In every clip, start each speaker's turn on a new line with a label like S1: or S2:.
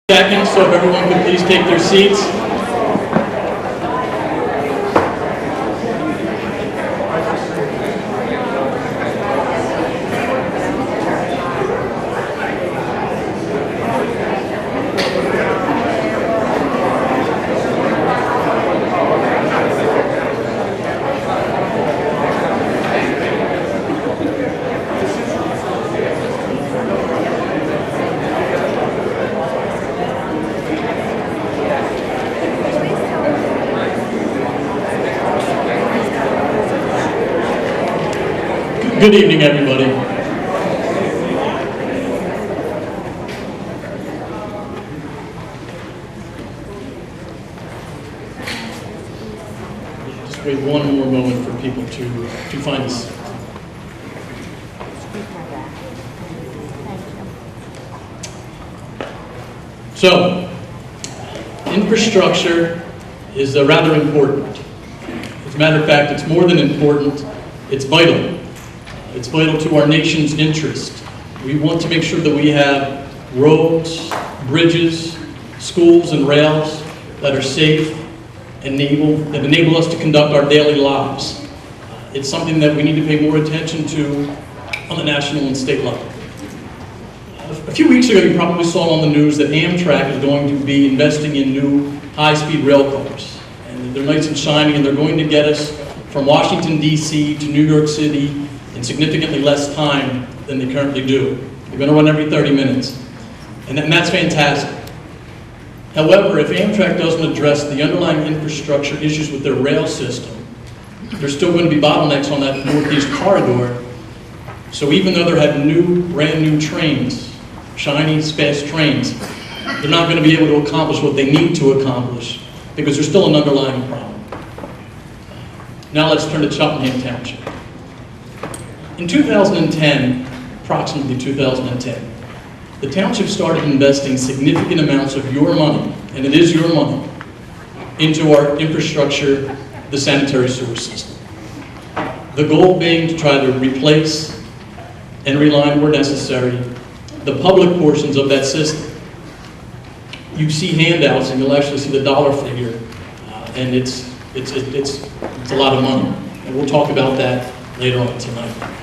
S1: Seconds, so if everyone could please take their seats. Good evening, everybody. Just wait one more moment for people to find us. So, infrastructure is rather important. As a matter of fact, it's more than important, it's vital. It's vital to our nation's interest. We want to make sure that we have roads, bridges, schools, and rails that are safe and that enable us to conduct our daily lives. It's something that we need to pay more attention to on the national and state level. A few weeks ago, you probably saw on the news that Amtrak is going to be investing in new high-speed rail cars. And they're nice and shiny, and they're going to get us from Washington, D.C. to New York City in significantly less time than they currently do. They're going to run every 30 minutes. And that's fantastic. However, if Amtrak doesn't address the underlying infrastructure issues with their rail system, there's still going to be bottlenecks on that Northeast corridor. So even though they're having brand new trains, shiny, fast trains, they're not going to be able to accomplish what they need to accomplish because there's still an underlying problem. Now let's turn to Cheltenham Township. In 2010, approximately 2010, the township started investing significant amounts of your money, and it is your money, into our infrastructure, the sanitary sewer system. The goal being to try to replace and reline where necessary the public portions of that system. You see handouts, and you'll actually see the dollar figure, and it's a lot of money, and we'll talk about that later on tonight.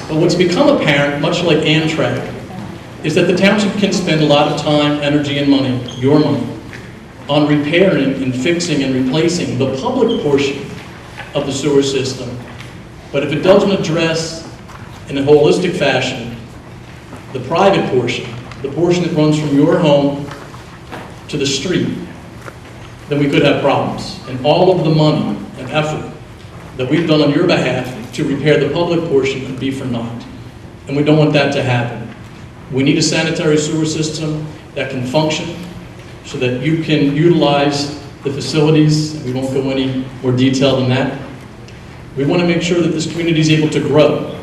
S1: But what's become apparent, much like Amtrak, is that the township can spend a lot of time, energy, and money, your money, on repairing and fixing and replacing the public portion of the sewer system. But if it doesn't address in a holistic fashion the private portion, the portion that runs from your home to the street, then we could have problems. And all of the money and effort that we've done on your behalf to repair the public portion could be for naught. And we don't want that to happen. We need a sanitary sewer system that can function so that you can utilize the facilities, and we won't go any more detail than that. We want to make sure that this community is able to grow.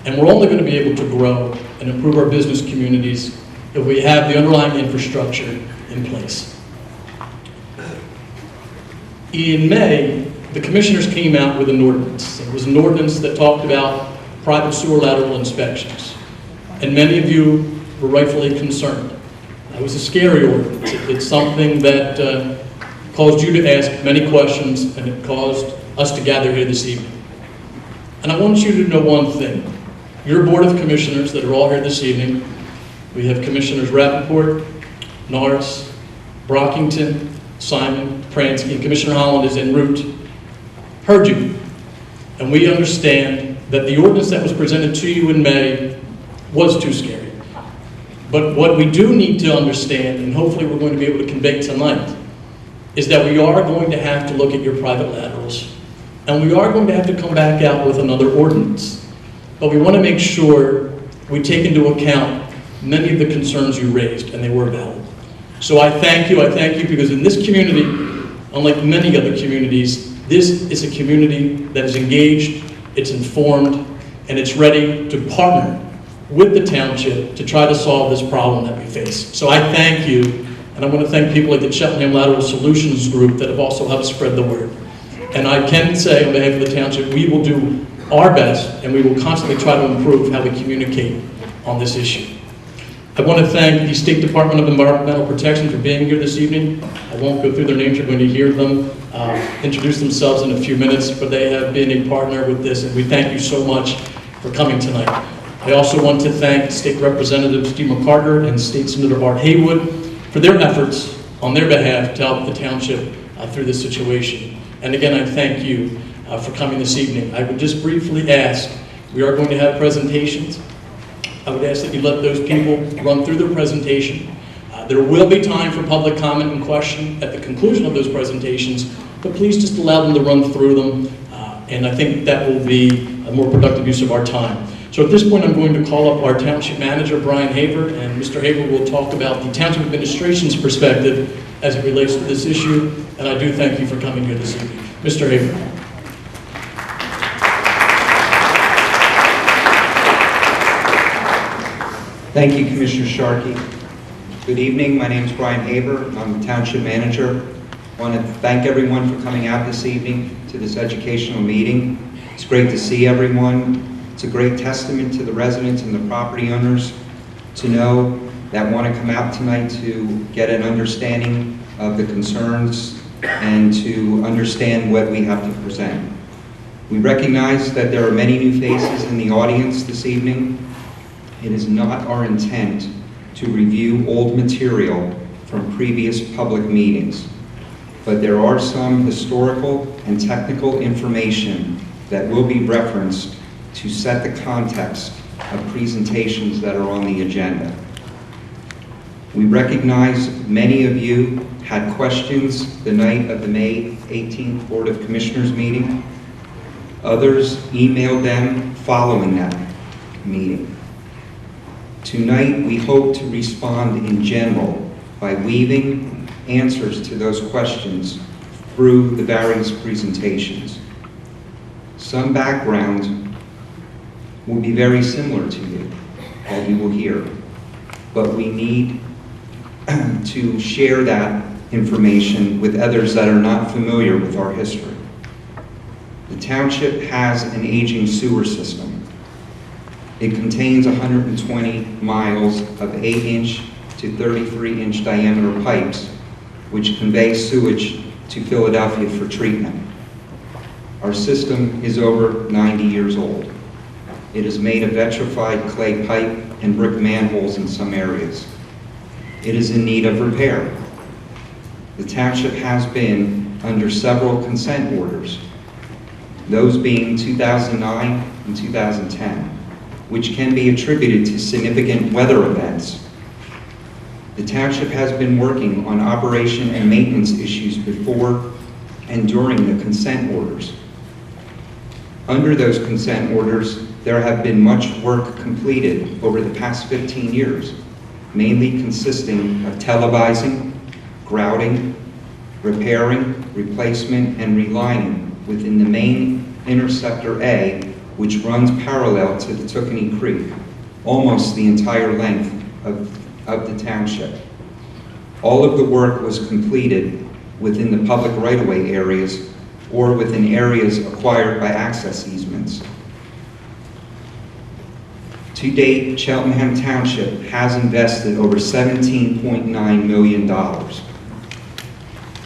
S1: And we're only going to be able to grow and improve our business communities if we have the underlying infrastructure in place. In May, the commissioners came out with an ordinance. It was an ordinance that talked about private sewer lateral inspections. And many of you were rightfully concerned. It was a scary ordinance. It's something that caused you to ask many questions, and it caused us to gather here this evening. And I want you to know one thing. Your Board of Commissioners that are all here this evening, we have Commissioners Rappaport, Norris, Brockington, Simon, Pransky, and Commissioner Holland is en route, heard you. And we understand that the ordinance that was presented to you in May was too scary. But what we do need to understand, and hopefully we're going to be able to convey tonight, is that we are going to have to look at your private laterals, and we are going to have to come back out with another ordinance. But we want to make sure we take into account many of the concerns you raised, and they were valid. So I thank you because in this community, unlike many other communities, this is a community that is engaged, it's informed, and it's ready to partner with the township to try to solve this problem that we face. So I thank you, and I want to thank people like the Cheltenham Lateral Solutions Group that have also helped spread the word. And I can say on behalf of the township, we will do our best, and we will constantly try to improve how we communicate on this issue. I want to thank the State Department of Environmental Protection for being here this evening. I won't go through their names, you're going to hear them introduce themselves in a few minutes, but they have been a partner with this, and we thank you so much for coming tonight. I also want to thank State Representative Steve McCarter and State Senator Art Haywood for their efforts on their behalf to help the township through this situation. And again, I thank you for coming this evening. I would just briefly ask, we are going to have presentations. I would ask that you let those people run through their presentation. There will be time for public comment and question at the conclusion of those presentations, but please just allow them to run through them, and I think that will be a more productive use of our time. So at this point, I'm going to call up our Township Manager, Brian Haver, and Mr. Haver will talk about the Township Administration's perspective as it relates to this issue, and I do thank you for coming here this evening. Mr. Haver.
S2: Thank you, Commissioner Sharkey. Good evening, my name is Brian Haver. I'm the Township Manager. I want to thank everyone for coming out this evening to this educational meeting. It's great to see everyone. It's a great testament to the residents and the property owners to know that want to come out tonight to get an understanding of the concerns and to understand what we have to present. We recognize that there are many new faces in the audience this evening. It is not our intent to review old material from previous public meetings, but there are some historical and technical information that will be referenced to set the context of presentations that are on the agenda. We recognize many of you had questions the night of the May 18th Board of Commissioners meeting. Others emailed them following that meeting. Tonight, we hope to respond in general by weaving answers to those questions through the various presentations. Some background will be very similar to you, that you will hear, but we need to share that information with others that are not familiar with our history. The township has an aging sewer system. It contains 120 miles of 8-inch to 33-inch diameter pipes, which convey sewage to Philadelphia for treatment. Our system is over 90 years old. It is made of vitrified clay pipe and brick manholes in some areas. It is in need of repair. The township has been under several consent orders, those being 2009 and 2010. Which can be attributed to significant weather events. The township has been working on operation and maintenance issues before and during the consent orders. Under those consent orders, there have been much work completed over the past 15 years, mainly consisting of televising, grouting, repairing, replacement, and relining within the main interceptor A, which runs parallel to the Tookany Creek, almost the entire length of the township. All of the work was completed within the public right-of-way areas or within areas acquired by access easements. To date, Cheltenham Township has invested over $17.9 million.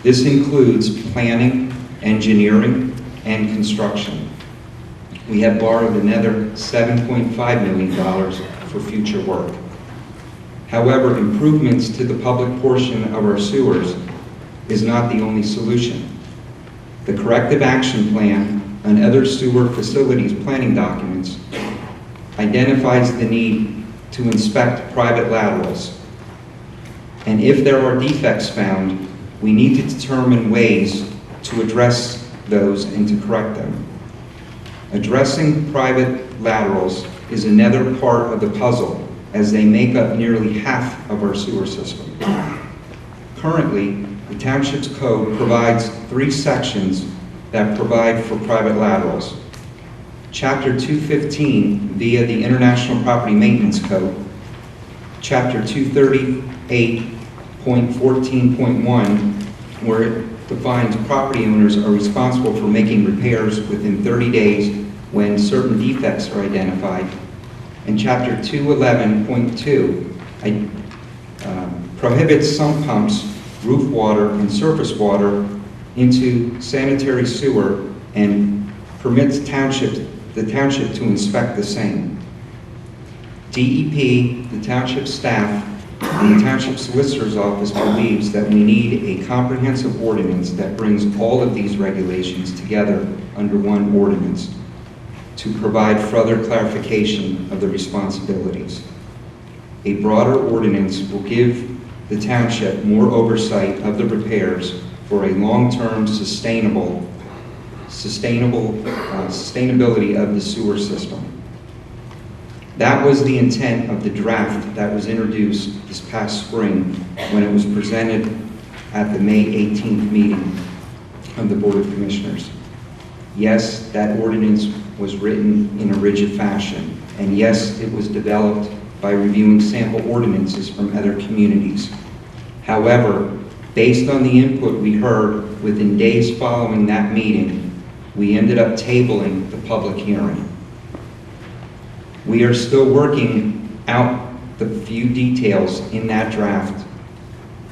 S2: This includes planning, engineering, and construction. We have borrowed another $7.5 million for future work. However, improvements to the public portion of our sewers is not the only solution. The corrective action plan and other sewer facilities planning documents identifies the need to inspect private laterals. And if there are defects found, we need to determine ways to address those and to correct them. Addressing private laterals is another part of the puzzle, as they make up nearly half of our sewer system. Currently, the township's code provides 3 sections that provide for private laterals. Chapter 215 via the International Property Maintenance Code, Chapter 238.14.1, where it defines property owners are responsible for making repairs within 30 days when certain defects are identified, and Chapter 211.2 prohibits sump pumps, roof water, and surface water into sanitary sewer and permits the township to inspect the same. DEP, the township staff, and the township solicitor's office believes that we need a comprehensive ordinance that brings all of these regulations together under one ordinance to provide further clarification of the responsibilities. A broader ordinance will give the township more oversight of the repairs for a long-term sustainability of the sewer system. That was the intent of the draft that was introduced this past spring when it was presented at the May 18th meeting of the Board of Commissioners. Yes, that ordinance was written in a rigid fashion, and yes, it was developed by reviewing sample ordinances from other communities. However, based on the input we heard within days following that meeting, we ended up tabling the public hearing. We are still working out the few details in that draft,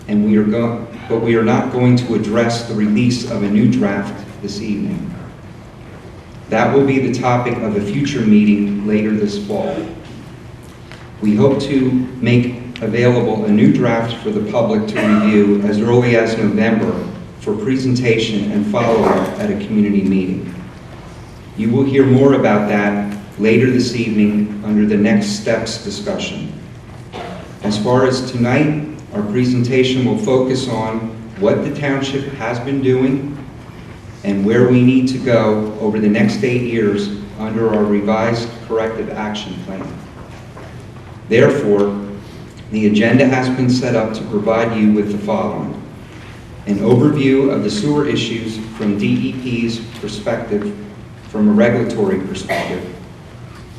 S2: and but we are not going to address the release of a new draft this evening. That will be the topic of a future meeting later this fall. We hope to make available a new draft for the public to review as early as November for presentation and follow-up at a community meeting. You will hear more about that later this evening under the next steps discussion. As far as tonight, our presentation will focus on what the township has been doing and where we need to go over the next 8 years under our revised corrective action plan. Therefore, the agenda has been set up to provide you with the following: an overview of the sewer issues from DEP's perspective, from a regulatory perspective,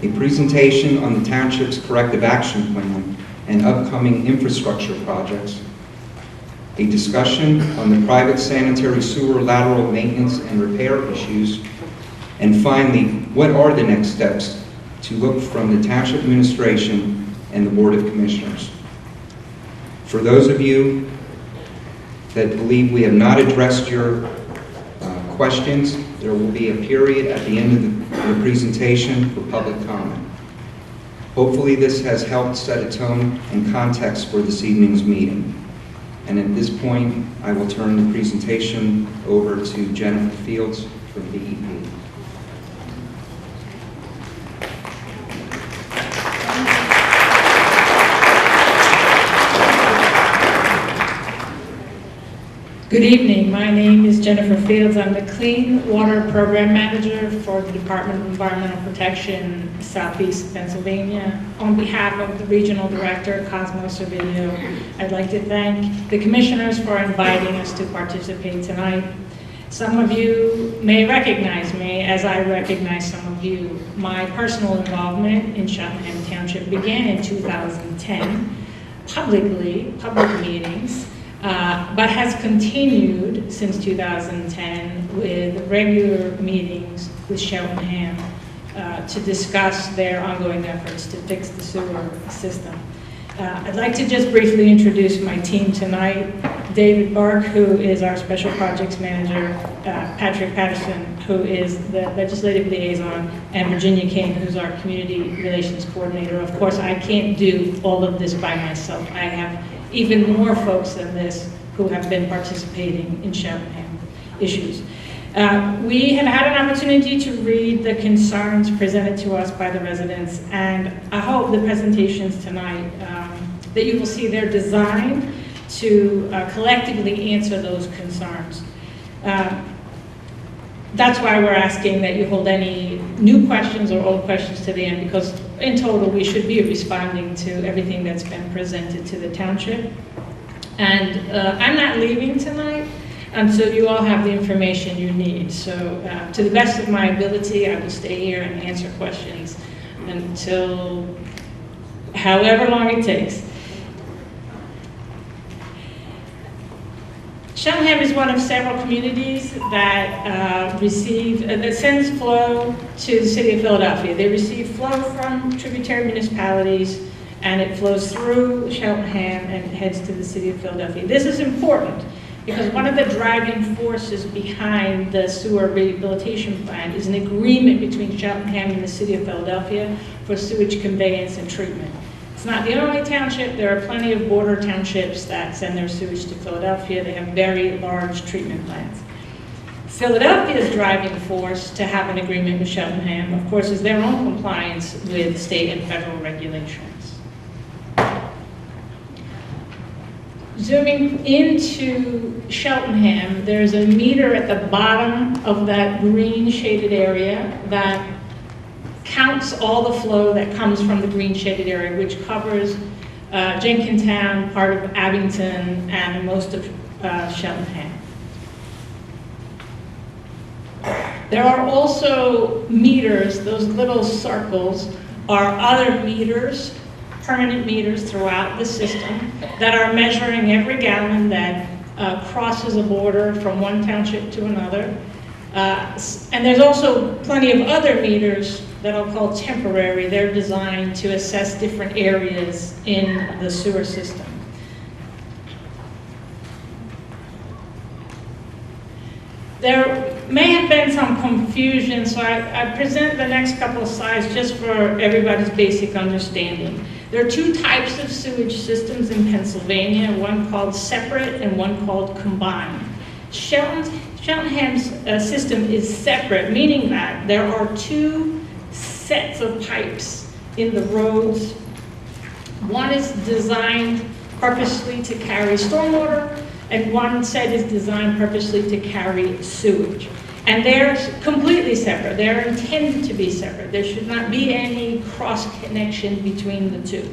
S2: a presentation on the township's corrective action plan and upcoming infrastructure projects, a discussion on the private sanitary sewer lateral maintenance and repair issues, and finally, what are the next steps to look from the township administration and the Board of Commissioners. For those of you that believe we have not addressed your questions, there will be a period at the end of the presentation for public comment. Hopefully this has helped set a tone and context for this evening's meeting. And at this point, I will turn the presentation over to Jennifer Fields from DEP.
S3: Good evening. My name is Jennifer Fields. I'm the Clean Water Program Manager for the Department of Environmental Protection, Southeast Pennsylvania. On behalf of the Regional Director, Cosmo Servillo, I'd like to thank the Commissioners for inviting us to participate tonight. Some of you may recognize me as I recognize some of you. My personal involvement in Cheltenham Township began in 2010, public meetings, but has continued since 2010 with regular meetings with Cheltenham to discuss their ongoing efforts to fix the sewer system. I'd like to just briefly introduce my team tonight. David Burke, who is our Special Projects Manager, Patrick Patterson, who is the Legislative Liaison, and Virginia King, who's our Community Relations Coordinator. Of course, I can't do all of this by myself. I have even more folks than this who have been participating in Cheltenham issues. We have had an opportunity to read the concerns presented to us by the residents, and I hope the presentations tonight, that you will see they're designed to collectively answer those concerns. That's why we're asking that you hold any new questions or old questions to the end, because in total we should be responding to everything that's been presented to the township. And I'm not leaving tonight until you all have the information you need. So to the best of my ability, I will stay here and answer questions until however long it takes. Cheltenham is one of several communities that that sends flow to the city of Philadelphia. They receive flow from tributary municipalities and it flows through Cheltenham and heads to the city of Philadelphia. This is important because one of the driving forces behind the sewer rehabilitation plan is an agreement between Cheltenham and the city of Philadelphia for sewage conveyance and treatment. It's not the only township. There are plenty of border townships that send their sewage to Philadelphia. They have very large treatment plants. Philadelphia's driving force to have an agreement with Cheltenham, of course, is their own compliance with state and federal regulations. Zooming into Cheltenham, there's a meter at the bottom of that green shaded area that counts all the flow that comes from the green shaded area, which covers Jenkintown, part of Abington, and most of Cheltenham. There are also meters, those little circles are other meters, permanent meters throughout the system that are measuring every gallon that crosses a border from one township to another. And there's also plenty of other meters that I'll call temporary. They're designed to assess different areas in the sewer system. There may have been some confusion, so I present the next couple of slides just for everybody's basic understanding. There are two types of sewage systems in Pennsylvania, one called separate and one called combined. Cheltenham's system is separate, meaning that there are two sets of pipes in the roads. One is designed purposely to carry stormwater, and one set is designed purposely to carry sewage. And they're completely separate. They're intended to be separate. There should not be any cross-connection between the two.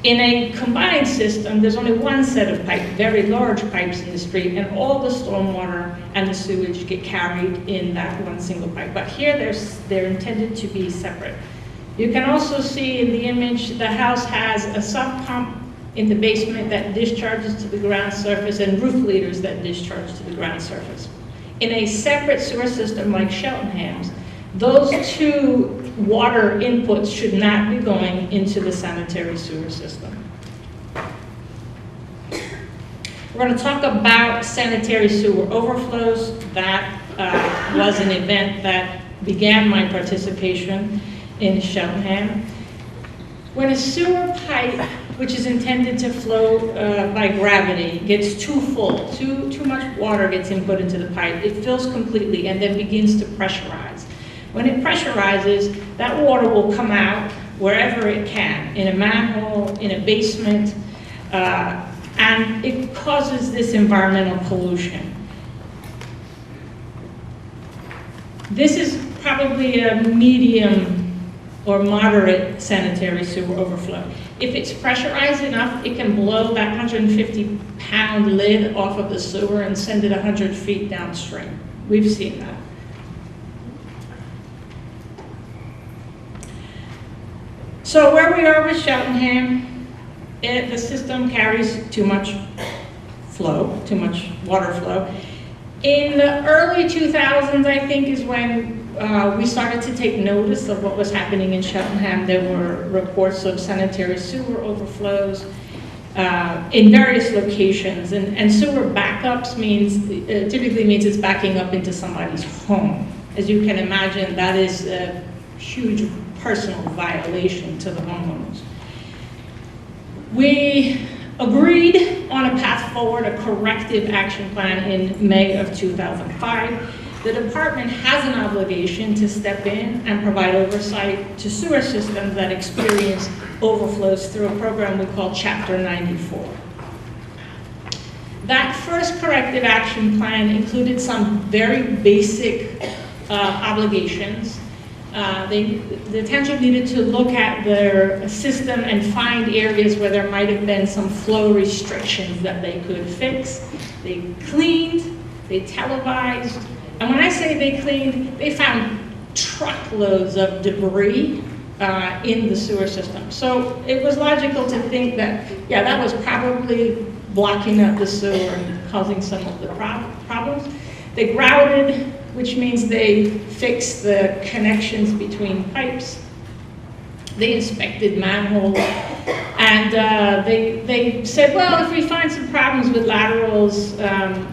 S3: In a combined system, there's only one set of pipes, very large pipes in the street, and all the stormwater and the sewage get carried in that one single pipe. But here, they're intended to be separate. You can also see in the image, the house has a sump pump in the basement that discharges to the ground surface and roof leaders that discharge to the ground surface. In a separate sewer system like Cheltenham's, those two water inputs should not be going into the sanitary sewer system. We're going to talk about sanitary sewer overflows. That was an event that began my participation in Cheltenham. When a sewer pipe, which is intended to flow by gravity, gets too full, too much water gets input into the pipe, it fills completely and then begins to pressurize. When it pressurizes, that water will come out wherever it can, in a manhole, in a basement, and it causes this environmental pollution. This is probably a medium or moderate sanitary sewer overflow. If it's pressurized enough, it can blow that 150-pound lid off of the sewer and send it 100 feet downstream. We've seen that. So where we are with Cheltenham, the system carries too much flow, too much water flow. In the early 2000s, I think, is when we started to take notice of what was happening in Cheltenham. There were reports of sanitary sewer overflows in various locations, and sewer backups typically means it's backing up into somebody's home. As you can imagine, that is a huge personal violation to the homeowners. We agreed on a path forward, a corrective action plan in May of 2005. The department has an obligation to step in and provide oversight to sewer systems that experience overflows through a program we call Chapter 94. That first corrective action plan included some very basic obligations. The township needed to look at their system and find areas where there might have been some flow restrictions that they could fix. They cleaned, they televised, and when I say they cleaned, they found truckloads of debris in the sewer system. So it was logical to think that, yeah, that was probably blocking up the sewer and causing some of the problems. They grouted, which means they fixed the connections between pipes. They inspected manholes. And they said, well, if we find some problems with laterals,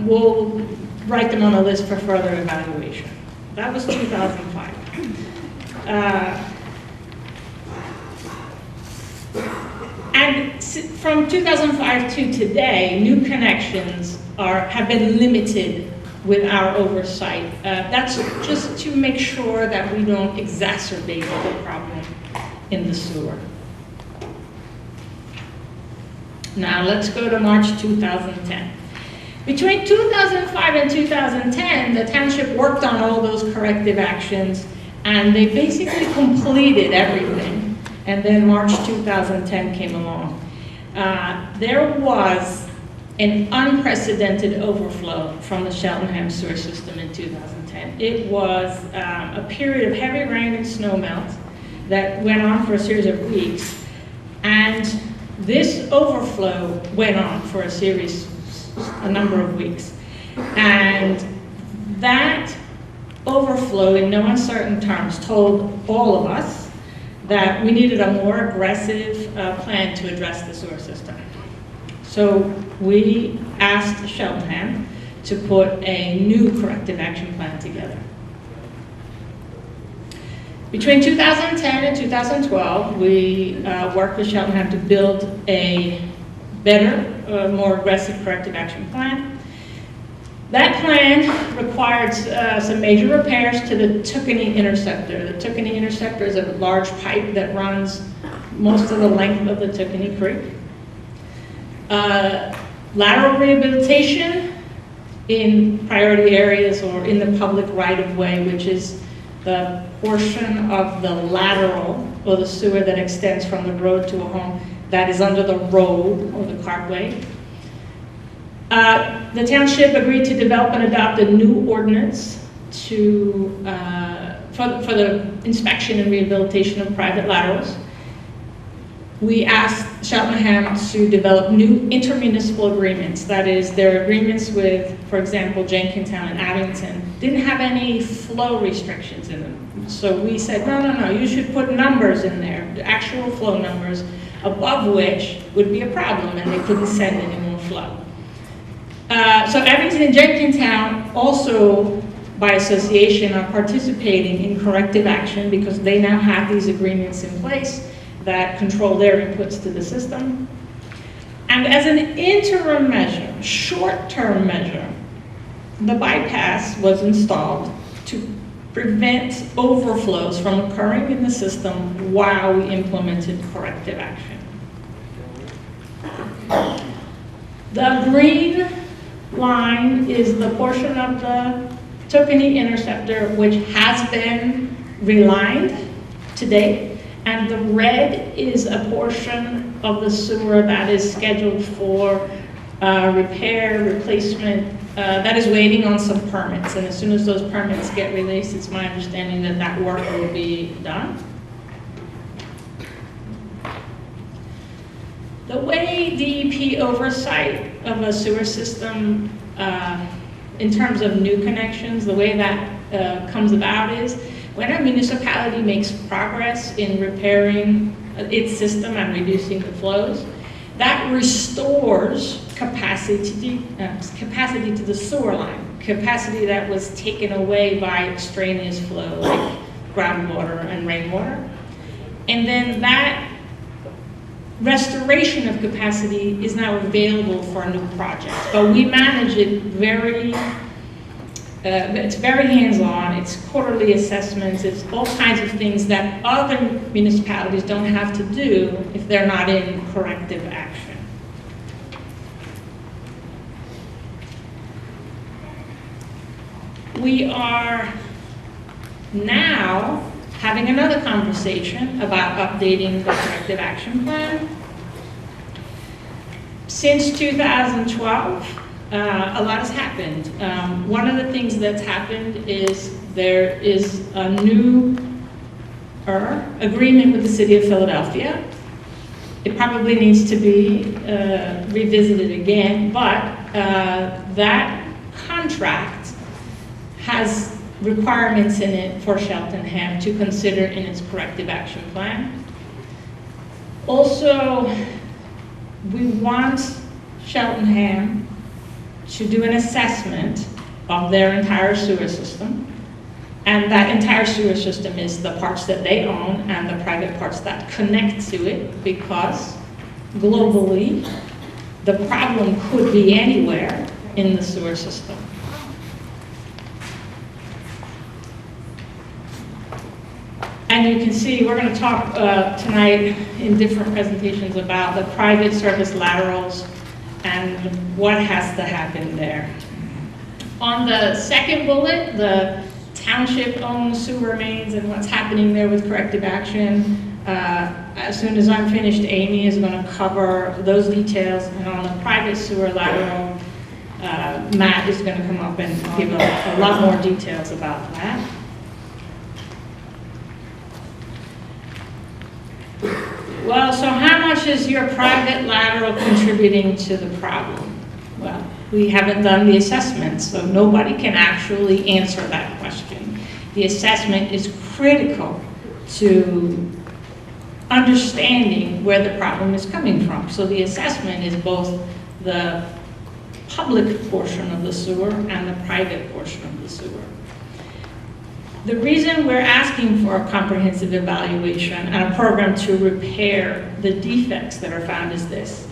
S3: we'll write them on a list for further evaluation. That was 2005. And from 2005 to today, new connections have been limited with our oversight. That's just to make sure that we don't exacerbate the problem in the sewer. Now let's go to March 2010. Between 2005 and 2010, the township worked on all those corrective actions, and they basically completed everything. And then March 2010 came along. There was an unprecedented overflow from the Cheltenham sewer system in 2010. It was a period of heavy rain and snow melt that went on for a series of weeks, and this overflow went on for a number of weeks. And that overflow, in no uncertain terms, told all of us that we needed a more aggressive plan to address the sewer system. So we asked Cheltenham to put a new corrective action plan together. Between 2010 and 2012, we worked with Cheltenham to build a better, more aggressive corrective action plan. That plan required some major repairs to the Wyncote interceptor. The Wyncote interceptor is a large pipe that runs most of the length of the Wyncote Creek. Lateral rehabilitation in priority areas or in the public right-of-way, which is the portion of the lateral or the sewer that extends from the road to a home that is under the road or the cartway. The township agreed to develop and adopt a new ordinance for the inspection and rehabilitation of private laterals. We asked Cheltenham to develop new intermunicipal agreements. That is, their agreements with, for example, Jenkintown and Abington didn't have any flow restrictions in them. So we said, no, you should put numbers in there, the actual flow numbers, above which would be a problem and they couldn't send any more flow. So Abington and Jenkintown also, by association, are participating in corrective action because they now have these agreements in place that control their inputs to the system. And as an interim measure, short-term measure, the bypass was installed to prevent overflows from occurring in the system while we implemented corrective action. The green line is the portion of the Wyncote interceptor which has been relined to date. And the red is a portion of the sewer that is scheduled for repair, replacement, that is waiting on some permits. And as soon as those permits get released, it's my understanding that that work will be done. The way DEP oversight of a sewer system in terms of new connections, the way that comes about is when a municipality makes progress in repairing its system and reducing the flows, that restores capacity to the sewer line, capacity that was taken away by extraneous flow like groundwater and rainwater. And then that restoration of capacity is now available for a new project. But we manage it it's very hands-on, it's quarterly assessments, it's all kinds of things that other municipalities don't have to do if they're not in corrective action. We are now having another conversation about updating the corrective action plan. Since 2012, a lot has happened. One of the things that's happened is there is a new agreement with the City of Philadelphia. It probably needs to be revisited again, but that contract has requirements in it for Cheltenham to consider in its corrective action plan. Also, we want Cheltenham to do an assessment of their entire sewer system. And that entire sewer system is the parts that they own and the private parts that connect to it, because globally, the problem could be anywhere in the sewer system. And you can see, we're going to talk tonight in different presentations about the private service laterals and what has to happen there. On the second bullet, the township owns sewer mains and what's happening there with corrective action. As soon as I'm finished, Amy is going to cover those details. And on the private sewer lateral, Matt is going to come up and give a lot more details about that. Well, so how much is your private lateral contributing to the problem? Well, we haven't done the assessment, so nobody can actually answer that question. The assessment is critical to understanding where the problem is coming from. So the assessment is both the public portion of the sewer and the private portion of the sewer. The reason we're asking for a comprehensive evaluation and a program to repair the defects that are found is this.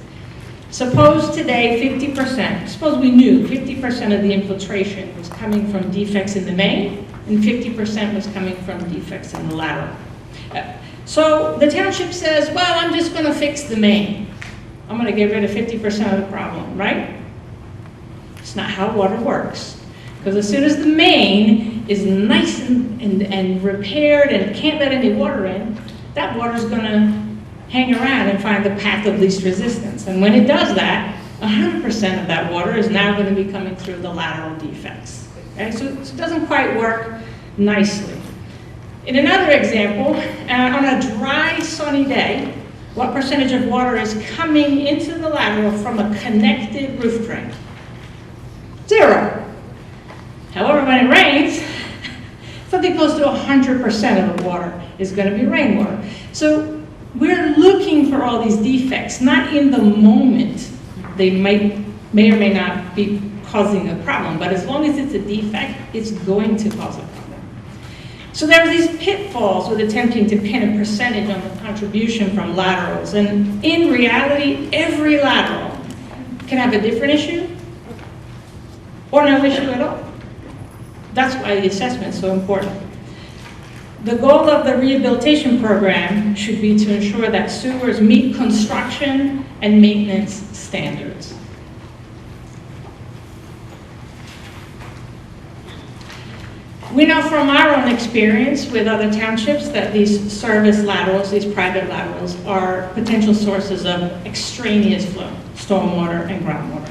S3: Suppose today 50%, suppose we knew 50% of the infiltration was coming from defects in the main and 50% was coming from defects in the lateral. So the township says, well, I'm just going to fix the main. I'm going to get rid of 50% of the problem, right? It's not how water works. Because as soon as the main is nice and repaired and can't let any water in, that water's going to hang around and find the path of least resistance. And when it does that, 100% of that water is now going to be coming through the lateral defects. Okay? So it doesn't quite work nicely. In another example, on a dry, sunny day, what percentage of water is coming into the lateral from a connected roof drain? 0. However, when it rains, something close to 100% of the water is going to be rainwater. So we're looking for all these defects, not in the moment. They may or may not be causing a problem, but as long as it's a defect, it's going to cause a problem. So there are these pitfalls with attempting to pin a percentage on the contribution from laterals. And in reality, every lateral can have a different issue or no issue at all. That's why the assessment is so important. The goal of the rehabilitation program should be to ensure that sewers meet construction and maintenance standards. We know from our own experience with other townships that these service laterals, these private laterals, are potential sources of extraneous flow, stormwater and groundwater.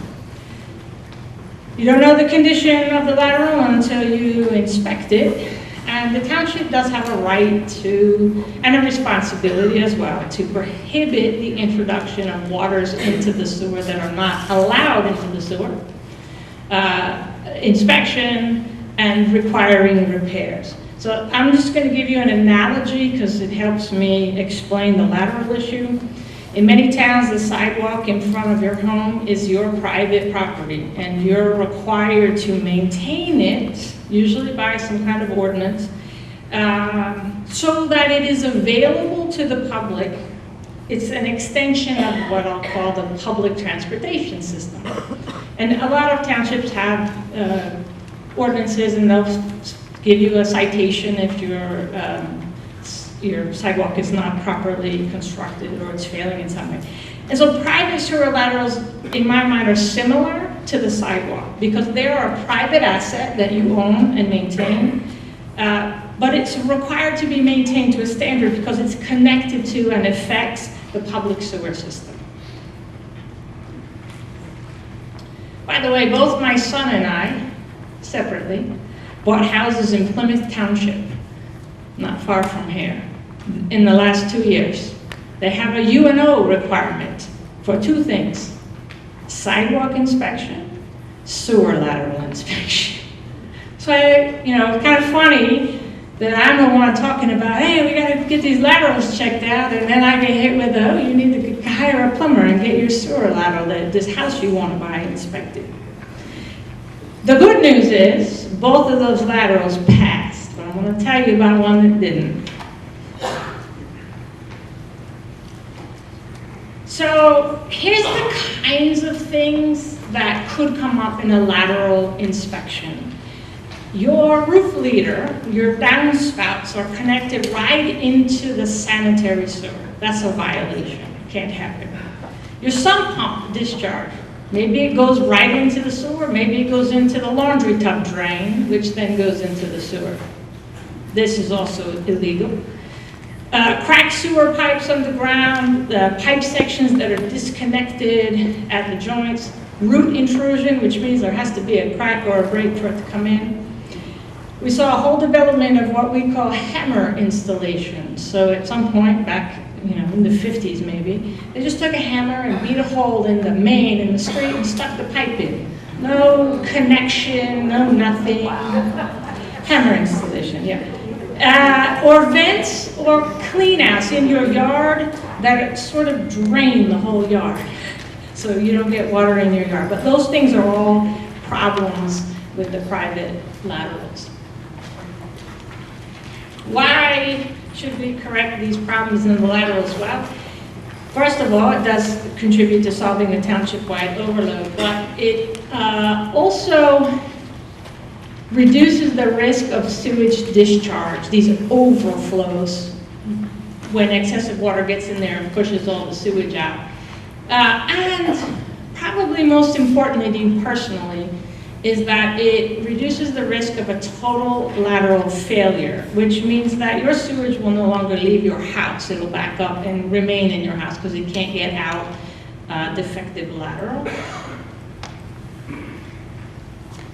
S3: You don't know the condition of the lateral until you inspect it, and the township does have a right to, and a responsibility as well, to prohibit the introduction of waters into the sewer that are not allowed into the sewer, inspection, and requiring repairs. So I'm just going to give you an analogy because it helps me explain the lateral issue. In many towns, the sidewalk in front of your home is your private property, and you're required to maintain it, usually by some kind of ordinance, so that it is available to the public. It's an extension of what I'll call the public transportation system. And a lot of townships have ordinances, and they'll give you a citation if your sidewalk is not properly constructed or it's failing in some way. And so private sewer laterals, in my mind, are similar to the sidewalk because they are a private asset that you own and maintain, but it's required to be maintained to a standard because it's connected to and affects the public sewer system. By the way, both my son and I, separately, bought houses in Plymouth Township, not far from here, in the last 2 years. They have a U&O requirement for 2 things: sidewalk inspection, sewer lateral inspection. So it's kind of funny that I'm the one talking about, hey, we got to get these laterals checked out, and then I get hit with, oh, you need to hire a plumber and get your sewer lateral, this house you want to buy, inspected. The good news is, both of those laterals passed, but I'm going to tell you about one that didn't. So here's the kinds of things that could come up in a lateral inspection. Your roof leader, your downspouts are connected right into the sanitary sewer. That's a violation. Can't happen. Your sump pump discharge. Maybe it goes right into the sewer, maybe it goes into the laundry tub drain, which then goes into the sewer. This is also illegal. Cracked sewer pipes underground, pipe sections that are disconnected at the joints, root intrusion, which means there has to be a crack or a break for it to come in. We saw a whole development of what we call hammer installation. So at some point back, in the 50s maybe, they just took a hammer and beat a hole in the main in the street and stuck the pipe in. No connection, no nothing. Hammer installation, yeah. Or vents or cleanouts in your yard that sort of drain the whole yard. So you don't get water in your yard. But those things are all problems with the private laterals. Why should we correct these problems in the laterals? Well, first of all, it does contribute to solving a township-wide overload, but it also reduces the risk of sewage discharge, these overflows, when excessive water gets in there and pushes all the sewage out. And probably most importantly to you personally, is that it reduces the risk of a total lateral failure, which means that your sewage will no longer leave your house. It'll back up and remain in your house because it can't get out defective lateral.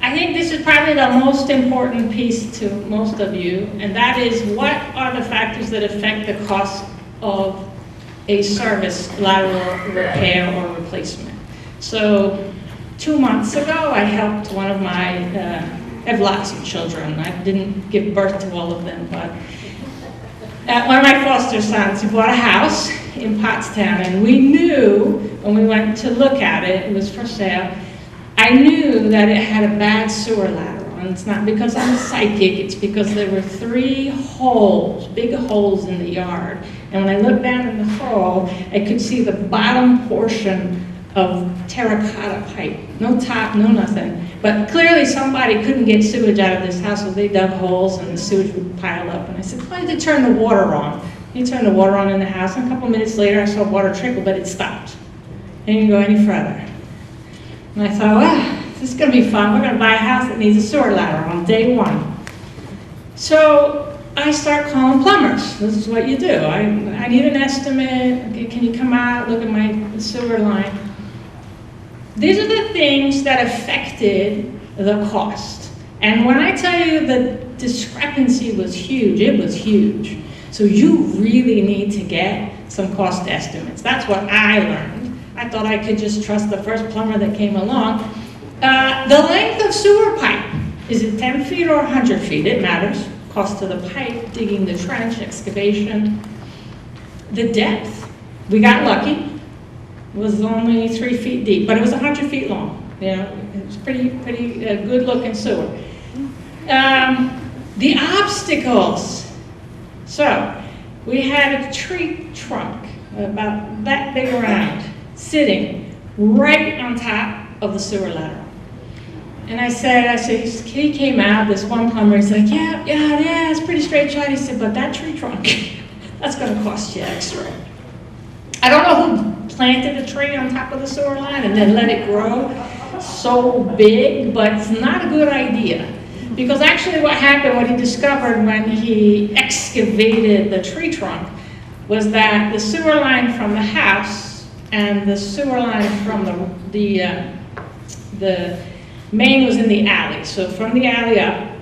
S3: I think this is probably the most important piece to most of you, and that is what are the factors that affect the cost of a service lateral repair or replacement. So 2 months ago, I helped one of my, I have lots of children. I didn't give birth to all of them, but one of my foster sons, he bought a house in Pottstown, and we knew when we went to look at it, it was for sale, I knew that it had a bad sewer lateral. And it's not because I'm psychic, it's because there were 3 holes, big holes in the yard. And when I looked down in the hole, I could see the bottom portion of terracotta pipe. No top, no nothing. But clearly somebody couldn't get sewage out of this house, so they dug holes and the sewage would pile up. And I said, why did they turn the water on? He turned the water on in the house, and a couple minutes later I saw water trickle, but it stopped. I didn't go any further. And I thought, well, this is going to be fun. We're going to buy a house that needs a sewer lateral on day 1. So I start calling plumbers. This is what you do. I need an estimate. Okay, can you come out, look at my sewer line? These are the things that affected the cost. And when I tell you the discrepancy was huge, it was huge. So you really need to get some cost estimates. That's what I learned. I thought I could just trust the first plumber that came along. The length of sewer pipe, is it 10 feet or 100 feet? It matters. Cost of the pipe, digging the trench, excavation. The depth, we got lucky. It was only 3 feet deep, but it was 100 feet long. It was pretty good looking sewer. The obstacles. So we had a tree trunk about that big around, sitting right on top of the sewer lateral. And I said, he came out, this one plumber, he's like, yeah, it's pretty straight shot. He said, but that tree trunk, that's gonna cost you extra. I don't know who planted a tree on top of the sewer line and then let it grow so big, but it's not a good idea. Because actually what happened, what he discovered when he excavated the tree trunk, was that the sewer line from the house and the sewer line from the main was in the alley. So from the alley up,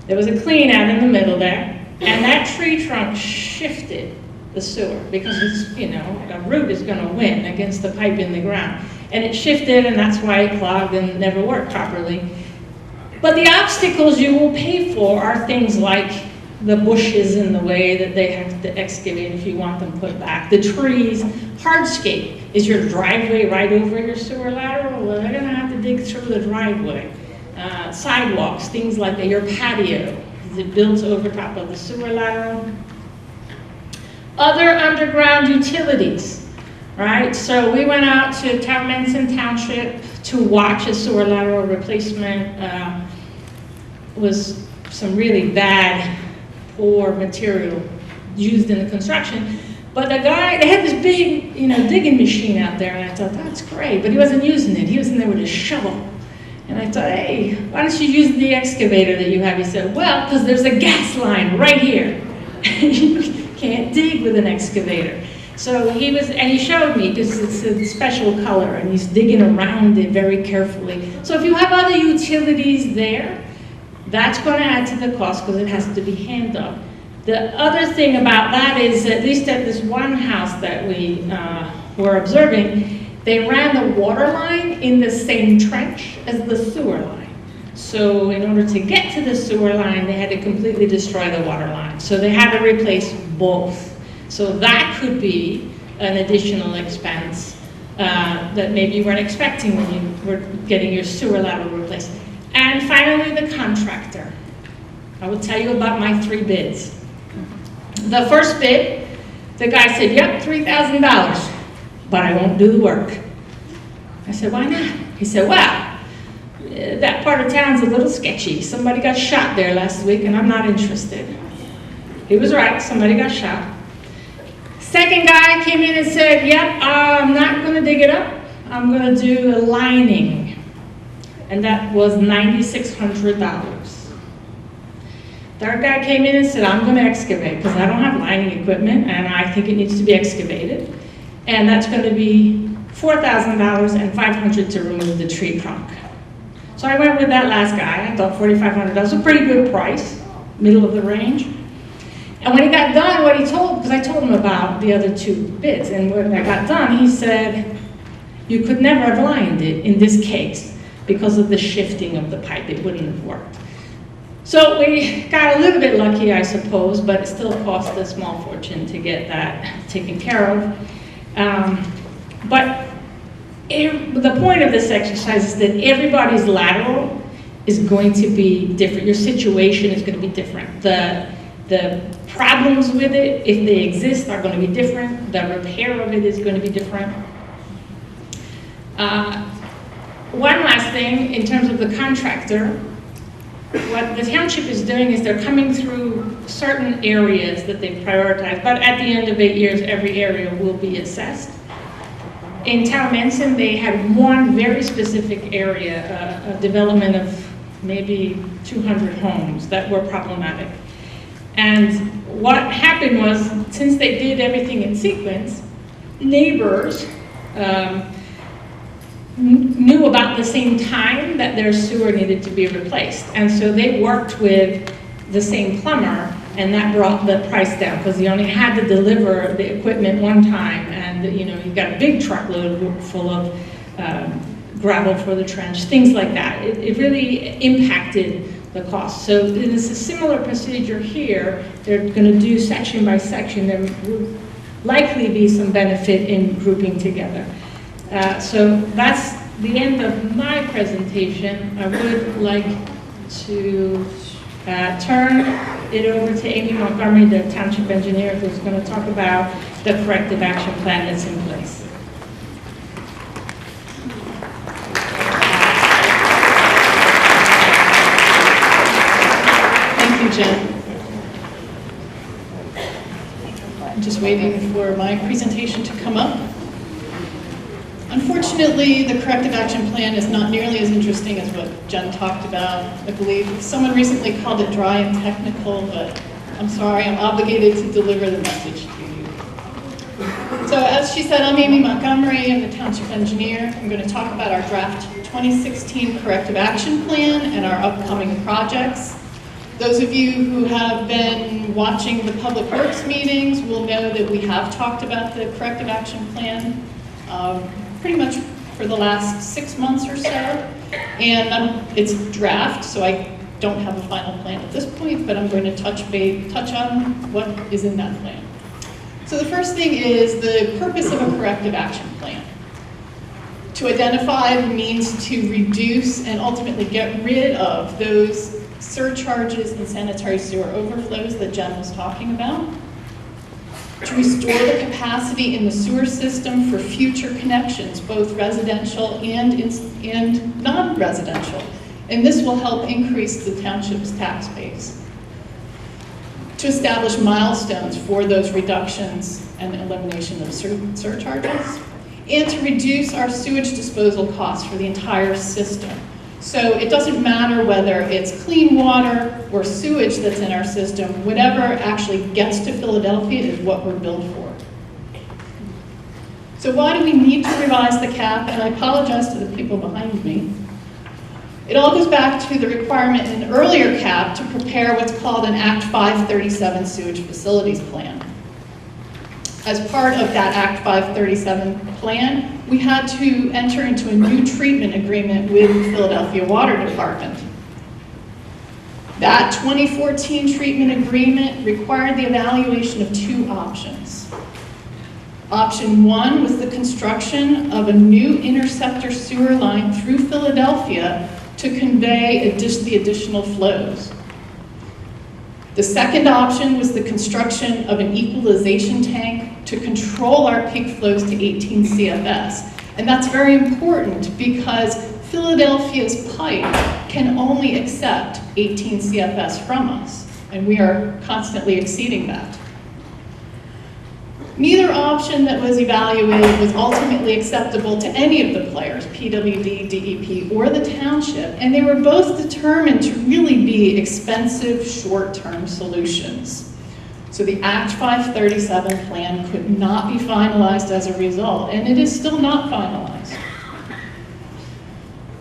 S3: there was a clean out in the middle there, and that tree trunk shifted the sewer because it's, a root is going to win against the pipe in the ground. And it shifted, and that's why it clogged and never worked properly. But the obstacles you will pay for are things like the bushes in the way that they have to excavate if you want them put back, the trees Hardscape, is your driveway right over your sewer lateral? Well, they're gonna have to dig through the driveway. Sidewalks, things like that, your patio, is it built over top of the sewer lateral? Other underground utilities, right? So we went out to Township to watch a sewer lateral replacement. Was some really bad, poor material used in the construction. But the guy, they had this big, digging machine out there, and I thought, that's great, but he wasn't using it. He was in there with his shovel. And I thought, hey, why don't you use the excavator that you have? He said, well, because there's a gas line right here. You can't dig with an excavator. So he showed me, because it's a special color, and he's digging around it very carefully. So if you have other utilities there, that's going to add to the cost because it has to be hand dug. The other thing about that is, at least at this one house that we were observing, they ran the water line in the same trench as the sewer line. So in order to get to the sewer line, they had to completely destroy the water line. So they had to replace both. So that could be an additional expense that maybe you weren't expecting when you were getting your sewer lateral replaced. And finally, the contractor. I will tell you about my 3 bids. The first bid, the guy said, yep, $3,000, but I won't do the work. I said, why not? He said, well, that part of town's a little sketchy. Somebody got shot there last week, and I'm not interested. He was right, somebody got shot. Second guy came in and said, yep, I'm not gonna dig it up. I'm gonna do a lining. And that was $9,600. Third guy came in and said, I'm going to excavate because I don't have lining equipment and I think it needs to be excavated. And that's going to be $4,000 and $500 to remove the tree trunk. So I went with that last guy. I thought $4,500 was a pretty good price, middle of the range. And when he got done, what he told, because I told him about the other 2 bids, and when I got done, he said, you could never have lined it in this case because of the shifting of the pipe. It wouldn't have worked. So we got a little bit lucky, I suppose, but it still cost a small fortune to get that taken care of. But the point of this exercise is that everybody's lateral is going to be different. Your situation is going to be different. The problems with it, if they exist, are going to be different. The repair of it is going to be different. One last thing, in terms of the contractor, what the township is doing is they're coming through certain areas that they've prioritized, but at the end of 8 years, every area will be assessed. In Township, they had one very specific area, a development of maybe 200 homes that were problematic. And what happened was, since they did everything in sequence, neighbors knew about the same time that their sewer needed to be replaced. And so they worked with the same plumber, and that brought the price down because he only had to deliver the equipment one time, and you got a big truckload full of gravel for the trench, things like that. It really impacted the cost. So it's a similar procedure here. They're going to do section by section. There will likely be some benefit in grouping together. So that's the end of my presentation. I would like to turn it over to Amy Montgomery, the township engineer, who's going to talk about the corrective action plan that's in place.
S4: Thank you, Jen. I'm just waiting for my presentation to come up. Unfortunately, the corrective action plan is not nearly as interesting as what Jen talked about. I believe someone recently called it dry and technical, but I'm sorry, I'm obligated to deliver the message to you. So as she said, I'm Amy Montgomery, I'm the township engineer. I'm going to talk about our draft 2016 corrective action plan and our upcoming projects. Those of you who have been watching the Public Works meetings will know that we have talked about the corrective action plan pretty much for the last 6 months or so, and it's draft, so I don't have a final plan at this point, but I'm going to touch on what is in that plan. So the first thing is the purpose of a corrective action plan. To identify the means to reduce and ultimately get rid of those surcharges and sanitary sewer overflows that Jen was talking about. To restore the capacity in the sewer system for future connections, both residential and non-residential. And this will help increase the township's tax base. To establish milestones for those reductions and elimination of surcharges. And to reduce our sewage disposal costs for the entire system. So it doesn't matter whether it's clean water or sewage that's in our system, whatever actually gets to Philadelphia is what we're billed for. So why do we need to revise the cap? And I apologize to the people behind me. It all goes back to the requirement in an earlier cap to prepare what's called an Act 537 sewage facilities plan. As part of that Act 537 plan, we had to enter into a new treatment agreement with the Philadelphia Water Department. That 2014 treatment agreement required the evaluation of two options. Option one was the construction of a new interceptor sewer line through Philadelphia to convey the additional flows. The second option was the construction of an equalization tank to control our peak flows to 18 CFS. And that's very important because Philadelphia's pipe can only accept 18 CFS from us, and we are constantly exceeding that. Neither option that was evaluated was ultimately acceptable to any of the players, PWD, DEP, or the township, and they were both determined to really be expensive, short-term solutions. So the Act 537 plan could not be finalized as a result, and it is still not finalized.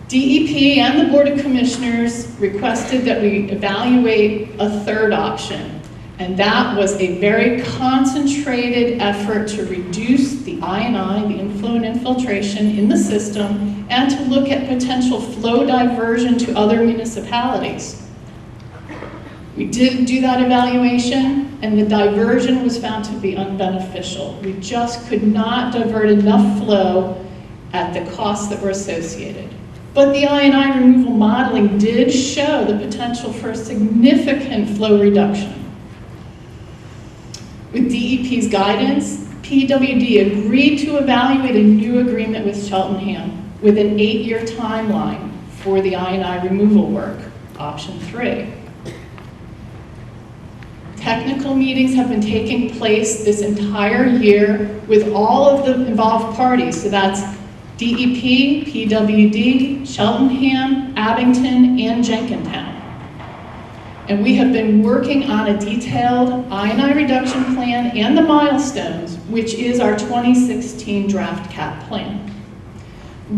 S4: DEP and the Board of Commissioners requested that we evaluate a third option. And that was a very concentrated effort to reduce the I&I, the inflow and infiltration in the system, and to look at potential flow diversion to other municipalities. We did do that evaluation, and the diversion was found to be unbeneficial. We just could not divert enough flow at the costs that were associated. But the I&I removal modeling did show the potential for a significant flow reduction. With DEP's guidance, PWD agreed to evaluate a new agreement with Cheltenham with an 8-year timeline for the I&I removal work, option 3. Technical meetings have been taking place this entire year with all of the involved parties, so that's DEP, PWD, Cheltenham, Abington, and Jenkintown. And we have been working on a detailed I&I reduction plan and the milestones, which is our 2016 draft cap plan.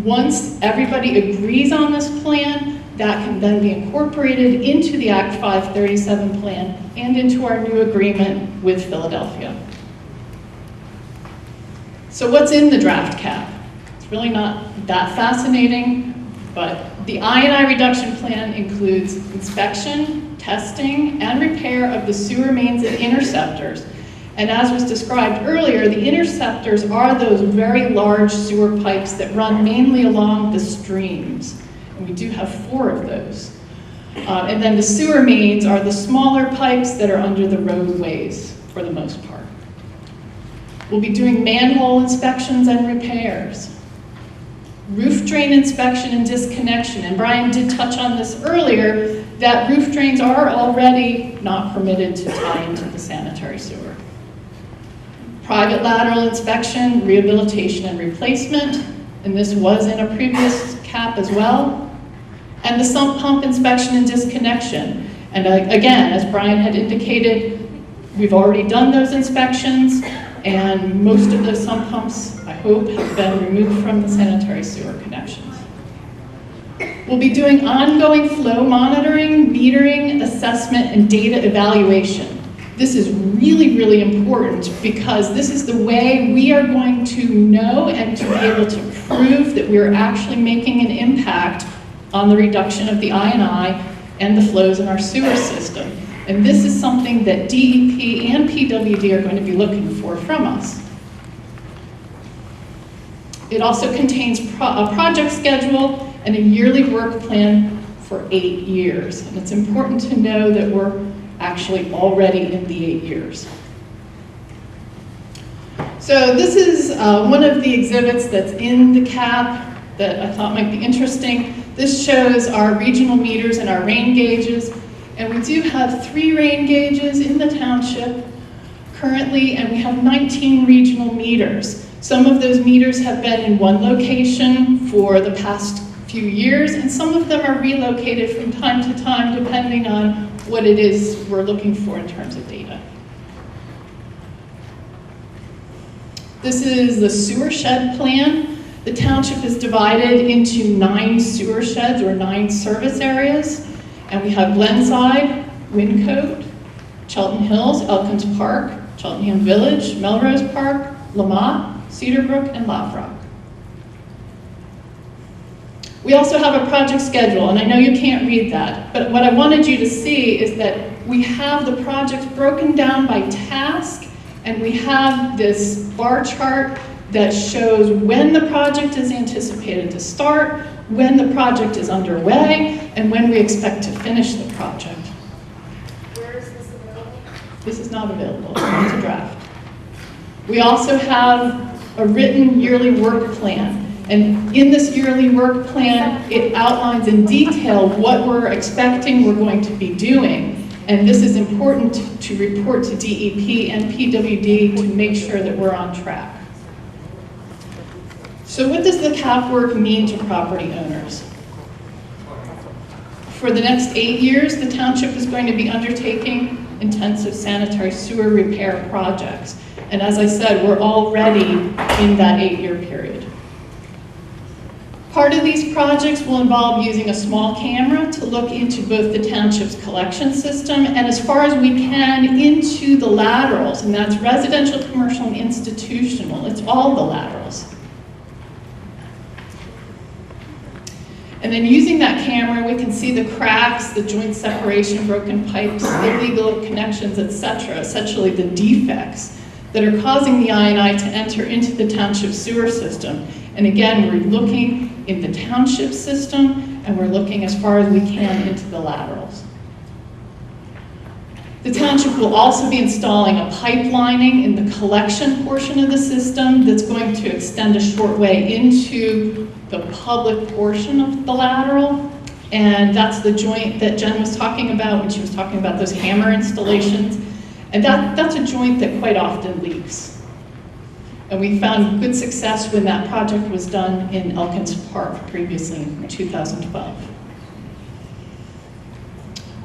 S4: Once everybody agrees on this plan, that can then be incorporated into the Act 537 plan and into our new agreement with Philadelphia. So what's in the draft cap? It's really not that fascinating, but the I&I reduction plan includes inspection, testing, and repair of the sewer mains and interceptors. And as was described earlier, the interceptors are those very large sewer pipes that run mainly along the streams. And we do have 4 of those. And then the sewer mains are the smaller pipes that are under the roadways for the most part. We'll be doing manhole inspections and repairs. Roof drain inspection and disconnection, and Brian did touch on this earlier, that roof drains are already not permitted to tie into the sanitary sewer. Private lateral inspection, rehabilitation and replacement, and this was in a previous cap as well. And the sump pump inspection and disconnection. And again, as Brian had indicated, we've already done those inspections, and most of those sump pumps, I hope, have been removed from the sanitary sewer connections. We'll be doing ongoing flow monitoring, metering, assessment, and data evaluation. This is really, really important because this is the way we are going to know and to be able to prove that we are actually making an impact on the reduction of the I&I and the flows in our sewer system. And this is something that DEP and PWD are going to be looking for from us. It also contains a project schedule and a yearly work plan for 8 years. And it's important to know that we're actually already in the 8 years. So this is one of the exhibits that's in the CAP that I thought might be interesting. This shows our regional meters and our rain gauges. And we do have 3 rain gauges in the township currently, and we have 19 regional meters. Some of those meters have been in one location for the past few years, and some of them are relocated from time to time depending on what it is we're looking for in terms of data. This is the sewer shed plan. The township is divided into 9 sewer sheds or 9 service areas. And we have Glenside, Wyncote, Cheltenham Hills, Elkins Park, Cheltenham Village, Melrose Park, Lamont, Cedarbrook, and Lavrock. We also have a project schedule, and I know you can't read that, but what I wanted you to see is that we have the projects broken down by task, and we have this bar chart that shows when the project is anticipated to start, when the project is underway, and when we expect to finish the project.
S5: Where is this available?
S4: This is not available, it's a draft. We also have a written yearly work plan. And in this yearly work plan, it outlines in detail what we're expecting we're going to be doing. And this is important to report to DEP and PWD to make sure that we're on track. So what does the CAP work mean to property owners? For the next 8 years, the township is going to be undertaking intensive sanitary sewer repair projects. And as I said, we're already in that 8-year period. Part of these projects will involve using a small camera to look into both the township's collection system and, as far as we can, into the laterals, and that's residential, commercial, and institutional. It's all the laterals. And then using that camera, we can see the cracks, the joint separation, broken pipes, illegal connections, etc., essentially the defects that are causing the I&I to enter into the township sewer system. And again, we're looking in the township system, and we're looking as far as we can into the laterals. The township will also be installing a pipelining in the collection portion of the system that's going to extend a short way into the public portion of the lateral. And that's the joint that Jen was talking about when she was talking about those hammer installations. And that's a joint that quite often leaks. And we found good success when that project was done in Elkins Park previously in 2012.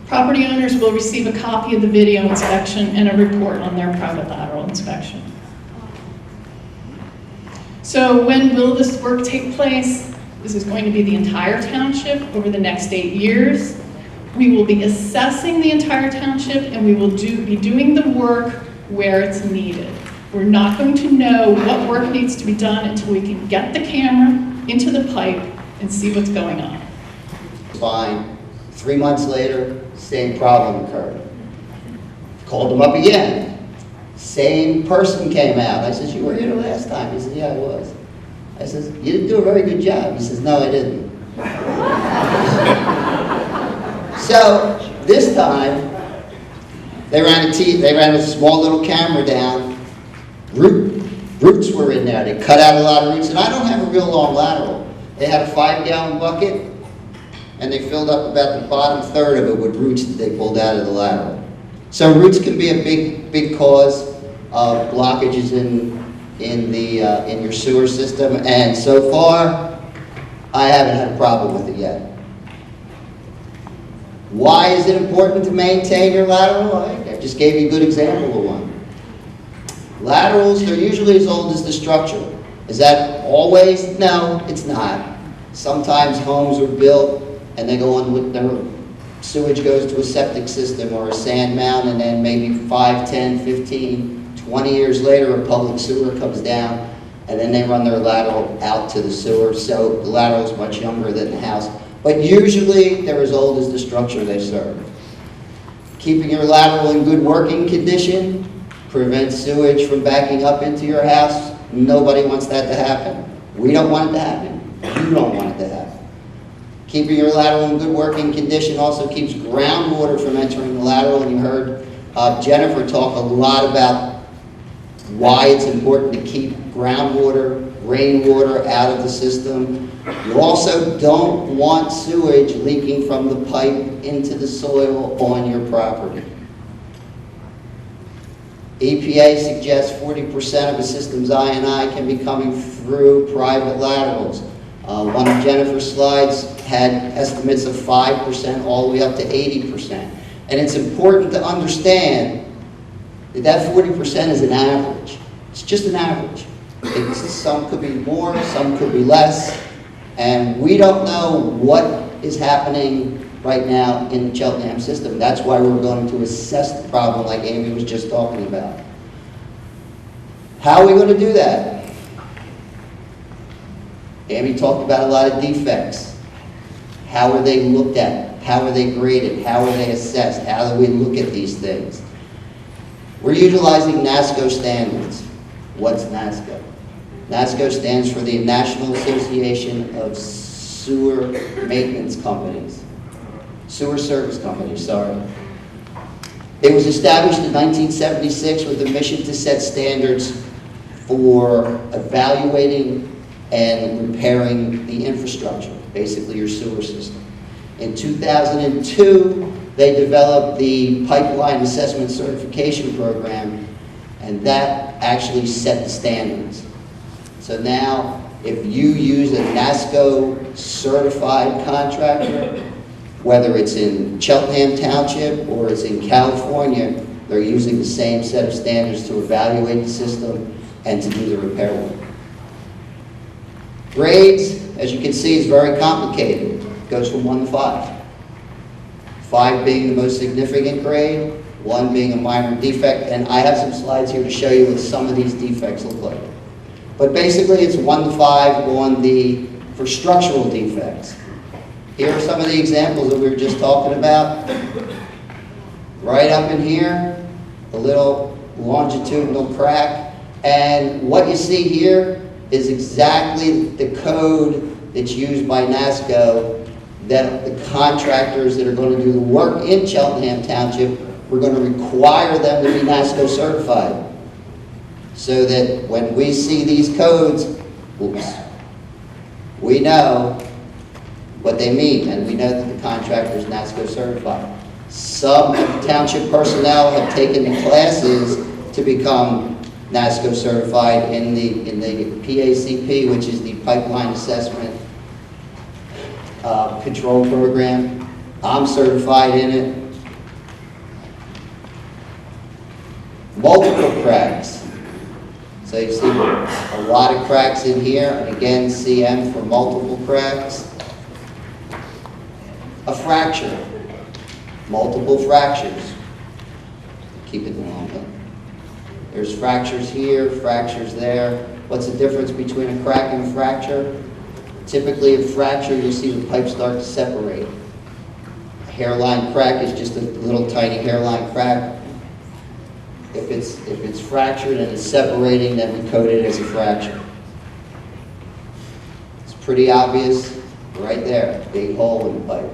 S4: Property owners will receive a copy of the video inspection and a report on their private lateral inspection. So when will this work take place? This is going to be the entire township over the next 8 years. We will be assessing the entire township, and we will be doing the work where it's needed. We're not going to know what work needs to be done until we can get the camera into the pipe and see what's going on.
S6: Fine. 3 months later, same problem occurred. Called him up again. Same person came out. I said, "You were here the last time." He said, "Yeah, I was." I said, "You didn't do a very good job." He says, "No, I didn't." So this time, they ran a small little camera down. Roots were in there. They cut out a lot of roots, and I don't have a real long lateral. They had a 5-gallon bucket, and they filled up about the bottom third of it with roots that they pulled out of the lateral. So roots can be a big cause of blockages in your sewer system, and so far, I haven't had a problem with it yet. Why is it important to maintain your lateral? I just gave you a good example of one. Laterals, they're usually as old as the structure. Is that always? No, it's not. Sometimes homes are built and they go on with their sewage goes to a septic system or a sand mound, and then maybe 5, 10, 15, 20 years later a public sewer comes down, and then they run their lateral out to the sewer, so the lateral is much younger than the house. But usually they're as old as the structure they serve. Keeping your lateral in good working condition prevents sewage from backing up into your house. Nobody wants that to happen. We don't want it to happen. You don't want it to happen. Keeping your lateral in good working condition also keeps groundwater from entering the lateral, and you heard Jennifer talk a lot about why it's important to keep groundwater, rainwater out of the system. You also don't want sewage leaking from the pipe into the soil on your property. EPA suggests 40% of a system's I&I can be coming through private laterals. One of Jennifer's slides had estimates of 5% all the way up to 80%. And it's important to understand that that 40% is an average. It's just an average. Some could be more, some could be less, and we don't know what is happening right now in the Cheltenham system. That's why we're going to assess the problem like Amy was just talking about. How are we going to do that? Amy talked about a lot of defects. How are they looked at? How are they graded? How are they assessed? How do we look at these things? We're utilizing NASCO standards. What's NASCO? NASCO stands for the National Association of Sewer Maintenance Companies. Sewer Service Companies, sorry. It was established in 1976 with a mission to set standards for evaluating and repairing the infrastructure, basically your sewer system. In 2002, they developed the Pipeline Assessment Certification Program, and that actually set the standards. So now, if you use a NASCO certified contractor, whether it's in Cheltenham Township or it's in California, they're using the same set of standards to evaluate the system and to do the repair work. Grades, as you can see, is very complicated. It goes from 1 to 5. 5 being the most significant grade, 1 being a minor defect, and I have some slides here to show you what some of these defects look like. But basically it's 1 to 5 for structural defects. Here are some of the examples that we were just talking about. Right up in here, a little longitudinal crack, and what you see here is exactly the code that's used by NASCO that the contractors that are going to do the work in Cheltenham Township, we're going to require them to be NASCO certified. So that when we see these codes, we know what they mean, and we know that the contractor is NASCO certified. Some township personnel have taken the classes to become NASCO certified in the PACP, which is the Pipeline Assessment Control Program. I'm certified in it. Multiple cracks. So you see a lot of cracks in here, and again, CM for multiple cracks. A fracture. Multiple fractures. Keep it longer. There's fractures here, fractures there. What's the difference between a crack and a fracture? Typically a fracture, you'll see the pipe start to separate. A hairline crack is just a little tiny hairline crack. If it's fractured and it's separating, then we code it as a fracture. It's pretty obvious right there, big hole in the pipe.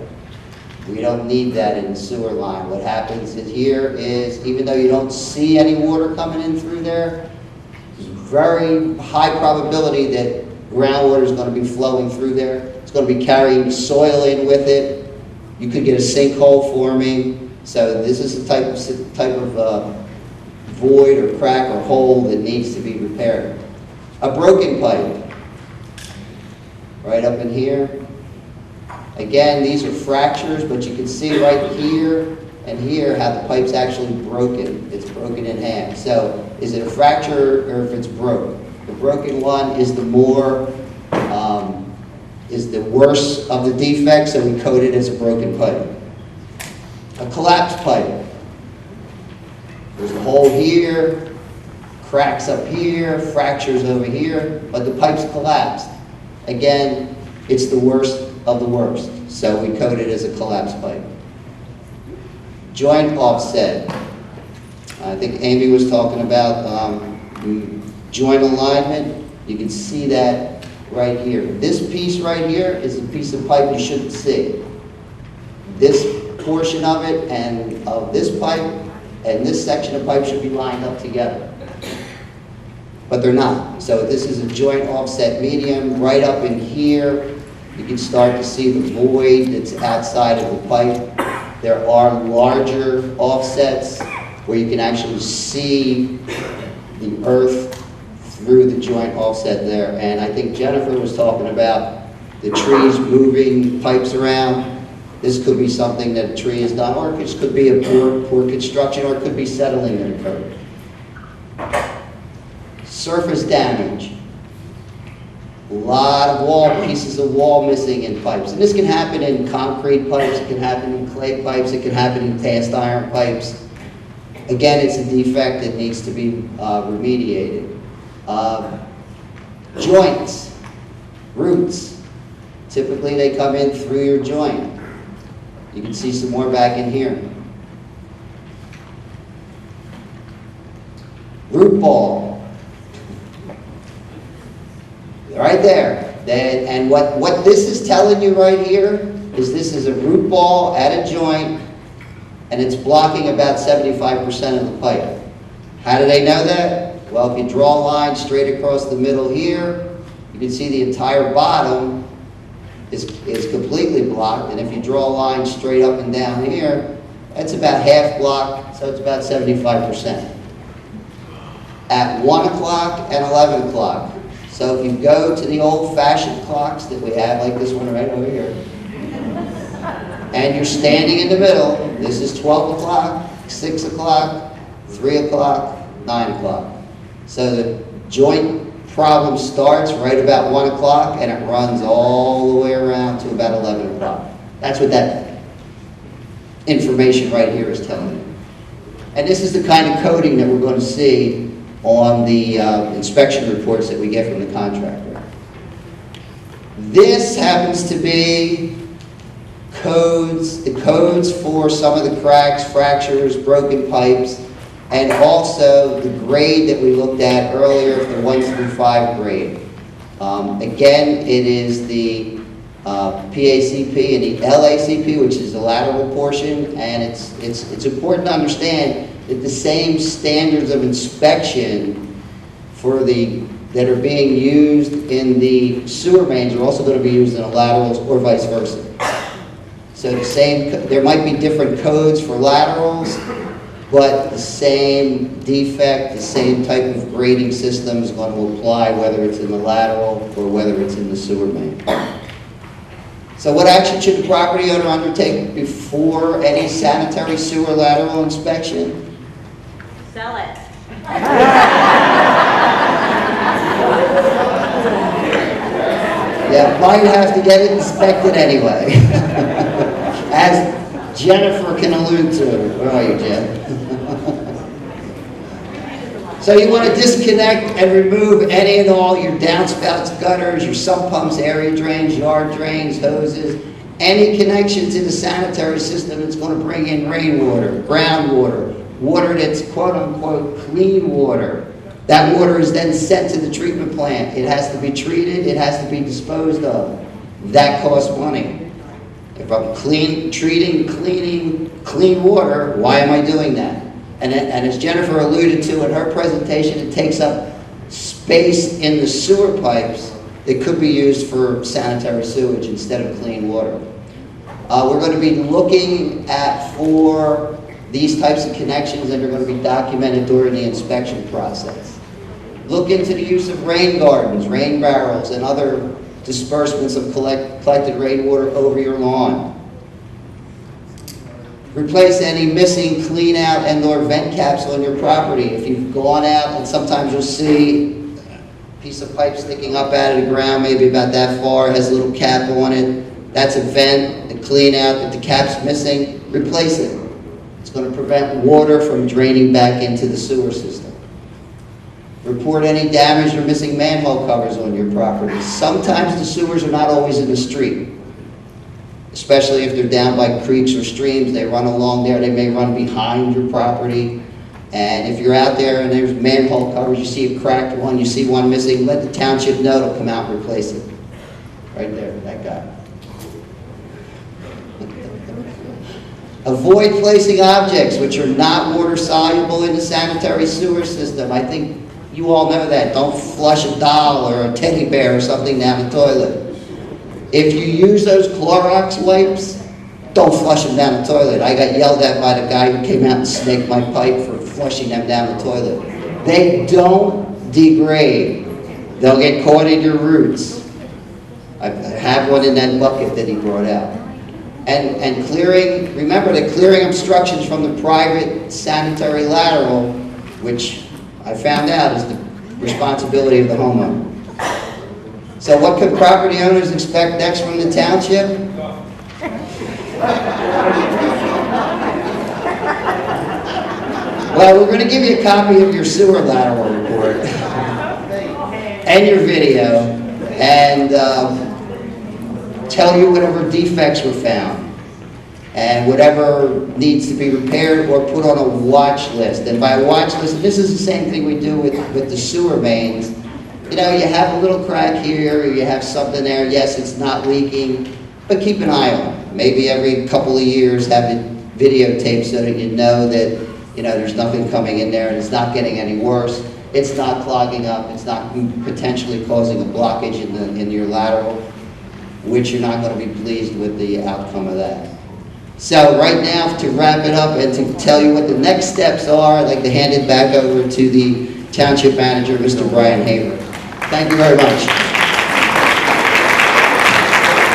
S6: We don't need that in the sewer line. What happens here is, even though you don't see any water coming in through there, there's a very high probability that groundwater is going to be flowing through there. It's going to be carrying soil in with it. You could get a sinkhole forming. So this is a type of void or crack or hole that needs to be repaired. A broken pipe, right up in here. Again, these are fractures, but you can see right here and here how the pipe's actually broken. It's broken in half. So is it a fracture or if it's broke? The broken one is the worst of the defects, so we code it as a broken pipe. A collapsed pipe. There's a hole here, cracks up here, fractures over here, but the pipe's collapsed. Again, it's the worst of the worst, so we code it as a collapsed pipe. joint offset. I think Amy was talking about joint alignment. You can see that right here. This piece right here is a piece of pipe you shouldn't see. This portion of it and of this pipe and this section of pipe should be lined up together. But they're not. So this is a joint offset medium. Right up in here, you can start to see the void that's outside of the pipe. There are larger offsets where you can actually see the earth through the joint offset there. And I think Jennifer was talking about the trees moving pipes around. This could be something that a tree has done, or it could be a poor construction, or it could be settling that occurred. Surface damage. A lot of pieces of wall missing in pipes. And this can happen in concrete pipes, it can happen in clay pipes, it can happen in cast iron pipes. Again, it's a defect that needs to be remediated. Joints, roots. Typically they come in through your joint. You can see some more back in here. Root ball. Right there. And what this is telling you right here is this is a root ball at a joint, and it's blocking about 75% of the pipe. How do they know that? Well, if you draw a line straight across the middle here, you can see the entire bottom is completely blocked, and if you draw a line straight up and down here, that's about half blocked, so it's about 75%. At 1 o'clock and 11 o'clock. So if you go to the old-fashioned clocks that we have, like this one right over here, and you're standing in the middle, this is 12 o'clock, 6 o'clock, 3 o'clock, 9 o'clock. So the joint problem starts right about 1 o'clock and it runs all the way around to about 11 o'clock. That's what that information right here is telling you. And this is the kind of coding that we're going to see on the inspection reports that we get from the contractor. This happens to be the codes for some of the cracks, fractures, broken pipes, and also the grade that we looked at earlier, the 1 through 5 grade. Again, it is the PACP and the LACP, which is the lateral portion, and it's important to understand that the same standards of inspection that are being used in the sewer mains are also going to be used in the laterals, or vice versa. So there might be different codes for laterals, but the same defect, the same type of grading system is going to apply whether it's in the lateral or whether it's in the sewer main. So what action should the property owner undertake before any sanitary sewer lateral inspection?
S5: Sell it.
S6: Yeah, might have to get it inspected anyway. As Jennifer can allude to. Where are you, Jen? So you want to disconnect and remove any and all your downspouts, gutters, your sump pumps, area drains, yard drains, hoses, any connection to the sanitary system that's going to bring in rainwater, groundwater, water that's quote-unquote clean water. That water is then sent to the treatment plant. It has to be treated, it has to be disposed of. That costs money. If I'm cleaning clean water, why am I doing that? And as Jennifer alluded to in her presentation, it takes up space in the sewer pipes that could be used for sanitary sewage instead of clean water. We're going to be looking for these types of connections that are going to be documented during the inspection process. Look into the use of rain gardens, rain barrels, and other disbursements of collected rainwater over your lawn. Replace any missing clean out and or vent caps on your property. If you've gone out, and sometimes you'll see a piece of pipe sticking up out of the ground, maybe about that far, has a little cap on it. That's a vent, a clean out. If the cap's missing, replace it. It's going to prevent water from draining back into the sewer system. Report any damaged or missing manhole covers on your property. Sometimes the sewers are not always in the street. especially if they're down by creeks or streams. They run along there, they may run behind your property. And if you're out there and there's manhole covers, you see a cracked one, you see one missing, let the township know, they'll come out and replace it. Right there, that guy. Avoid placing objects which are not water soluble in the sanitary sewer system. I think you all know that. Don't flush a doll or a teddy bear or something down the toilet. If you use those Clorox wipes, don't flush them down the toilet. I got yelled at by the guy who came out and snaked my pipe for flushing them down the toilet. They don't degrade. They'll get caught in your roots. I have one in that bucket that he brought out. And clearing, remember that clearing obstructions from the private sanitary lateral, which I found out is the responsibility of the homeowner. So what could property owners expect next from the township? Well, we're going to give you a copy of your sewer lateral report and your video, and tell you whatever defects were found and whatever needs to be repaired or put on a watch list. And by a watch list, this is the same thing we do with the sewer mains. You know, you have a little crack here, or you have something there. Yes, it's not leaking, but keep an eye on it. Maybe every couple of years have it videotaped so that you know that, you know, there's nothing coming in there and it's not getting any worse. It's not clogging up. It's not potentially causing a blockage in your lateral, which you're not going to be pleased with the outcome of that. So right now, to wrap it up and to tell you what the next steps are, I'd like to hand it back over to the Township Manager, Mr. Brian Haber. Thank you very much.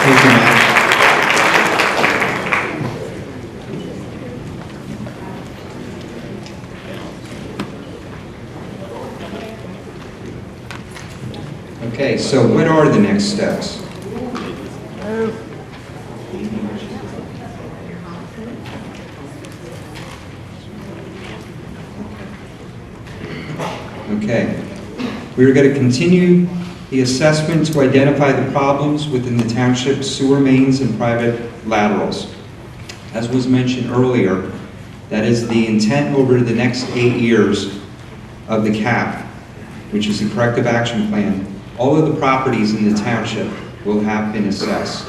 S2: Thank you, Matt. Okay, so what are the next steps? Okay, we're going to continue the assessment to identify the problems within the township sewer mains and private laterals. As was mentioned earlier, that is the intent over the next 8 years of the CAP, which is the Corrective Action Plan. All of the properties in the township will have been assessed.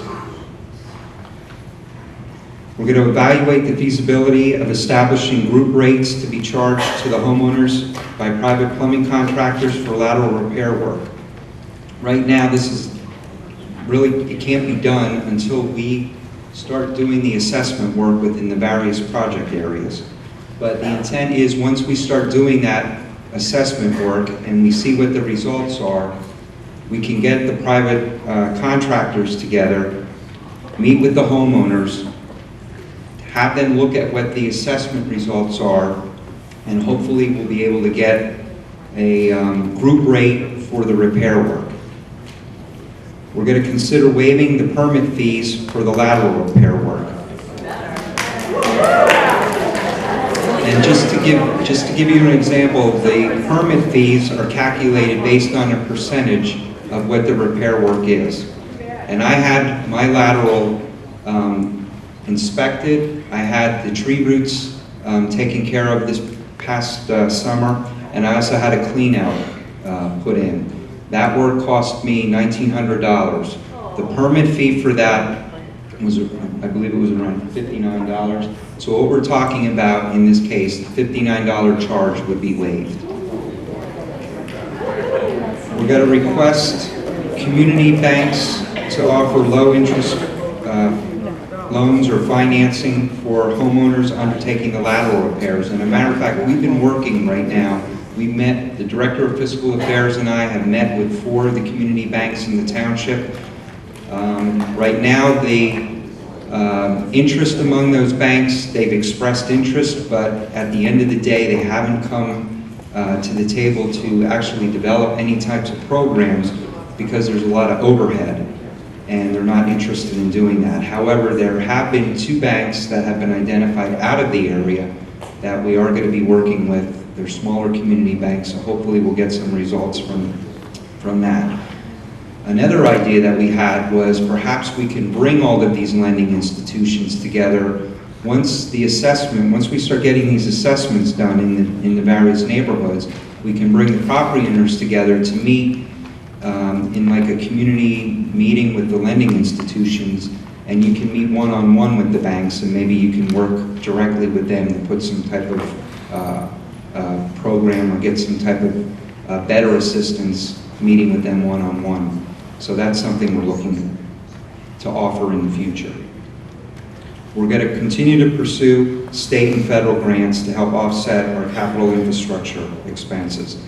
S2: We're going to evaluate the feasibility of establishing group rates to be charged to the homeowners by private plumbing contractors for lateral repair work. Right now, this is really, it can't be done until we start doing the assessment work within the various project areas. But the intent is, once we start doing that assessment work and we see what the results are, we can get the private contractors together, meet with the homeowners, have them look at what the assessment results are, and hopefully we'll be able to get a group rate for the repair work. We're going to consider waiving the permit fees for the lateral repair work. And just to give you an example, the permit fees are calculated based on a percentage of what the repair work is. And I had my lateral inspected. I had the tree roots taken care of this past summer, and I also had a clean out put in. That work cost me $1,900. The permit fee for that was, I believe it was around $59. So what we're talking about in this case, the $59 charge would be waived. We're going to request community banks to offer low interest loans or financing for homeowners undertaking the lateral repairs. And as a matter of fact, we've been working right now. We met, the Director of Fiscal Affairs and I have met with 4 of the community banks in the township. Right now, the interest among those banks, they've expressed interest, but at the end of the day, they haven't come to the table to actually develop any types of programs because there's a lot of overhead, and they're not interested in doing that. However, there have been 2 banks that have been identified out of the area that we are going to be working with. They're smaller community banks, so hopefully we'll get some results from that. Another idea that we had was perhaps we can bring all of these lending institutions together once we start getting these assessments done in the various neighborhoods. We can bring the property owners together to meet in like a community meeting with the lending institutions, and you can meet one-on-one with the banks, and maybe you can work directly with them to put some type of program or get some type of better assistance meeting with them one-on-one. So that's something we're looking to offer in the future. We're going to continue to pursue state and federal grants to help offset our capital infrastructure expenses.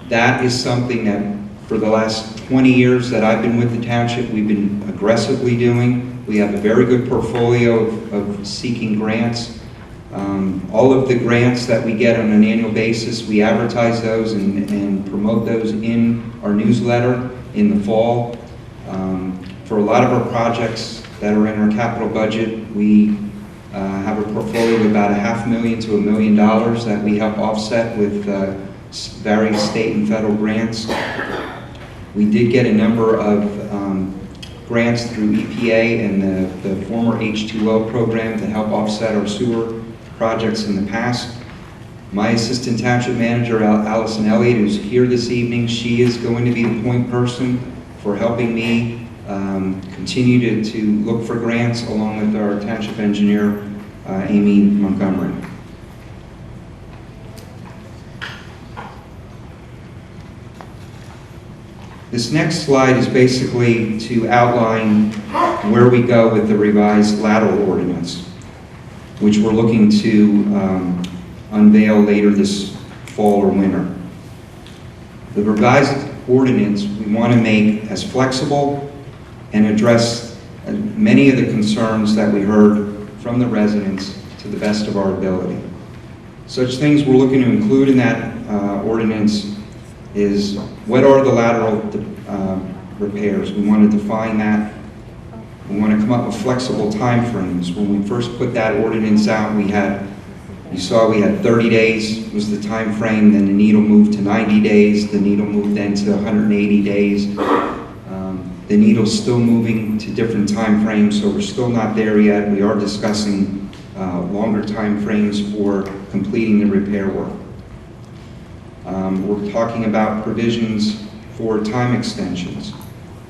S2: That is something that for the last 20 years that I've been with the township, we've been aggressively doing. We have a very good portfolio of seeking grants. All of the grants that we get on an annual basis, we advertise those and promote those in our newsletter in the fall. For a lot of our projects that are in our capital budget, we have a portfolio of about $500,000 to $1 million that we help offset with various state and federal grants. We did get a number of grants through EPA and the former H2O program to help offset our sewer projects in the past. My assistant township manager, Allison Elliott, who's here this evening, she is going to be the point person for helping me continue to look for grants along with our township engineer, Amy Montgomery. This next slide is basically to outline where we go with the revised lateral ordinance, which we're looking to unveil later this fall or winter. The revised ordinance we want to make as flexible and address many of the concerns that we heard from the residents to the best of our ability. Such things we're looking to include in that ordinance is what are the lateral repairs. We want to define that. We want to come up with flexible timeframes. When we first put that ordinance out, you saw we had 30 days was the time frame, then the needle moved to 90 days, the needle moved then to 180 days. The needle's still moving to different time frames, so we're still not there yet. We are discussing longer time frames for completing the repair work. We're talking about provisions for time extensions,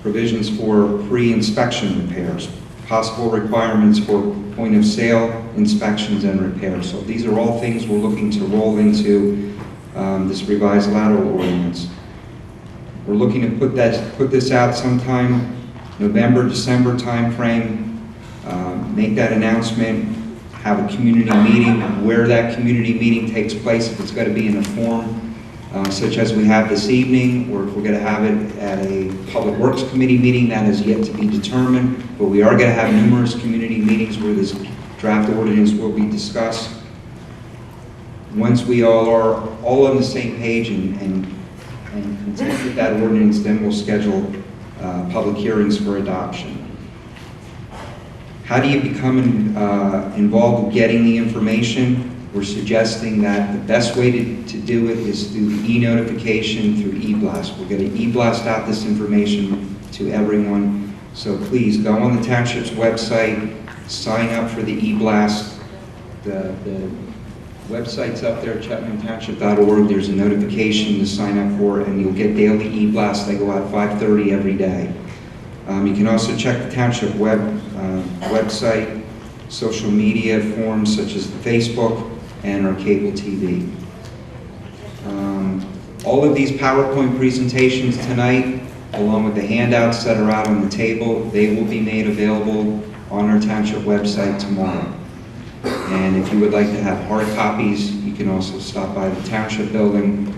S2: provisions for pre-inspection repairs, possible requirements for point-of-sale inspections and repairs. So these are all things we're looking to roll into this revised lateral ordinance. We're looking to put this out sometime November, December timeframe, make that announcement, have a community meeting. Where that community meeting takes place, if it's going to be in a form such as we have this evening, or if we're going to have it at a Public Works Committee meeting, that is yet to be determined, but we are going to have numerous community meetings where this draft ordinance will be discussed. Once we all are on the same page and content with that ordinance, then we'll schedule public hearings for adoption. How do you become involved with getting the information? We're suggesting that the best way to do it is through the e-notification through e-blast. We're going to e-blast out this information to everyone. So please go on the township's website, sign up for the e-blast. The website's up there, cheltenhamtownship.org. There's a notification to sign up for, and you'll get daily e-blasts. They go out 5:30 every day. You can also check the township website, social media forums such as Facebook, and our cable TV. All of these PowerPoint presentations tonight, along with the handouts that are out on the table, they will be made available on our township website tomorrow. And if you would like to have hard copies, you can also stop by the township building,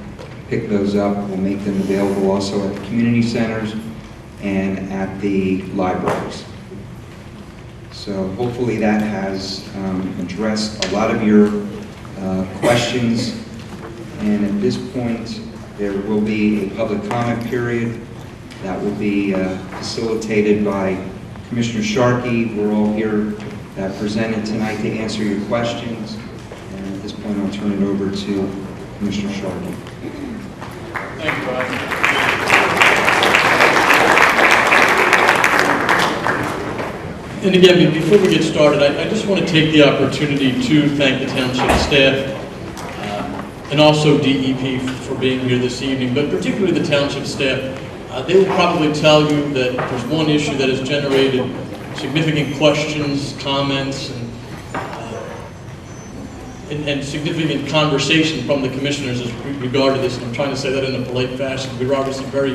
S2: pick those up. We'll make them available also at the community centers and at the libraries. So hopefully that has addressed a lot of your questions. And at this point, there will be a public comment period that will be facilitated by Commissioner Sharkey. We're all here that presented tonight to answer your questions. And at this point, I'll turn it over to Commissioner Sharkey.
S1: Thank you, Brian. And again, before we get started, I just want to take the opportunity to thank the township staff and also DEP for being here this evening, but particularly the township staff. They will probably tell you that there's one issue that has generated significant questions, comments, and significant conversation from the commissioners as regard to this. And I'm trying to say that in a polite fashion. We're obviously very,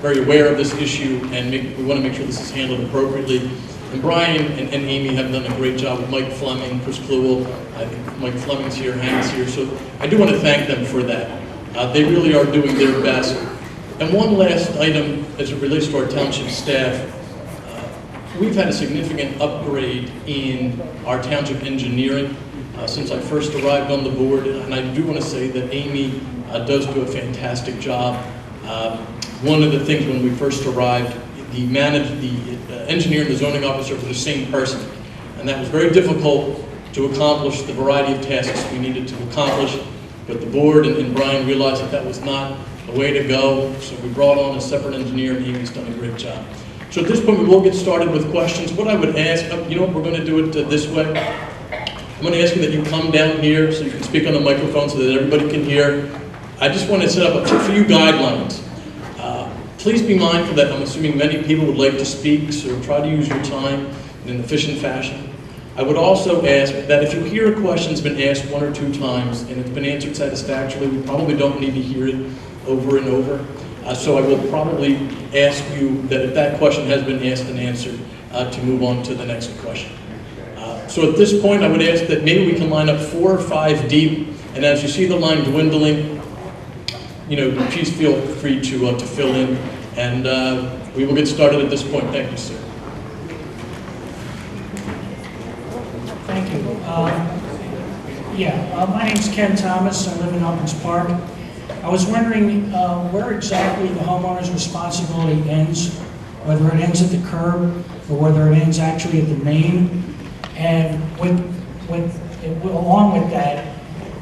S1: very aware of this issue, and we want to make sure this is handled appropriately. And Brian and Amy have done a great job with Mike Fleming, Chris Kluwell. I think Mike Fleming's here, Hank's here. So I do want to thank them for that. They really are doing their best. And one last item as it relates to our township staff. We've had a significant upgrade in our township engineering since I first arrived on the board. And I do want to say that Amy does do a fantastic job. One of the things when we first arrived, the engineer and the zoning officer were the same person. And that was very difficult to accomplish the variety of tasks we needed to accomplish. But the board and Brian realized that that was not the way to go. So we brought on a separate engineer, and Amy's done a great job. So at this point, we will get started with questions. What I would ask, you know what, we're going to do it this way. I'm going to ask you that you come down here so you can speak on the microphone so that everybody can hear. I just want to set up a few guidelines. Please be mindful that I'm assuming many people would like to speak, so try to use your time in an efficient fashion. I would also ask that if you hear a question's been asked one or two times and it's been answered satisfactorily, we probably don't need to hear it over and over. So I will probably ask you that if that question has been asked and answered, to move on to the next question. So at this point, I would ask that maybe we can line up 4 or 5 deep, and as you see the line dwindling, you know, please feel free to fill in, and we will get started at this point. Thank you, sir.
S7: Thank you. My name's Ken Thomas. I live in Elkins Park. I was wondering where exactly the homeowner's responsibility ends, whether it ends at the curb or whether it ends actually at the main. And along with that,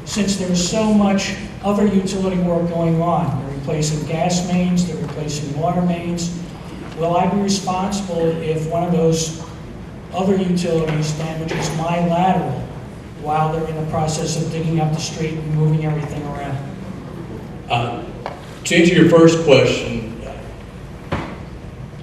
S7: since there's so much other utility work going on, they're replacing gas mains, they're replacing water mains, will I be responsible if one of those other utilities damages my lateral while they're in the process of digging up the street and moving everything around?
S1: To answer your first question,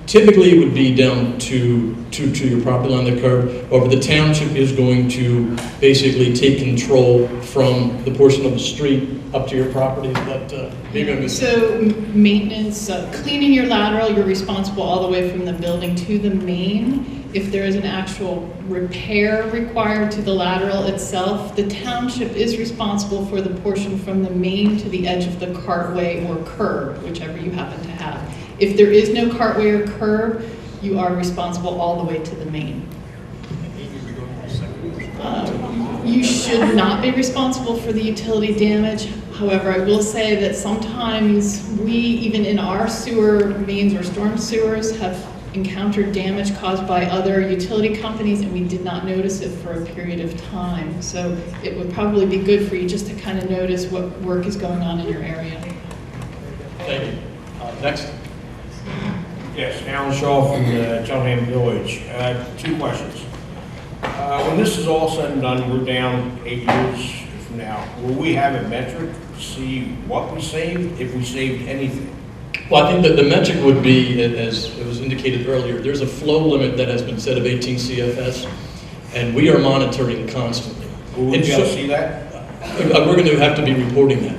S1: typically it would be down to your property line, the curb. However, the township is going to basically take control from the portion of the street up to your property. But maybe I'm missing.
S4: So maintenance, cleaning your lateral, you're responsible all the way from the building to the main. If there is an actual repair required to the lateral itself, the township is responsible for the portion from the main to the edge of the cartway or curb, whichever you happen to have. If there is no cartway or curb, you are responsible all the way to the main. You should not be responsible for the utility damage. However, I will say that sometimes we, even in our sewer mains or storm sewers, have encountered damage caused by other utility companies, and we did not notice it for a period of time. So it would probably be good for you just to kind of notice what work is going on in your area.
S1: Thank you. Next.
S8: Yes, Alan Shaw from Cheltenham Village. 2 questions. When this is all said and done, we're down 8 years from now. Will we have a metric to see what we saved, if we saved anything?
S1: Well, I think that the metric would be, as it was indicated earlier, there's a flow limit that has been set of 18 CFS, and we are monitoring constantly.
S8: Will we be able to see that?
S1: We're going to have to be reporting that.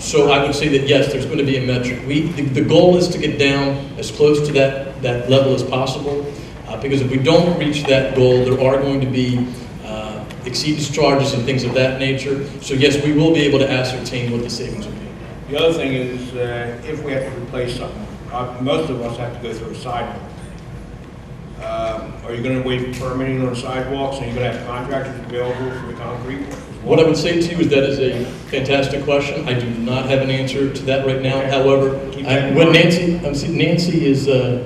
S1: So I would say that yes, there's going to be a metric. The goal is to get down as close to that level as possible, because if we don't reach that goal, there are going to be exceedance charges and things of that nature. So yes, we will be able to ascertain what the savings will be.
S8: The other thing is, if we have to replace something, most of us have to go through a sidewalk. Are you going to wait for permitting on sidewalks? Are you going to have contractors available for the concrete?
S1: What I would say to you is that is a fantastic question. I do not have an answer to that right now.
S8: Okay.
S1: However, when Nancy is oh,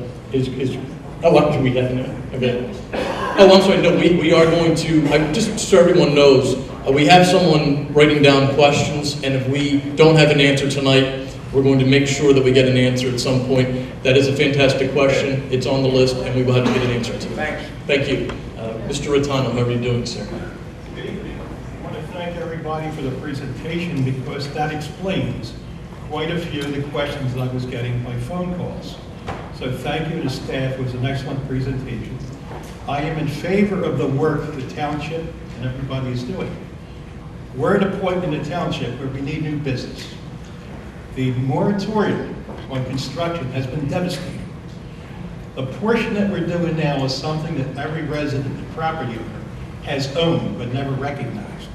S1: actually we have no. Okay. Oh, I'm sorry. No, we are going to. Just so everyone knows, we have someone writing down questions, and if we don't have an answer tonight, We're going to make sure that we get an answer at some point. That is a fantastic question. It's on the list, and we will have to get an answer to it.
S8: Thanks.
S1: Thank you. Mr. Rotano, how are you doing, sir?
S9: Good evening. I want to thank everybody for the presentation because that explains quite a few of the questions that I was getting by phone calls. So thank you to the staff. It was an excellent presentation. I am in favor of the work the township and everybody is doing. We're at a point in the township where we need new business. The moratorium on construction has been devastating. The portion that we're doing now is something that every resident and property owner has owned but never recognized.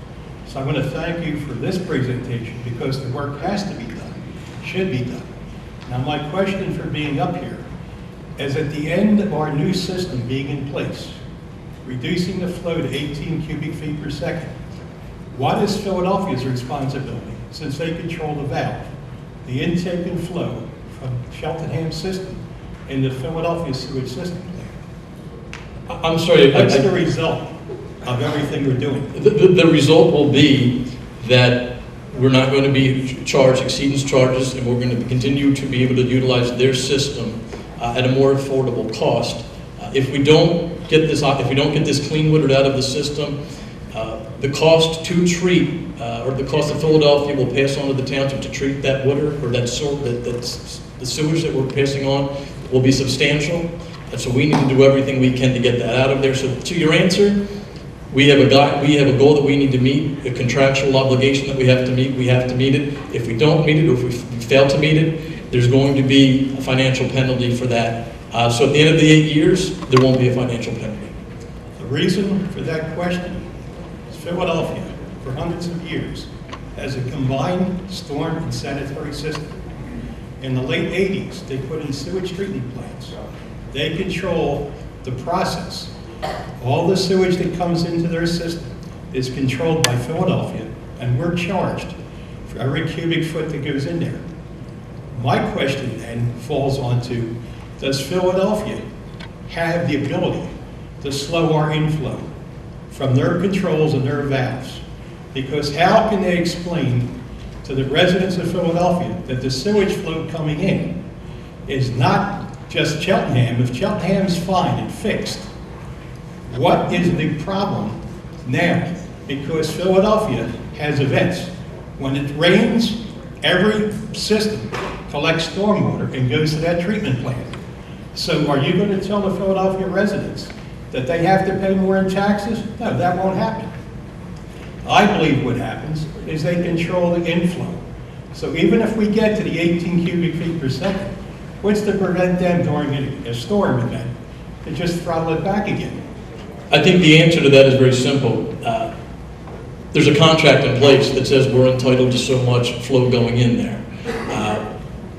S9: So I want to thank you for this presentation because the work has to be done, should be done. Now my question for being up here is at the end of our new system being in place, reducing the flow to 18 cubic feet per second, what is Philadelphia's responsibility since they control the valve, the intake and flow from Cheltenham system in the Philadelphia sewage system plant?
S1: I'm sorry.
S9: What's the result of everything we're doing?
S1: The result will be that we're not going to be charged exceedance charges, and we're going to continue to be able to utilize their system at a more affordable cost. If we don't get this clean water out of the system, the cost to treat, or the cost of Philadelphia will pass on to the township to treat that water, or the sewage that we're passing on will be substantial. And so we need to do everything we can to get that out of there. So to your answer, we have a goal that we need to meet, a contractual obligation that we have to meet. We have to meet it. If we don't meet it, or if we fail to meet it, there's going to be a financial penalty for that. So at the end of the 8 years, there won't be a financial penalty.
S9: The reason for that question is Philadelphia, for hundreds of years, has a combined storm and sanitary system. In the late 80s, they put in sewage treatment plants. They control the process. All the sewage that comes into their system is controlled by Philadelphia, and we're charged for every cubic foot that goes in there. My question then falls onto, does Philadelphia have the ability to slow our inflow from their controls and their valves? Because how can they explain to the residents of Philadelphia that the sewage flow coming in is not just Cheltenham? If Cheltenham's fine and fixed, what is the problem now? Because Philadelphia has events. When it rains, every system collects stormwater and goes to that treatment plant. So are you going to tell the Philadelphia residents that they have to pay more in taxes? No, that won't happen. I believe what happens is they control the inflow. So even if we get to the 18 cubic feet per second, what's to prevent them during a storm event to just throttle it back again?
S1: I think the answer to that is very simple. There's a contract in place that says we're entitled to so much flow going in there.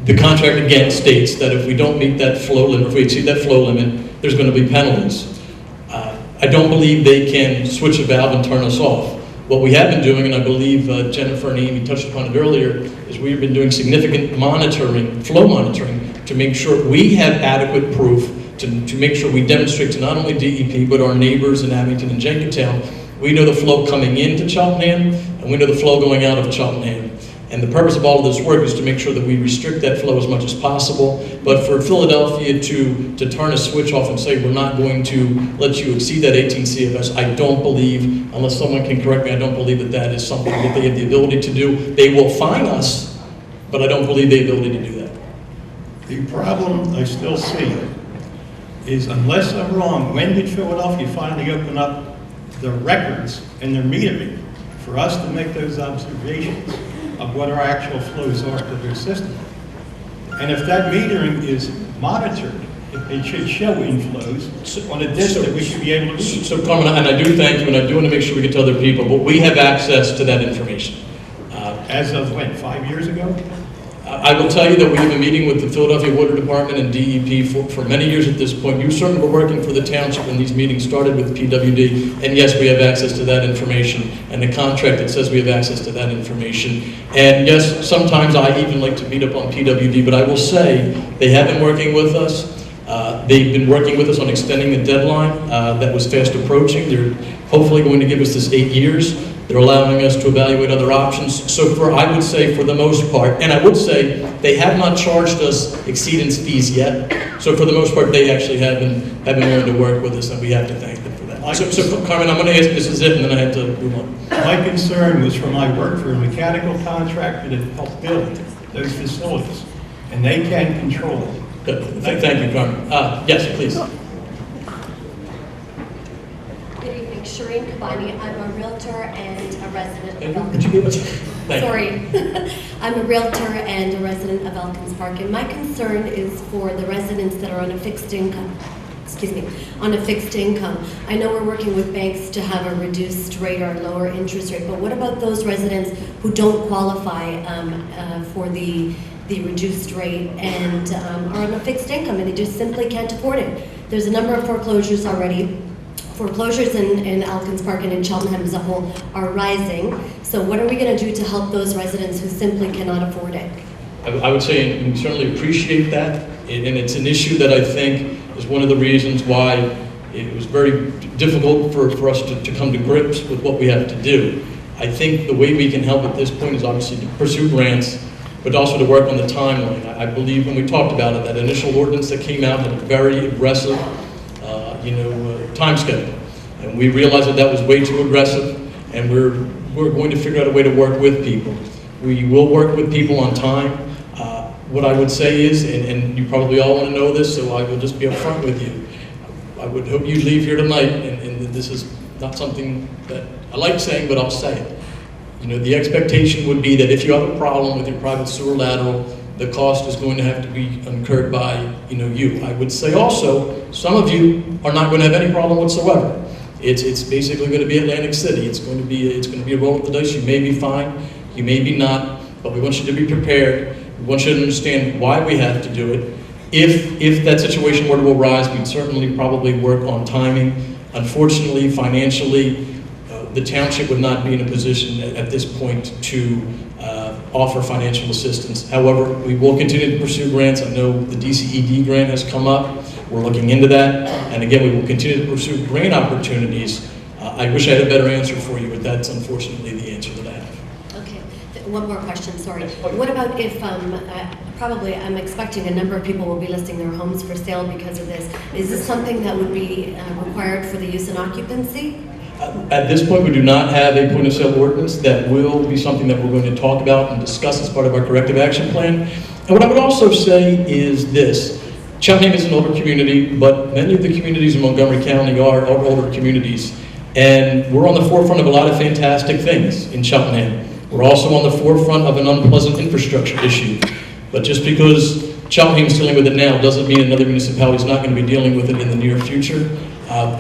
S1: The contract again states that if we don't meet that flow limit, if we exceed that flow limit, there's going to be penalties. I don't believe they can switch a valve and turn us off. What we have been doing, and I believe Jennifer and Amy touched upon it earlier, is we've been doing significant monitoring, flow monitoring, to make sure we have adequate proof, to make sure we demonstrate to not only DEP, but our neighbors in Abington and Jenkintown, we know the flow coming into Cheltenham, and we know the flow going out of Cheltenham. And the purpose of all of this work is to make sure that we restrict that flow as much as possible. But for Philadelphia to turn a switch off and say we're not going to let you exceed that 18 CFS, I don't believe, unless someone can correct me, I don't believe that that is something that they have the ability to do. They will fine us, but I don't believe they have the ability to do that.
S9: The problem I still see is, unless I'm wrong, when did Philadelphia finally open up the records and their metering for us to make those observations of what our actual flows are to their system? And if that metering is monitored, it should show inflows on a disc that we should be able to read.
S1: So Carmen, and I do thank you, and I do want to make sure we get to other people, but we have access to that information.
S9: As of when, 5 years ago?
S1: I will tell you that we have been meeting with the Philadelphia Water Department and DEP for many years at this point. You certainly were working for the township when these meetings started with PWD, and yes, we have access to that information, and the contract that says we have access to that information. And yes, sometimes I even like to beat up on PWD, but I will say they have been working with us. They've been working with us on extending the deadline that was fast approaching. They're hopefully going to give us this 8 years. They're allowing us to evaluate other options. So I would say for the most part, and I would say They have not charged us exceedance fees yet, so for the most part, they actually have been willing to work with us, and we have to thank them for that. So Carmen, I'm going to ask, this is it, and then I have to move on.
S9: My concern was from my work for a mechanical contractor that helped build those facilities, and they can control it.
S1: Good. Thank you, Carmen. Yes, please.
S10: Good evening, Shireen Kabani. I'm a realtor and a resident of
S1: Could you give us?
S10: Sorry. I'm a realtor and a resident of Elkins Park, and my concern is for the residents that are on a fixed income. On a fixed income. I know we're working with banks to have a reduced rate or lower interest rate, but what about those residents who don't qualify for the reduced rate and are on a fixed income and they just simply can't afford it? There's a number of foreclosures already. Foreclosures in Elkins Park and in Cheltenham as a whole are rising. So what are we going to do to help those residents who simply cannot afford it?
S1: I would say we certainly appreciate that, and it's an issue that I think is one of the reasons why it was very difficult for us to come to grips with what we have to do. I think the way we can help at this point is obviously to pursue grants, but also to work on the timeline. I believe when we talked about it, that initial ordinance that came out had a very aggressive time schedule. And we realized that was way too aggressive, and we're going to figure out a way to work with people. We will work with people on time. What I would say is, and you probably all want to know this, so I will just be upfront with you. I would hope you leave here tonight, and this is not something that I like saying, but I'll say it. The expectation would be that if you have a problem with your private sewer lateral, the cost is going to have to be incurred by, you. I would say also, some of you are not going to have any problem whatsoever. It's basically going to be Atlantic City. It's going to be a roll of the dice. You may be fine, you may be not, but we want you to be prepared. We want you to understand why we have to do it. If that situation were to arise, we'd certainly probably work on timing. Unfortunately, financially, the township would not be in a position at this point to offer financial assistance. However, we will continue to pursue grants. I know the DCED grant has come up. We're looking into that. And again, we will continue to pursue grant opportunities. I wish I had a better answer for you, but that's unfortunately the answer that I have.
S10: Okay, one more question, sorry. What about if, probably I'm expecting a number of people will be listing their homes for sale because of this. Is this something that would be required for the use and occupancy?
S1: At this point, we do not have a point of sale ordinance. That will be something that we're going to talk about and discuss as part of our corrective action plan. And what I would also say is this. Cheltenham is an older community, but many of the communities in Montgomery County are older communities. And we're on the forefront of a lot of fantastic things in Cheltenham. We're also on the forefront of an unpleasant infrastructure issue. But just because Cheltenham's dealing with it now doesn't mean another municipality is not going to be dealing with it in the near future.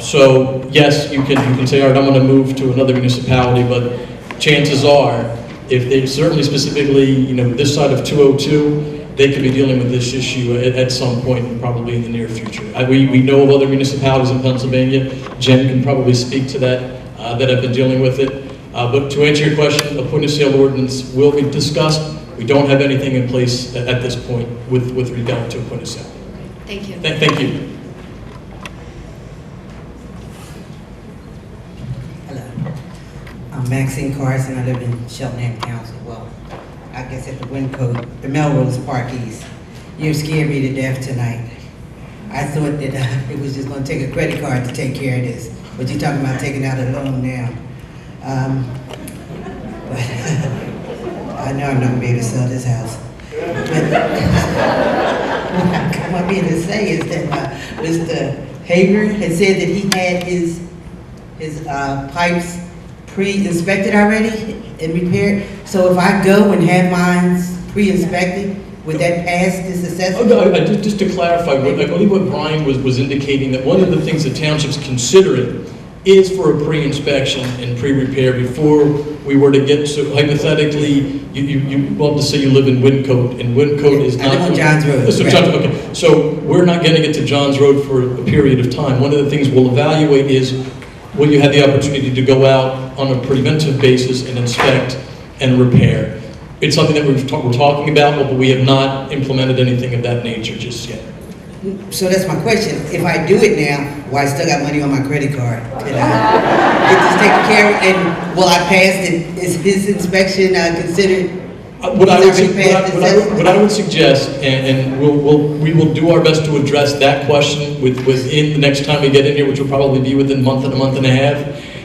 S1: So yes, you can say, all right, I'm going to move to another municipality, but chances are, if they certainly specifically, this side of 202, they could be dealing with this issue at some point, probably in the near future. We know of other municipalities in Pennsylvania. Jen can probably speak to that, that have been dealing with it. But to answer your question, a point of sale ordinance will be discussed. We don't have anything in place at this point with regard to a point of sale.
S10: Thank you.
S1: Thank you.
S11: Hello. I'm Maxine Carson. I live in Cheltenham Council. Well, I guess at the Wyncote, the Melrose Park East. You scared me to death tonight. I thought that it was just going to take a credit card to take care of this. But you're talking about taking out a loan now. I know I'm not going to be able to sell this house. But what I come up here to say is that Mr. Haber had said that he had his pipes pre-inspected already and repaired. So if I go and have mine pre-inspected, would that pass this assessment?
S1: Oh, no, just to clarify, I believe what Brian was indicating, that one of the things the township's considering is for a pre-inspection and pre-repair before we were to get, so hypothetically, you love to say you live in Wyncote, and Wyncote is not...
S11: I live on Johns Road.
S1: So, okay, so we're not going to get to Johns Road for a period of time. One of the things we'll evaluate is, will you have the opportunity to go out on a preventive basis and inspect and repair? It's something that we're talking about, but we have not implemented anything of that nature just yet.
S11: So that's my question. If I do it now, well, I still got money on my credit card. Can I get this taken care of? And will I pass it? Is his inspection considered
S1: What I would suggest, and we will do our best to address that question within the next time we get in here, which will probably be within a month and a half,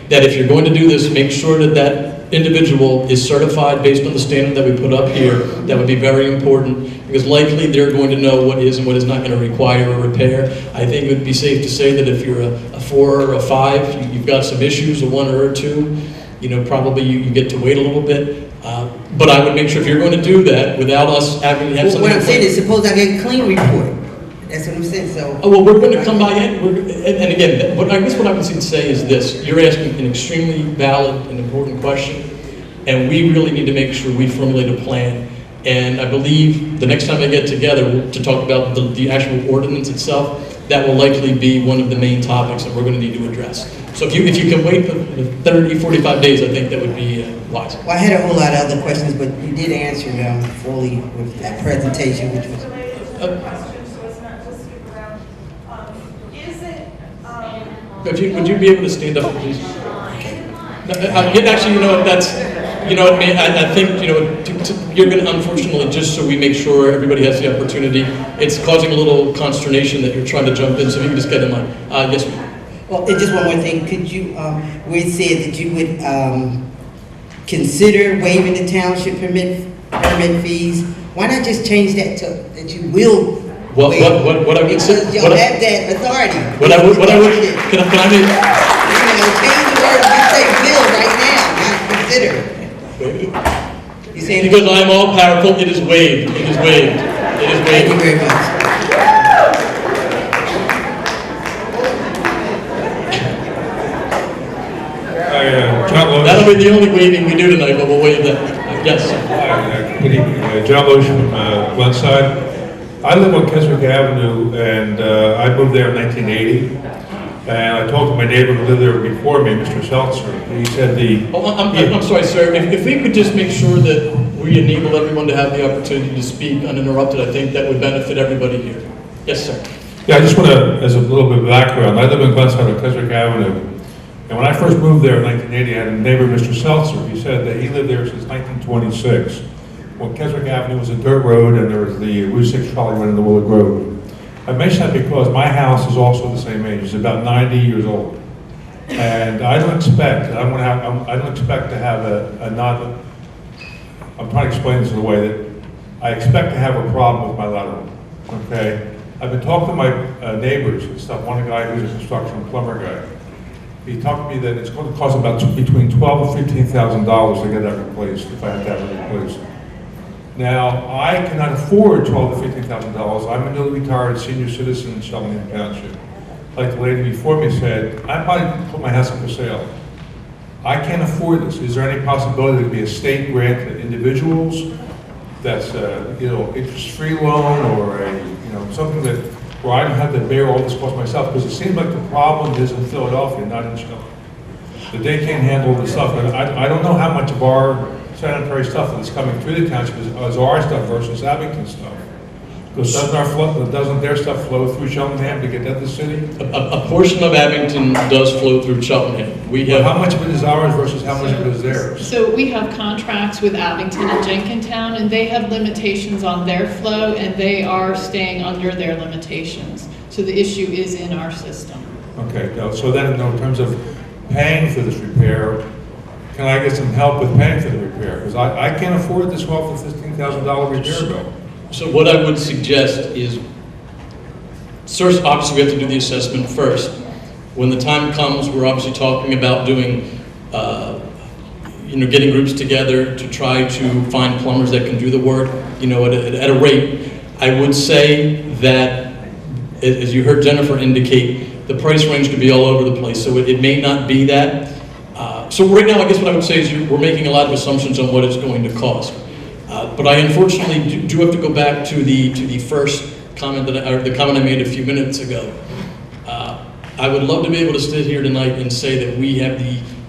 S1: that if you're going to do this, make sure that that individual is certified based on the standard that we put up here. That would be very important, because likely they're going to know what is and what is not going to require a repair. I think it would be safe to say that if you're a 4 or a 5, you've got some issues, a 1 or a 2, probably you get to wait a little bit. But I would make sure if you're going to do that without us having to have something.
S11: What I'm saying is, suppose I get a clean report. That's what I'm saying. So.
S1: Oh, well, we're going to come by and again, I guess what I would say is this: you're asking an extremely valid and important question, and we really need to make sure we formulate a plan. And I believe the next time I get together to talk about the actual ordinance itself, that will likely be one of the main topics that we're going to need to address. So if you can wait the 30, 45 days, I think that would be wise.
S11: Well, I had a whole lot of other questions, but you did answer them fully with that presentation, which was.
S1: Would you be able to stand up, please? Actually, I think, you're going to, unfortunately, just so we make sure everybody has the opportunity, it's causing a little consternation that you're trying to jump in, so if you can just get in line. Yes, ma'am.
S11: Well, just one more thing. Could you, where it said that you would consider waiving the township permit fees, why not just change that to that you will?
S1: What I would say,
S11: because y'all have that authority.
S1: Can I make?
S11: Change the word, just say will right now, not consider. You saying
S1: because I am all powerful, it is waived. It is waived. It is waived.
S11: Thank you very much.
S1: That'll be the only waiving we do tonight, but we'll waive that. Yes.
S12: Good evening. John Loesch from Glenside. I live on Keswick Avenue, and I moved there in 1980. And I talked to my neighbor who lived there before me, Mr. Seltzer. He said
S1: I'm sorry, sir. If we could just make sure that we enable everyone to have the opportunity to speak uninterrupted, I think that would benefit everybody here. Yes, sir.
S12: Yeah, I just want to, as a little bit of background, I live in Glenside on Keswick Avenue. And when I first moved there in 1980, I had a neighbor, Mr. Seltzer. He said that he lived there since 1926. When Keswick Avenue was a dirt road and there was the Route 6 trolley went into Willow Grove. I mention that because my house is also the same age. It's about 90 years old. And I don't expect to have I'm trying to explain this in a way that I expect to have a problem with my lateral, okay? I've been talking to my neighbors and stuff. One guy who's a construction plumber guy. He talked to me that it's going to cost about between $12,000 and $15,000 to get that replaced, if I have to have it replaced. Now, I cannot afford $12,000 to $15,000. I'm a newly retired senior citizen in Cheltenham Township. Like the lady before me said, I'm probably going to put my house up for sale. I can't afford this. Is there any possibility to be a state grant to individuals that's interest-free loan or something that where I don't have to bear all this cost myself? Because it seems like the problem is in Philadelphia, not in Cheltenham. That they can't handle the stuff. And I don't know how much of our sanitary stuff that's coming through the township is our stuff versus Abington stuff. Because doesn't their stuff flow through Cheltenham to get to the city?
S1: A portion of Abington does flow through Cheltenham.
S12: But how much of it is ours versus how much of it is theirs?
S4: So we have contracts with Abington and Jenkintown, and they have limitations on their flow, and they are staying under their limitations. So the issue is in our system.
S12: Okay, so then in terms of paying for this repair, can I get some help with paying for the repair? Because I can't afford this $12,000 to $15,000 repair bill.
S1: So what I would suggest is, first, obviously we have to do the assessment first. When the time comes, we're obviously talking about doing, getting groups together to try to find plumbers that can do the work, at a rate. I would say that, as you heard Jennifer indicate, the price range could be all over the place, so it may not be that. So right now, I guess what I would say is we're making a lot of assumptions on what it's going to cost. But I unfortunately do have to go back to the first comment the comment I made a few minutes ago. I would love to be able to sit here tonight and say that we have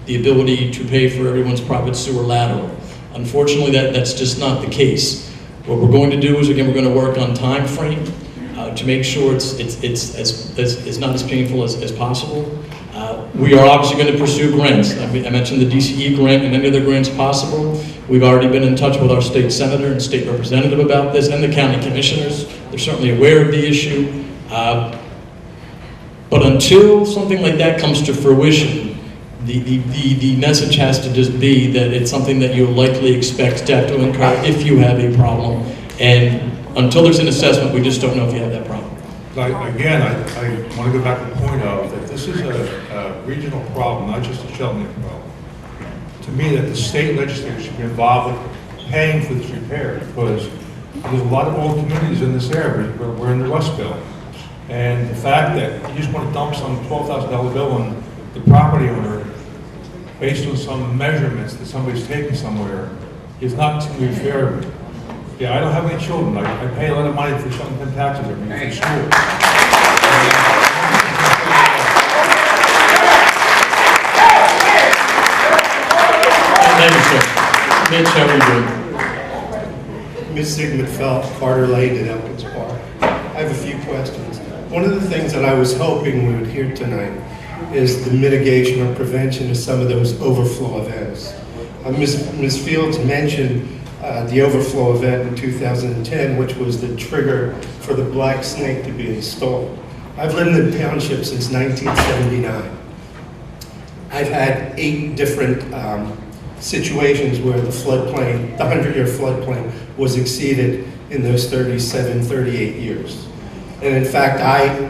S1: the ability to pay for everyone's private sewer lateral. Unfortunately, that's just not the case. What we're going to do is, again, we're going to work on time frame to make sure it's not as painful as possible. We are obviously going to pursue grants. I mentioned the DCE grant and any other grants possible. We've already been in touch with our state senator and state representative about this, and the county commissioners. They're certainly aware of the issue. But until something like that comes to fruition, the message has to just be that it's something that you'll likely expect to have to incur if you have a problem. And until there's an assessment, we just don't know if you have that problem.
S12: Again, I want to go back to the point of that this is a regional problem, not just a Cheltenham problem. To me, that the state legislature should be involved with paying for this repair, because there's a lot of old communities in this area where we're in the West Bill. And the fact that you just want to dump some $12,000 bill on the property owner based on some measurements that somebody's taken somewhere is not to me fair. Yeah, I don't have any children. I pay a lot of money for Cheltenham taxes every year for school.
S1: Thank you, sir. Mitch, how are you doing?
S13: Ms. Sigmund Felt, Carter Lane at Elkins Park. I have a few questions. One of the things that I was hoping we would hear tonight is the mitigation or prevention of some of those overflow events. Ms. Fields mentioned the overflow event in 2010, which was the trigger for the black snake to be installed. I've lived in the township since 1979. I've had 8 different situations where the floodplain, the 100-year floodplain, was exceeded in those 38 years. And in fact,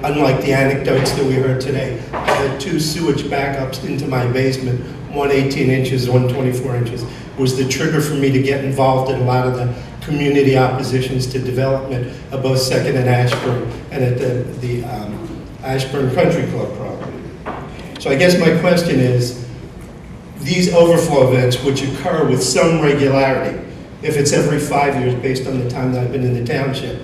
S13: unlike the anecdotes that we heard today, I had 2 sewage backups into my basement, one 18 inches, one 24 inches, was the trigger for me to get involved in a lot of the community oppositions to development of both 2nd and Ashburn and at the Ashburn Country Club property. So I guess my question is, these overflow events, which occur with some regularity, if it's every 5 years based on the time that I've been in the township,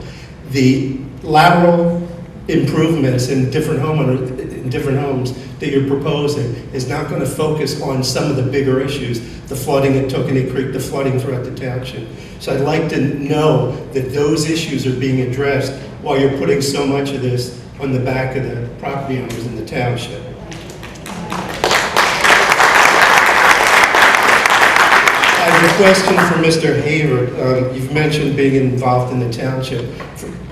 S13: the lateral improvements in different homes that you're proposing is not going to focus on some of the bigger issues, the flooding at Tokenie Creek, the flooding throughout the township. So I'd like to know that those issues are being addressed while you're putting so much of this on the back of the property owners in the township. I have a question for Mr. Haver. You've mentioned being involved in the township,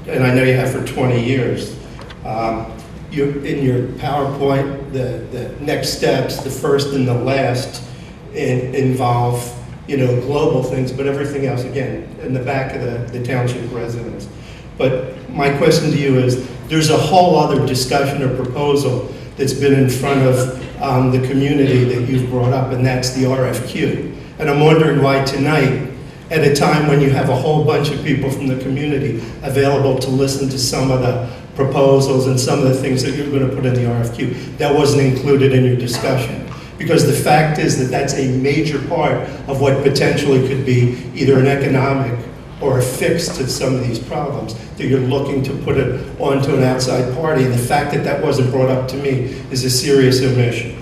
S13: and I know you have for 20 years. In your PowerPoint, the next steps, the first and the last, involve global things, but everything else, again, in the back of the township residents. But my question to you is, there's a whole other discussion or proposal that's been in front of the community that you've brought up, and that's the RFQ. And I'm wondering why tonight, at a time when you have a whole bunch of people from the community available to listen to some of the proposals and some of the things that you're going to put in the RFQ, that wasn't included in your discussion. Because the fact is that that's a major part of what potentially could be either an economic or a fix to some of these problems, that you're looking to put it onto an outside party. And the fact that that wasn't brought up to me is a serious omission.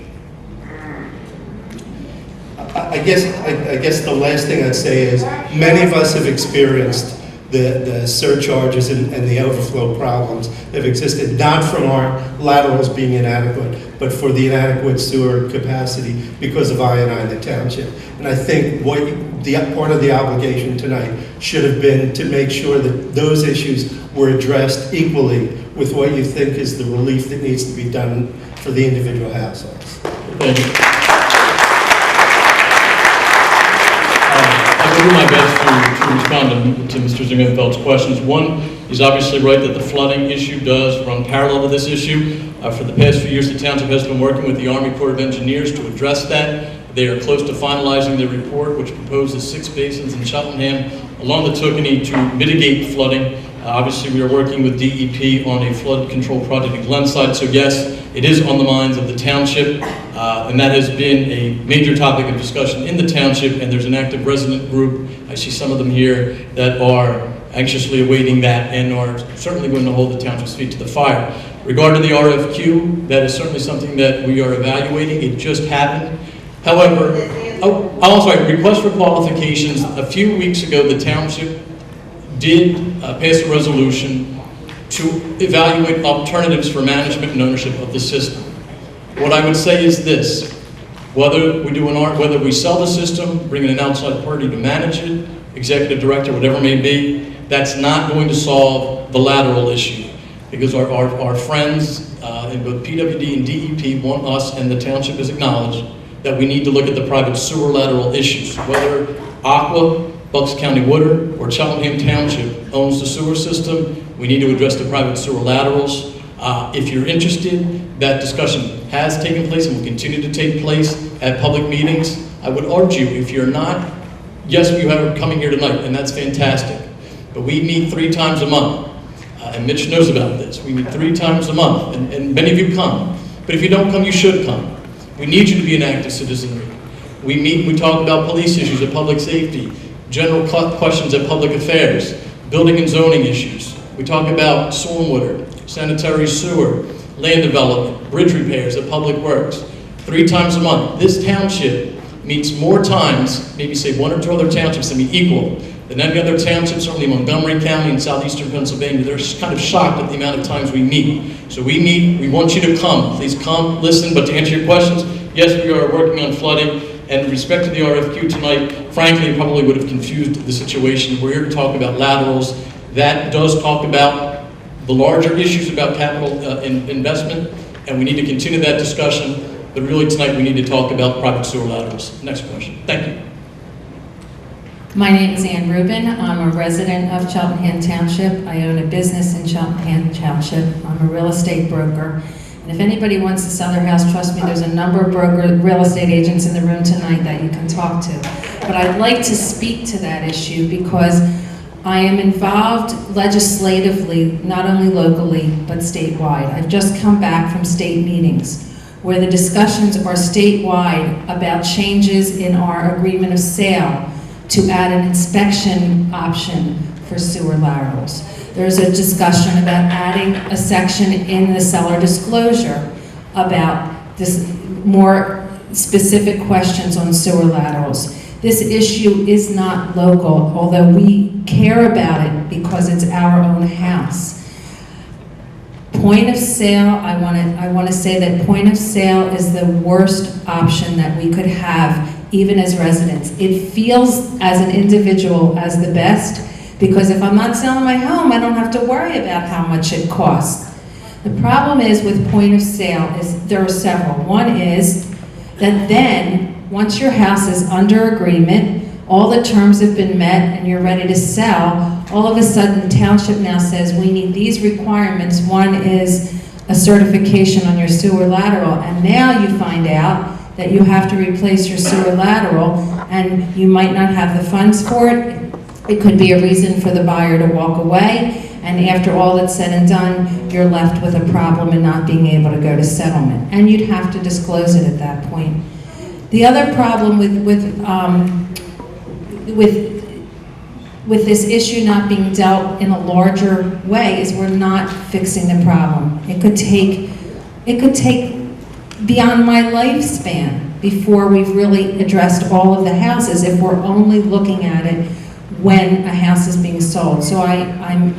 S13: I guess the last thing I'd say is many of us have experienced the surcharges and the overflow problems that have existed, not from our laterals being inadequate, but for the inadequate sewer capacity because of I&I in the township. And I think part of the obligation tonight should have been to make sure that those issues were addressed equally with what you think is the relief that needs to be done for the individual households.
S1: Thank you. I'll do my best to respond to Mr. Zingenfeld's questions. One, he's obviously right that the flooding issue does run parallel to this issue. For the past few years, the township has been working with the Army Corps of Engineers to address that. They are close to finalizing their report, which proposes 6 basins in Cheltenham along the Tokenie to mitigate flooding. Obviously, we are working with DEP on a flood control project in Glenside, so yes, it is on the minds of the township, and that has been a major topic of discussion in the township, and there's an active resident group, I see some of them here, that are anxiously awaiting that and are certainly going to hold the township's feet to the fire. Regarding the RFQ, that is certainly something that we are evaluating. It just happened. However, request for qualifications. A few weeks ago, the township did pass a resolution to evaluate alternatives for management and ownership of the system. What I would say is this: whether we sell the system, bring in an outside party to manage it, executive director, whatever it may be, that's not going to solve the lateral issue, because our friends in both PWD and DEP want us, and the township has acknowledged, that we need to look at the private sewer lateral issues. Whether Aqua, Bucks County Water, or Cheltenham Township owns the sewer system, we need to address the private sewer laterals. If you're interested, that discussion has taken place and will continue to take place at public meetings. I would urge you, if you're not, yes, you are coming here tonight, and that's fantastic, but we meet 3 times a month, and Mitch knows about this. We meet 3 times a month, and many of you come, but if you don't come, you should come. We need you to be an active citizenry. We meet and we talk about police issues at public safety, general questions at public affairs, building and zoning issues. We talk about stormwater, sanitary sewer, land development, bridge repairs at public works. 3 times a month. This township meets more times, maybe say 1 or 2 other townships that meet equal, than any other township, certainly Montgomery County and southeastern Pennsylvania. They're kind of shocked at the amount of times we meet. So we meet, we want you to come. Please come, listen, but to answer your questions, yes, we are working on flooding. And with respect to the RFQ tonight, frankly, it probably would have confused the situation. We're here to talk about laterals. That does talk about the larger issues about capital investment, and we need to continue that discussion. But really tonight we need to talk about private sewer laterals. Next question. Thank you.
S14: My name is Ann Rubin. I'm a resident of Cheltenham Township. I own a business in Cheltenham Township. I'm a real estate broker. And if anybody wants to sell their house, trust me, there's a number of real estate agents in the room tonight that you can talk to. But I'd like to speak to that issue because I am involved legislatively, not only locally, but statewide. I've just come back from state meetings where the discussions are statewide about changes in our agreement of sale to add an inspection option for sewer laterals. There's a discussion about adding a section in the seller disclosure about this more specific questions on sewer laterals. This issue is not local, although we care about it because it's our own house. Point of sale, I want to say that point of sale is the worst option that we could have, even as residents. It feels as an individual as the best, because if I'm not selling my home, I don't have to worry about how much it costs. The problem is with point of sale is there are several. One is that then, once your house is under agreement, all the terms have been met and you're ready to sell, all of a sudden Township now says we need these requirements. One is a certification on your sewer lateral, and now you find out that you have to replace your sewer lateral and you might not have the funds for it. It could be a reason for the buyer to walk away, and after all that's said and done, you're left with a problem and not being able to go to settlement. And you'd have to disclose it at that point. The other problem with this issue not being dealt in a larger way is we're not fixing the problem. It could take beyond my lifespan before we've really addressed all of the houses if we're only looking at it when a house is being sold. So I'm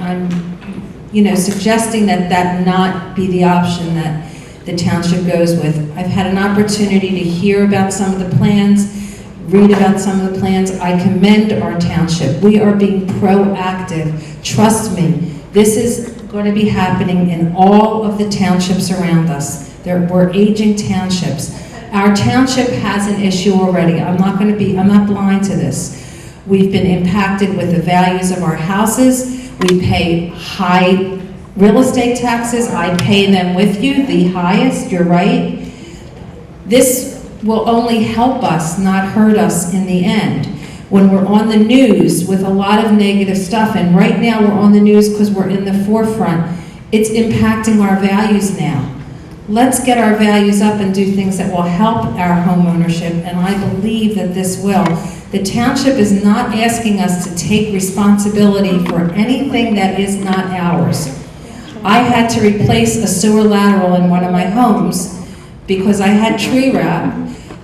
S14: suggesting that not be the option that the township goes with. I've had an opportunity to hear about some of the plans, read about some of the plans. I commend our township. We are being proactive. Trust me, this is going to be happening in all of the townships around us. We're aging townships. Our township has an issue already. I'm not blind to this. We've been impacted with the values of our houses. We pay high real estate taxes. I pay them with you, the highest, you're right. This will only help us, not hurt us in the end. When we're on the news with a lot of negative stuff, and right now we're on the news because we're in the forefront, it's impacting our values now. Let's get our values up and do things that will help our home ownership, and I believe that this will. The township is not asking us to take responsibility for anything that is not ours. I had to replace a sewer lateral in one of my homes because I had tree rot.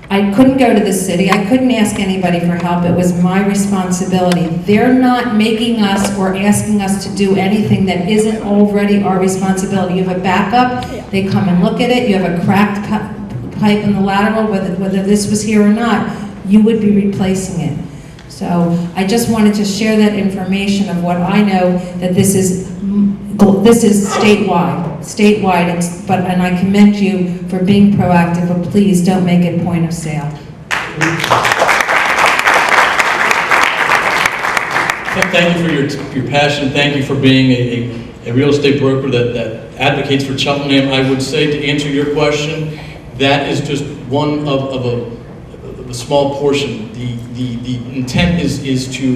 S14: I couldn't go to the city. I couldn't ask anybody for help. It was my responsibility. They're not making us or asking us to do anything that isn't already our responsibility. You have a backup, they come and look at it. You have a cracked pipe in the lateral, whether this was here or not, you would be replacing it. So I just wanted to share that information of what I know, that this is statewide, and I commend you for being proactive, but please don't make it point of sale.
S1: Thank you for your passion. Thank you for being a real estate broker that advocates for Cheltenham. I would say, to answer your question, that is just one of a small portion. The intent is to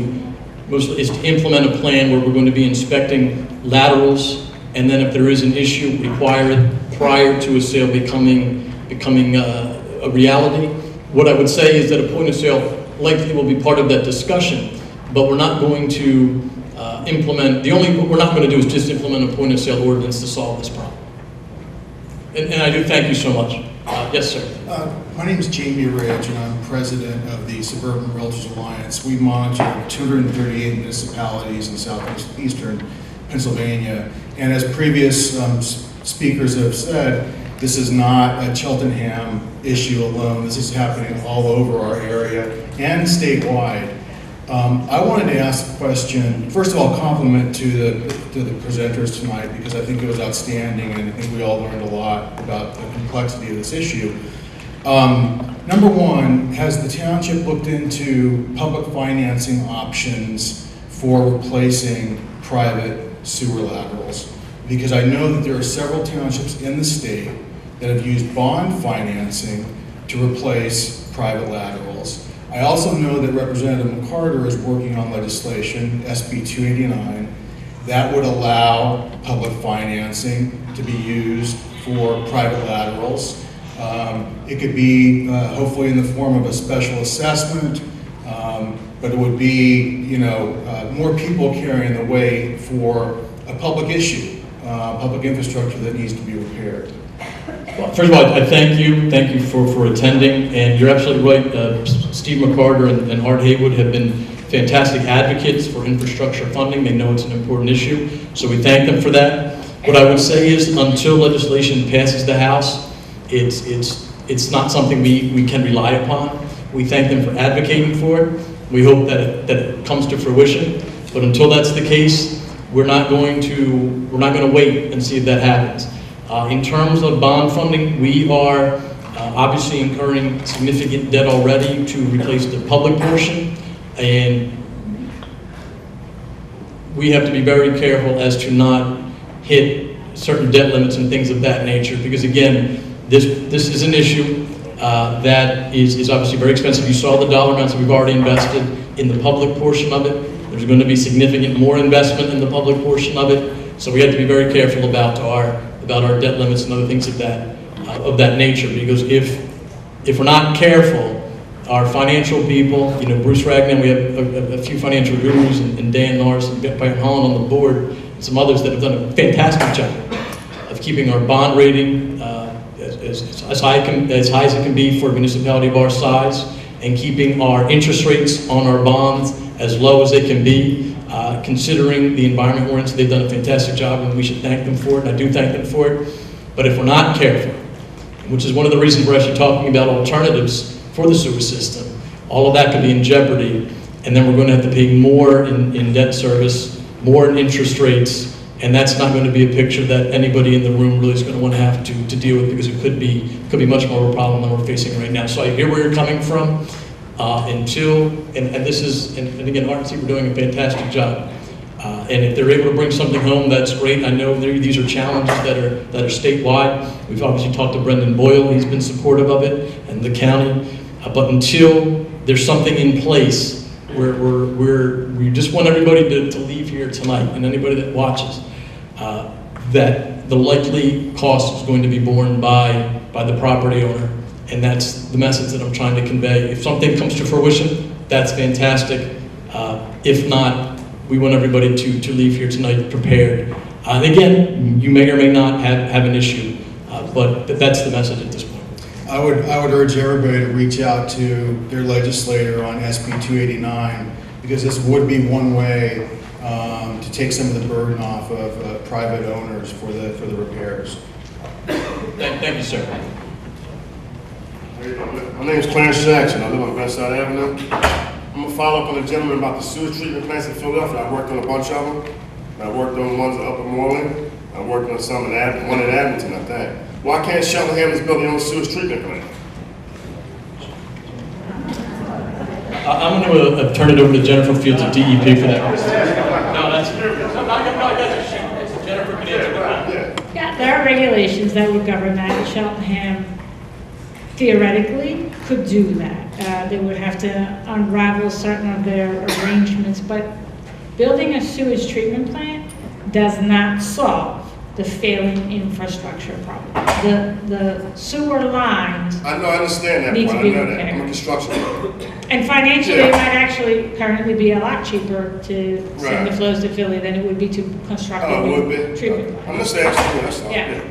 S1: implement a plan where we're going to be inspecting laterals, and then if there is an issue, require it prior to a sale becoming a reality. What I would say is that a point of sale likely will be part of that discussion, but we're not going to implement, what we're not going to do is just implement a point of sale ordinance to solve this problem. And I do thank you so much. Yes, sir.
S15: My name is Jamie Ridge, and I'm president of the Suburban Realtors Alliance. We monitor 238 municipalities in southeastern Pennsylvania. And as previous speakers have said, this is not a Cheltenham issue alone. This is happening all over our area and statewide. I wanted to ask a question. First of all, compliment to the presenters tonight, because I think it was outstanding, and I think we all learned a lot about the complexity of this issue. Number one, has the township looked into public financing options for replacing private sewer laterals? Because I know that there are several townships in the state that have used bond financing to replace private laterals. I also know that Representative McCarter is working on legislation, SB 289, that would allow public financing to be used for private laterals. It could be hopefully in the form of a special assessment, but it would be, more people carrying the weight for a public issue, public infrastructure that needs to be repaired.
S1: Well, first of all, I thank you for attending, and you're absolutely right. Steve McCarter and Art Haywood have been fantastic advocates for infrastructure funding. They know it's an important issue, so we thank them for that. What I would say is, until legislation passes the House, it's not something we can rely upon. We thank them for advocating for it. We hope that it comes to fruition, but until that's the case, we're not going to wait and see if that happens. In terms of bond funding, we are obviously incurring significant debt already to replace the public portion, and we have to be very careful as to not hit certain debt limits and things of that nature, because again, this is an issue that is obviously very expensive. You saw the dollar amounts that we've already invested in the public portion of it. There's going to be significant more investment in the public portion of it, so we have to be very careful about our debt limits and other things of that nature, because if we're not careful, our financial people, Bruce Ragnan, we have a few financial gurus, and Dan Norris and Brian Holland on the board, and some others that have done a fantastic job of keeping our bond rating as high as it can be for a municipality of our size, and keeping our interest rates on our bonds as low as they can be. Considering the environment we're in, so they've done a fantastic job, and we should thank them for it, and I do thank them for it. But if we're not careful, which is one of the reasons we're actually talking about alternatives for the sewer system, all of that could be in jeopardy, and then we're going to have to pay more in debt service, more in interest rates, and that's not going to be a picture that anybody in the room really is going to want to have to deal with, because it could be much more of a problem than we're facing right now. So I hear where you're coming from. And again, Art and Steve are doing a fantastic job. And if they're able to bring something home, that's great. I know these are challenges that are statewide. We've obviously talked to Brendan Boyle; he's been supportive of it, and the county. But until there's something in place, we just want everybody to leave here tonight, and anybody that watches, that the likely cost is going to be borne by the property owner. And that's the message that I'm trying to convey. If something comes to fruition, that's fantastic. If not, we want everybody to leave here tonight prepared. And again, you may or may not have an issue, but that's the message at this point.
S15: I would urge everybody to reach out to their legislator on SB 289, because this would be one way to take some of the burden off of private owners for the repairs.
S1: Thank you, sir.
S16: My name is Clarence Jackson. I live on Westside Avenue. I'm going to follow up on the gentleman about the sewage treatment plants in Philadelphia. I worked on a bunch of them. I worked on ones up in Moreland. I worked on some one in Abington, I think. Why can't Cheltenham build their own sewage treatment plant?
S1: I'm going to turn it over to Jennifer Fields of DEP for that. No, that's Jennifer can answer that.
S3: Yeah, there are regulations that would govern that. Cheltenham theoretically could do that. They would have to unravel certain of their arrangements, but building a sewage treatment plant does not solve the failing infrastructure problem. The sewer lines
S16: I understand that
S3: need
S16: point.
S3: to be
S16: I know that.
S3: repaired.
S16: I'm a construction worker.
S3: And financially, it might actually currently be a lot cheaper to send
S16: Right.
S3: the flows to Philly than it would be to construct a
S16: Oh, it would
S3: new
S16: be?
S3: treatment plant.
S16: I'm just asking. That's all.
S3: Yeah.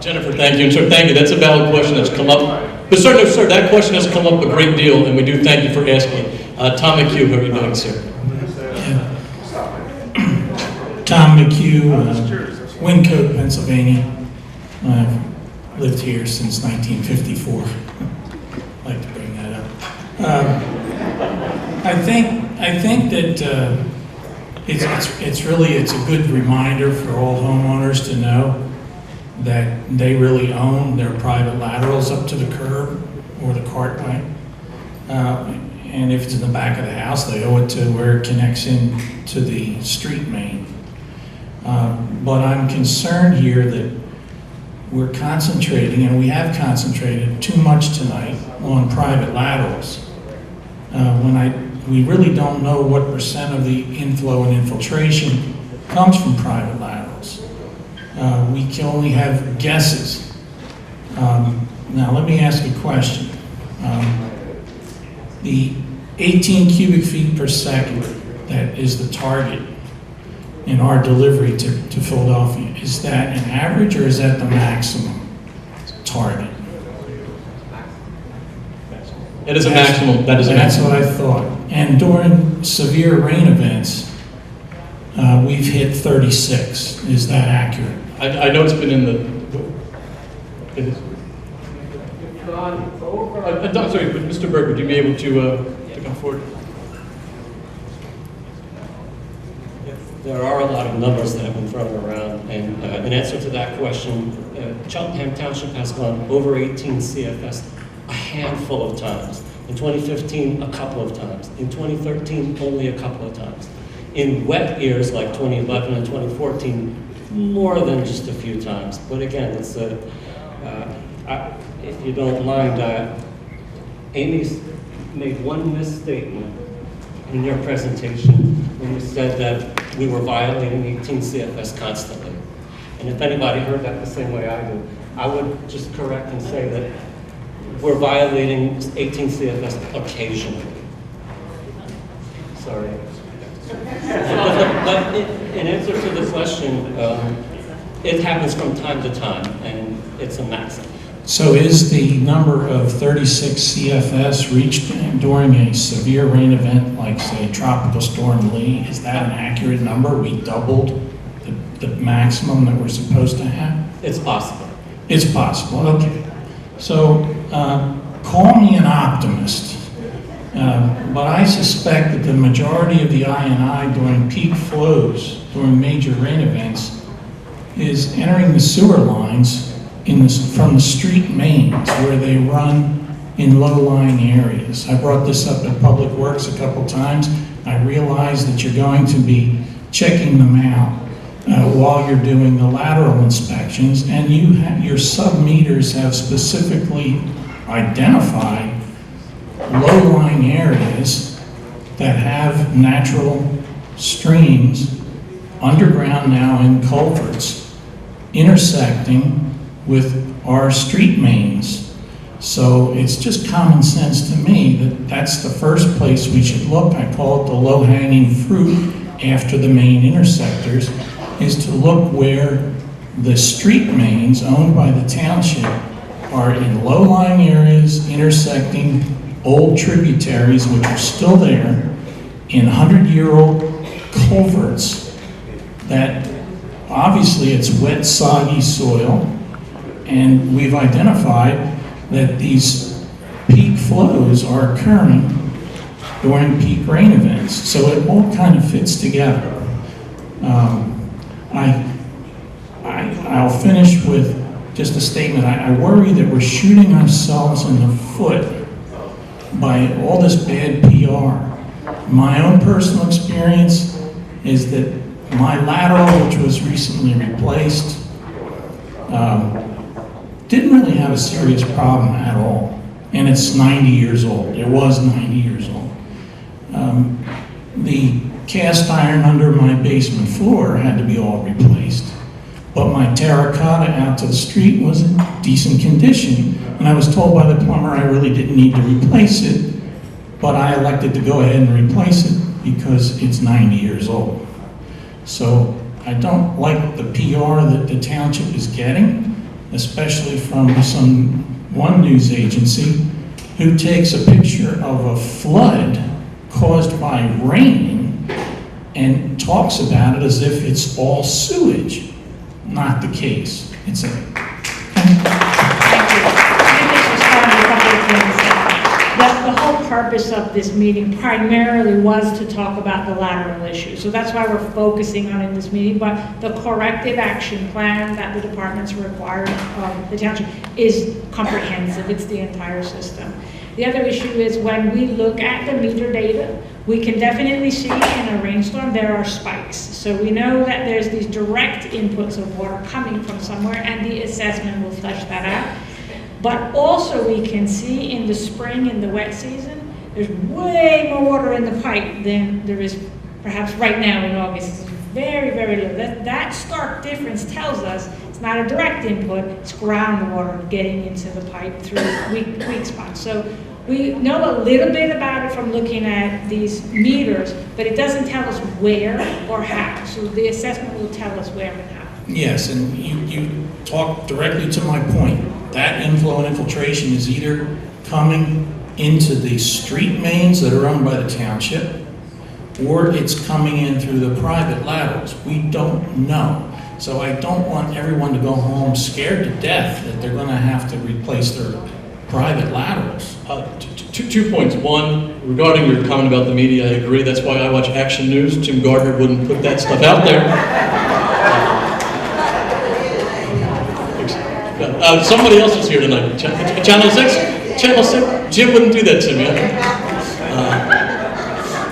S1: Jennifer, thank you. And sir, thank you. That's a valid question that's come up. But sir, no, sir, that question has come up a great deal, and we do thank you for asking. Tom McHugh, how are you doing, sir?
S7: Tom McHugh, Wyncote, Pennsylvania. I've lived here since 1954. I'd like to bring that up. I think that it's a good reminder for all homeowners to know that they really own their private laterals up to the curb or the cartway. And if it's in the back of the house, they owe it to where it connects in to the street main. But I'm concerned here that we're concentrating, and we have concentrated too much tonight on private laterals. We really don't know what percent of the inflow and infiltration comes from private laterals. We can only have guesses. Now let me ask a question. The 18 cubic feet per second that is the target in our delivery to Philadelphia, is that an average or is that the maximum target?
S1: It is a maximum. That is a
S7: That's
S1: maximum.
S7: what I thought. And during severe rain events, we've hit 36. Is that accurate?
S1: I know it's been in the. It is. I'm sorry, but Mr. Berg, would you be able to come forward?
S17: There are a lot of numbers that have been thrown around, and in answer to that question, Cheltenham Township has gone over 18 CFS a handful of times. In 2015, a couple of times. In 2013, only a couple of times. In wet years like 2011 and 2014, more than just a few times. But again, it's if you don't mind, Amy's made one misstatement in your presentation when you said that we were violating 18 CFS constantly. And if anybody heard that the same way I do, I would just correct and say that we're violating 18 CFS occasionally. Sorry. But in answer to the question, it happens from time to time, and it's a maximum.
S7: So is the number of 36 CFS reached during a severe rain event, like say Tropical Storm Lee, is that an accurate number? We doubled the maximum that we're supposed to have?
S17: It's possible.
S7: It's possible, okay. So call me an optimist, but I suspect that the majority of the I&I during peak flows, during major rain events, is entering the sewer lines from the street mains where they run in low-lying areas. I brought this up at Public Works a couple times. I realize that you're going to be checking them out while you're doing the lateral inspections, and your sub-meters have specifically identified low-lying areas that have natural streams underground now in culverts intersecting with our street mains. So it's just common sense to me that that's the first place we should look. I call it the low-hanging fruit after the main intersectors, is to look where the street mains owned by the township are in low-lying areas intersecting old tributaries which are still there in 100-year-old culverts that obviously it's wet, soggy soil. And we've identified that these peak flows are occurring during peak rain events. So it all kind of fits together. I'll finish with just a statement. I worry that we're shooting ourselves in the foot by all this bad PR. My own personal experience is that my lateral, which was recently replaced, didn't really have a serious problem at all. And it's 90 years old. It was 90 years old. The cast iron under my basement floor had to be all replaced. But my terracotta out to the street was in decent condition. And I was told by the plumber I really didn't need to replace it. But I elected to go ahead and replace it because it's 90 years old. So I don't like the PR that the township is getting, especially from one news agency who takes a picture of a flood caused by rain and talks about it as if it's all sewage. Not the case. It's a...
S3: Thank you. Let me just respond to a couple of things. The whole purpose of this meeting primarily was to talk about the lateral issue. So that's why we're focusing on it in this meeting. But the corrective action plan that the departments required of the township is comprehensive. It's the entire system. The other issue is when we look at the meter data, we can definitely see in a rainstorm there are spikes. So we know that there's these direct inputs of water coming from somewhere, and the assessment will flesh that out. But also we can see in the spring, in the wet season, there's way more water in the pipe than there is perhaps right now in August. It's very, very little. That stark difference tells us it's not a direct input, it's groundwater getting into the pipe through weak spots. So we know a little bit about it from looking at these meters, but it doesn't tell us where or how. So the assessment will tell us where and how.
S7: Yes, and you talk directly to my point. That inflow and infiltration is either coming into the street mains that are owned by the township, or it's coming in through the private laterals. We don't know. So I don't want everyone to go home scared to death that they're going to have to replace their private laterals.
S1: 2 points. One, regarding your comment about the media, I agree. That's why I watch Action News. Tim Gardner wouldn't put that stuff out there. Somebody else is here tonight. Channel 6? Channel 6? Jim wouldn't do that to me.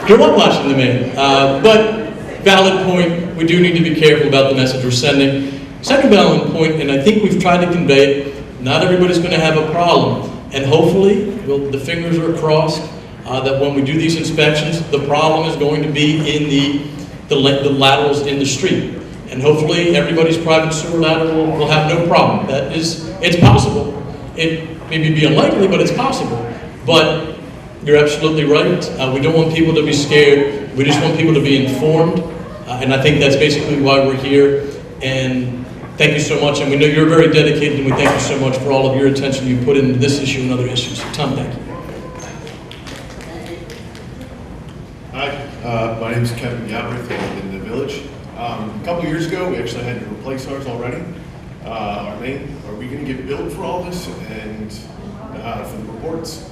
S1: Grew up watching the man. But valid point, we do need to be careful about the message we're sending. Second valid point, and I think we've tried to convey it, not everybody's going to have a problem. And hopefully, the fingers are crossed, that when we do these inspections, the problem is going to be in the laterals in the street. And hopefully everybody's private sewer lateral will have no problem. It's possible. It may be unlikely, but it's possible. But you're absolutely right. We don't want people to be scared. We just want people to be informed. And I think that's basically why we're here. And thank you so much. And we know you're very dedicated, and we thank you so much for all of your attention you put into this issue and other issues. Tom, thank you.
S18: Hi, my name is Kevin Galbraith. I live in the village. A couple years ago, we actually had to replace ours already. Our main, are we going to get billed for all this and for the reports?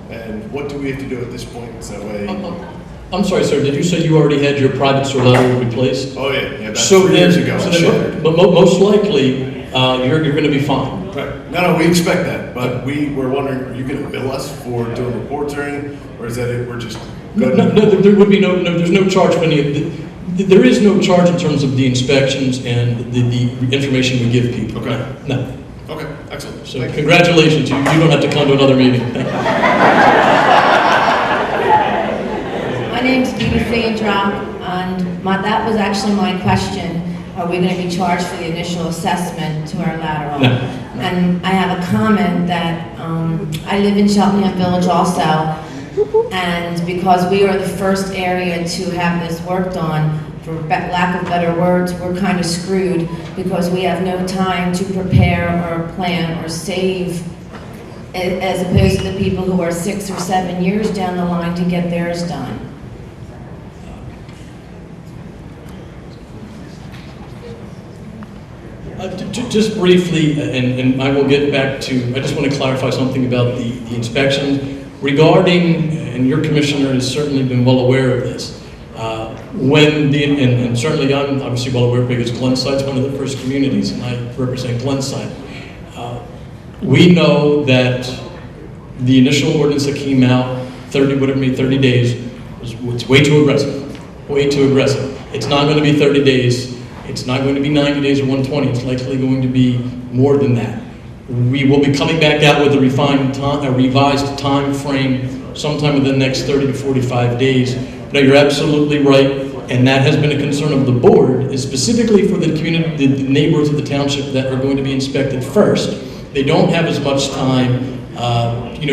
S18: And what do we have to do at this point? So
S1: I'm sorry, sir. Did you say you already had your private sewer lateral replaced?
S18: Oh yeah, about 3 years ago.
S1: But most likely, you're going to be fine.
S18: Right. No, we expect that, but we were wondering, are you going to bill us for doing reports or anything, or is that it? We're just good?
S1: No, there would be there's no charge for any. There is no charge in terms of the inspections and the information we give people.
S18: Okay.
S1: No.
S18: Okay, excellent.
S1: So congratulations, you don't have to come to another meeting.
S14: My name's Dee Fandrop, and that was actually my question. Are we going to be charged for the initial assessment to our lateral?
S1: No.
S14: And I have a comment that I live in Cheltenham Village also, and because we are the first area to have this worked on, for lack of better words, we're kind of screwed because we have no time to prepare or plan or save, as opposed to the people who are 6 or 7 years down the line to get theirs done.
S1: Just briefly, and I will get back to, I just want to clarify something about the inspections regarding, and your commissioner has certainly been well aware of this, and certainly I'm obviously well aware because Glenside's one of the first communities, and I represent Glenside. We know that the initial ordinance that came out, 30 days, was way too aggressive, way too aggressive. It's not going to be 30 days. It's not going to be 90 days or 120. It's likely going to be more than that. We will be coming back out with a revised time frame sometime within the next 30 to 45 days. Now, you're absolutely right, and that has been a concern of the board, is specifically for the community, the neighborhoods of the township that are going to be inspected first. They don't have as much time,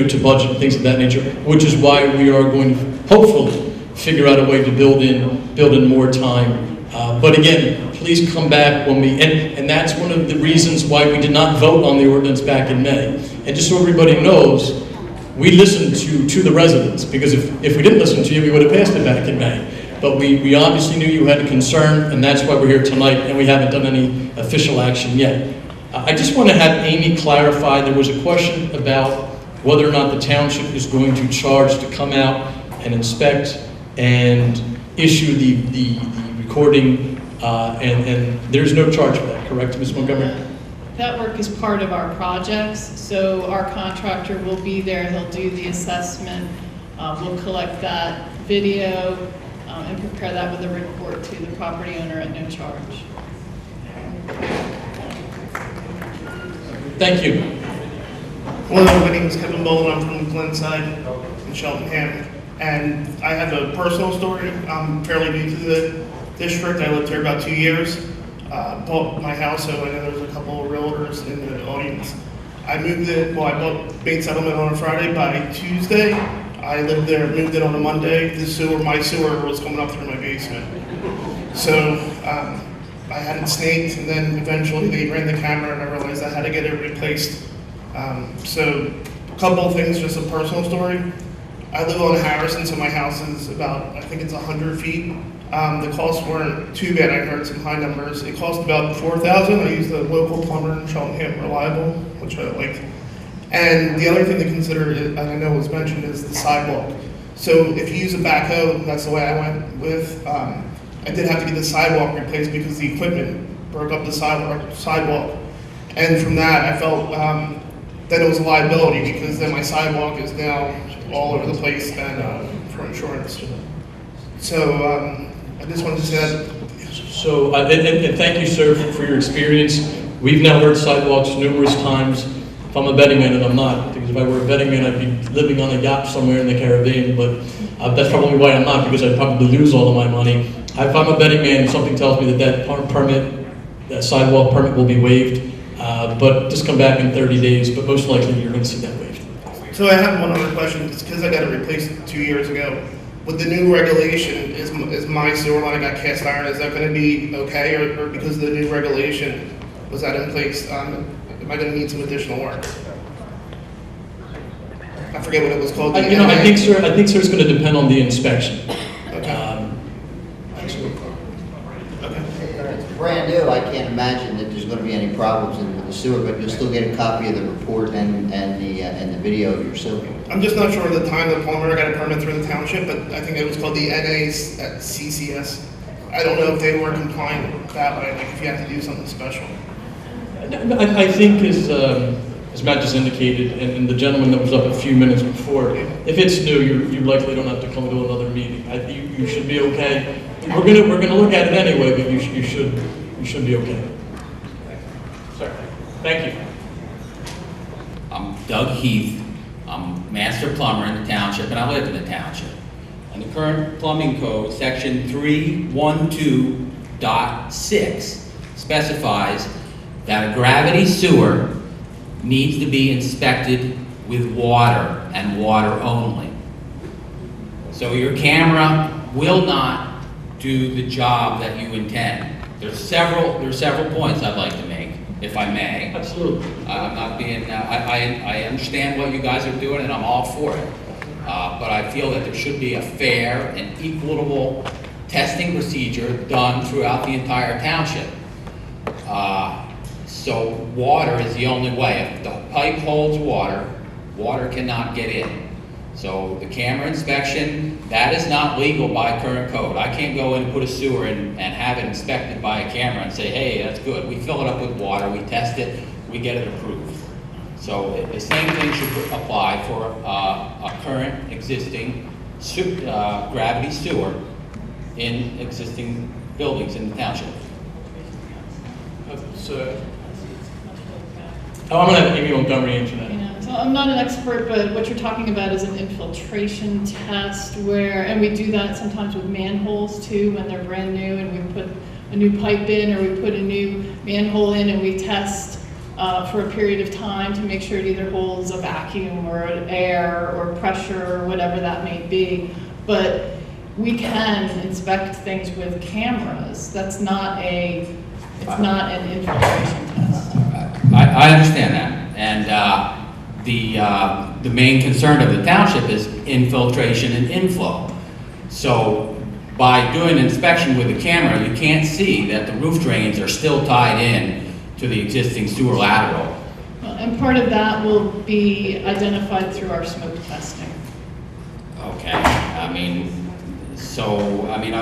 S1: to budget and things of that nature, which is why we are going to hopefully figure out a way to build in more time. But again, please come back when and that's one of the reasons why we did not vote on the ordinance back in May. And just so everybody knows, we listened to the residents, because if we didn't listen to you, we would have passed it back in May. But we obviously knew you had a concern, and that's why we're here tonight, and we haven't done any official action yet. I just want to have Amy clarify, there was a question about whether or not the township is going to charge to come out and inspect and issue the recording, and there's no charge for that, correct, Ms. Montgomery?
S4: That work is part of our projects, so our contractor will be there, he'll do the assessment, we'll collect that video, and prepare that with a report to the property owner at no charge.
S1: Thank you.
S19: Hello, my name is Kevin Bolin. I'm from Glenside in Cheltenham, and I have a personal story. I'm fairly new to the district. I lived here about 2 years. Bought my house, so I know there's a couple of realtors in the audience. I made settlement on a Friday. By Tuesday, I lived there, moved in on a Monday. My sewer was coming up through my basement. So I had it snaked, and then eventually they ran the camera, and I realized I had to get it replaced. So a couple of things, just a personal story. I live on Harrison, so my house is about, I think it's 100 feet. The costs weren't too bad. I heard some high numbers. It cost about $4,000. I used a local plumber in Cheltenham, Reliable, which I liked. And the other thing to consider, and I know was mentioned, is the sidewalk. So if you use a backhoe, that's the way I went with. I did have to get the sidewalk replaced because the equipment broke up the sidewalk. And from that, I felt that it was a liability, because then my sidewalk is now all over the place and for insurance. So I just wanted to say that.
S1: So, and thank you, sir, for your experience. We've now heard sidewalks numerous times. If I'm a betting man, and I'm not, because if I were a betting man, I'd be living on a yacht somewhere in the Caribbean, but that's probably why I'm not, because I'd probably lose all of my money. If I'm a betting man, something tells me that sidewalk permit will be waived, but just come back in 30 days, but most likely you're going to see that waived.
S19: So I have one other question, because I got it replaced 2 years ago. With the new regulation, is my sewer line got cast iron, is that going to be okay, or because of the new regulation, was that in place? Am I going to need some additional work? I forget what it was called.
S1: I think, sir, it's going to depend on the inspection.
S19: Okay.
S6: It's brand new. I can't imagine that there's going to be any problems with the sewer, but you'll still get a copy of the report and the video of your sewer.
S19: I'm just not sure of the time the plumber got a permit through the township, but I think it was called the NACCS. I don't know if they were compliant that way, like if you have to do something special.
S1: I think, as Matt just indicated, and the gentleman that was up a few minutes before, if it's new, you likely don't have to come to another meeting. You should be okay. We're gonna look at it anyway, but you should be okay. Sorry. Thank you.
S20: I'm Doug Heath. I'm master plumber in the township, and I live in the township. And the current plumbing code, section 312.6, specifies that a gravity sewer needs to be inspected with water and water only. So your camera will not do the job that you intend. There's several points I'd like to make, if I may.
S1: Absolutely.
S20: I'm not being, I understand what you guys are doing, and I'm all for it. But I feel that there should be a fair and equitable testing procedure done throughout the entire township. So water is the only way. If the pipe holds water, water cannot get in. So the camera inspection, that is not legal by current code. I can't go in and put a sewer in and have it inspected by a camera and say, hey, that's good. We fill it up with water, we test it, we get it approved. So the same thing should apply for a current existing gravity sewer in existing buildings in the township.
S1: I'm going to have Amy Montgomery answer that.
S4: Yeah, so I'm not an expert, but what you're talking about is an infiltration test where, and we do that sometimes with manholes too, when they're brand new and we put a new pipe in or we put a new manhole in and we test for a period of time to make sure it either holds a vacuum or an air or pressure or whatever that may be. But we can inspect things with cameras. That's not it's not an infiltration test.
S20: I understand that, and the main concern of the township is infiltration and inflow. So by doing an inspection with a camera, you can't see that the roof drains are still tied in to the existing sewer lateral.
S4: And part of that will be identified through our smoke testing.
S20: Okay, I'd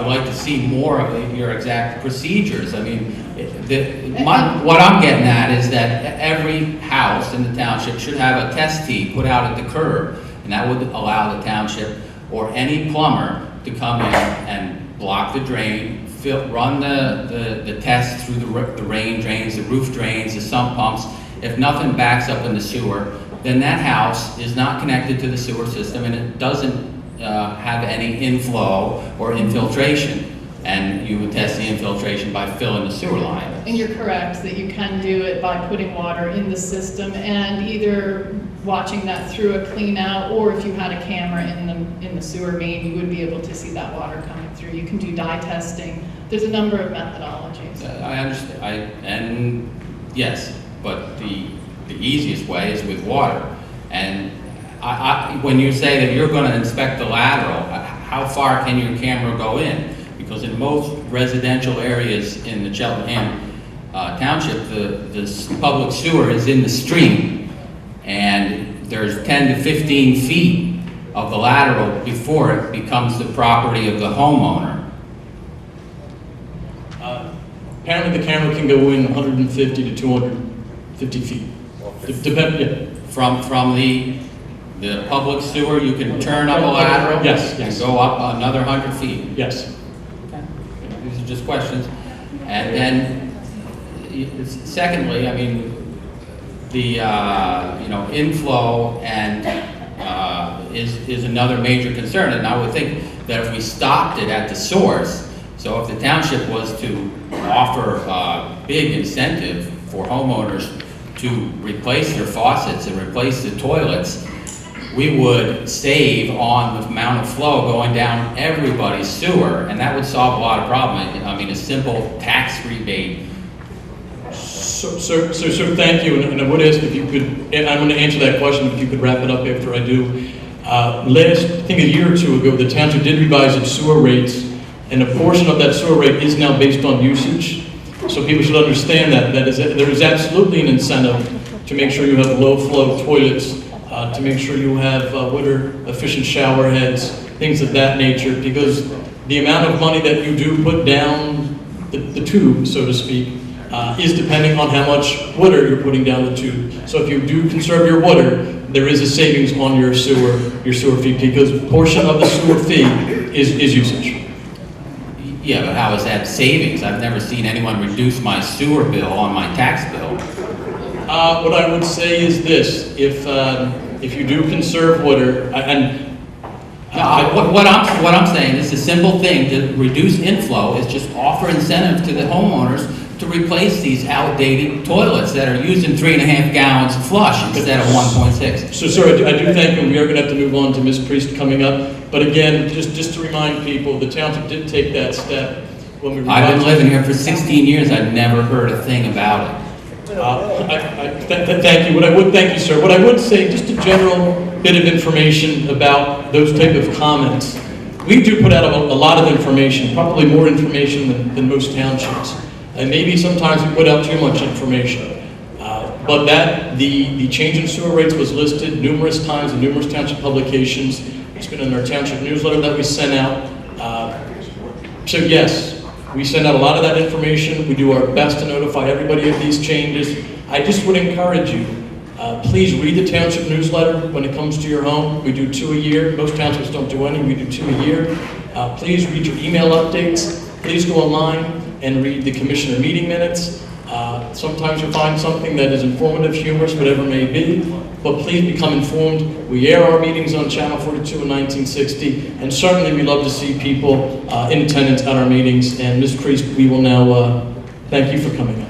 S20: like to see more of your exact procedures. What I'm getting at is that every house in the township should have a test tee put out at the curb, and that would allow the township or any plumber to come in and block the drain, run the test through the rain drains, the roof drains, the sump pumps. If nothing backs up in the sewer, then that house is not connected to the sewer system and it doesn't have any inflow or infiltration. And you would test the infiltration by filling the sewer line.
S4: And you're correct that you can do it by putting water in the system and either watching that through a clean out, or if you had a camera in the sewer main, you would be able to see that water coming through. You can do dye testing. There's a number of methodologies.
S20: I understand. Yes, but the easiest way is with water. And when you say that you're going to inspect the lateral, how far can your camera go in? Because in most residential areas in the Cheltenham Township, the public sewer is in the street, and there's 10 to 15 feet of the lateral before it becomes the property of the homeowner.
S1: Apparently the camera can go in 150 to 250 feet.
S20: From the public sewer, you can turn up a lateral?
S1: Yes.
S20: And go up another 100 feet?
S1: Yes.
S20: These are just questions. And then, secondly, the inflow and is another major concern. And I would think that if we stopped it at the source, so if the township was to offer a big incentive for homeowners to replace their faucets and replace the toilets, we would save on the amount of flow going down everybody's sewer, and that would solve a lot of problems. A simple tax rebate.
S1: Sir, thank you, and I would ask if you could, and I'm going to answer that question, if you could wrap it up after I do. I think a year or two ago, the township did revise its sewer rates, and a portion of that sewer rate is now based on usage. So people should understand that there is absolutely an incentive to make sure you have low-flow toilets, to make sure you have water-efficient shower heads, things of that nature, because the amount of money that you do put down the tube, so to speak, is depending on how much water you're putting down the tube. So if you do conserve your water, there is a savings on your sewer fee, because a portion of the sewer fee is usage.
S20: Yeah, but how is that savings? I've never seen anyone reduce my sewer bill on my tax bill.
S1: What I would say is this: if you do conserve water,
S20: what I'm saying is a simple thing to reduce inflow is just offer incentive to the homeowners to replace these outdated toilets that are using 3.5 gallons flush instead of 1.6.
S1: So, sir, I do thank you. We are going to have to move on to Ms. Priest coming up. But again, just to remind people, the township did take that step when we.
S20: I've been living here for 16 years. I've never heard a thing about it.
S1: Thank you. Thank you, sir. What I would say, just a general bit of information about those type of comments. We do put out a lot of information, probably more information than most townships. And maybe sometimes we put out too much information. But the change in sewer rates was listed numerous times in numerous township publications. It's been in our township newsletter that we sent out. So yes, we send out a lot of that information. We do our best to notify everybody of these changes. I just would encourage you, please read the township newsletter when it comes to your home. We do 2 a year. Most townships don't do any. We do 2 a year. Please read your email updates. Please go online and read the commissioner meeting minutes. Sometimes you'll find something that is informative, humorous, whatever it may be, but please become informed. We air our meetings on Channel 42 in 1960, and certainly we love to see people in attendance at our meetings. And Ms. Priest, we will now thank you for coming up.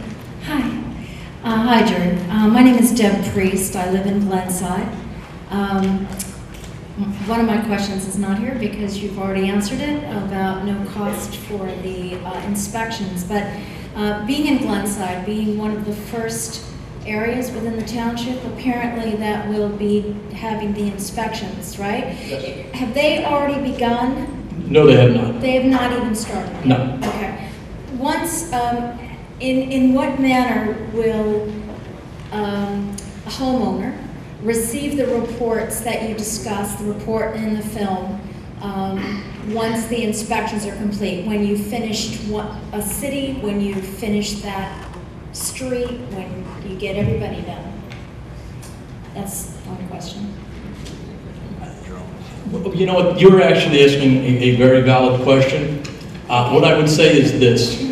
S21: Hi, Jared. My name is Deb Priest. I live in Glenside. One of my questions is not here because you've already answered it about no cost for the inspections, but being in Glenside, being one of the first areas within the township, apparently that will be having the inspections, right?
S1: Yes.
S21: Have they already begun?
S1: No, they have not.
S21: They have not even started?
S1: No.
S21: Okay. Once, in what manner will a homeowner receive the reports that you discussed, the report in the film, once the inspections are complete? When you finished a city, when you finished that street, when you get everybody done? That's one question.
S1: You know what, you're actually asking a very valid question. What I would say is this,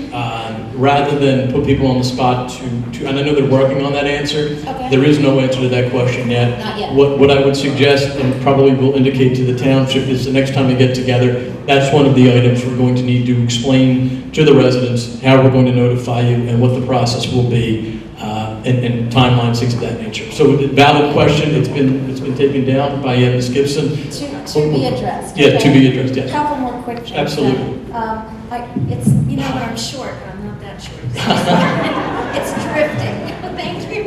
S1: rather than put people on the spot and I know they're working on that answer,
S21: Okay.
S1: There is no answer to that question yet.
S21: Not yet.
S1: What I would suggest, and probably will indicate to the township, is the next time we get together, that's one of the items we're going to need to explain to the residents, how we're going to notify you and what the process will be, and timelines, things of that nature. So a valid question, it's been taken down by Ms. Gibson.
S21: To be addressed.
S1: Yeah,
S21: okay?
S1: to be addressed, yes.
S21: A couple more quick things.
S1: Absolutely.
S21: It's, you know, when I'm short, but I'm not that short. It's drifting. Thank you.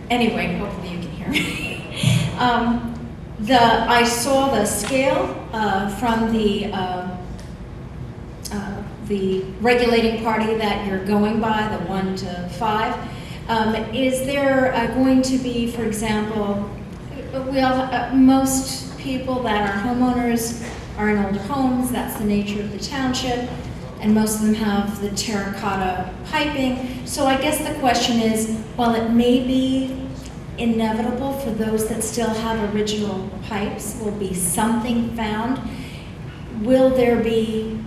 S21: Anyway, hopefully you can hear me. I saw the scale from the regulating party that you're going by, the 1 to 5. Is there going to be, for example, most people that are homeowners are in older homes, that's the nature of the township, and most of them have the terracotta piping. So I guess the question is, while it may be inevitable for those that still have original pipes, will be something found, will there be,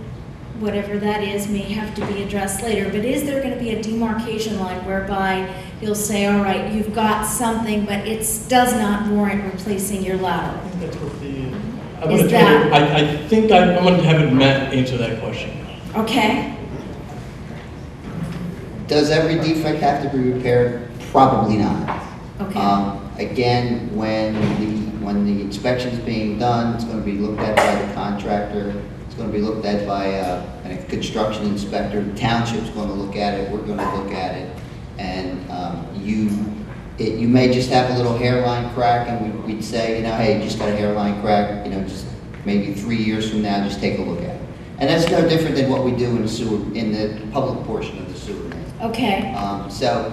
S21: whatever that is, may have to be addressed later, but is there going to be a demarcation line whereby you'll say, all right, you've got something, but it does not warrant replacing your lateral?
S1: I think that's what I think I'm going to have Matt answer that question.
S21: Okay.
S6: Does every defect have to be repaired? Probably not.
S21: Okay.
S6: Again, when the inspection's being done, it's going to be looked at by the contractor. It's going to be looked at by a construction inspector. The township's going to look at it. We're going to look at it, and you may just have a little hairline crack, and we'd say, you know, hey, you just got a hairline crack. You know, just maybe 3 years from now, just take a look at it. And that's no different than what we do in the sewer, in the public portion of the sewer main.
S21: Okay.
S6: So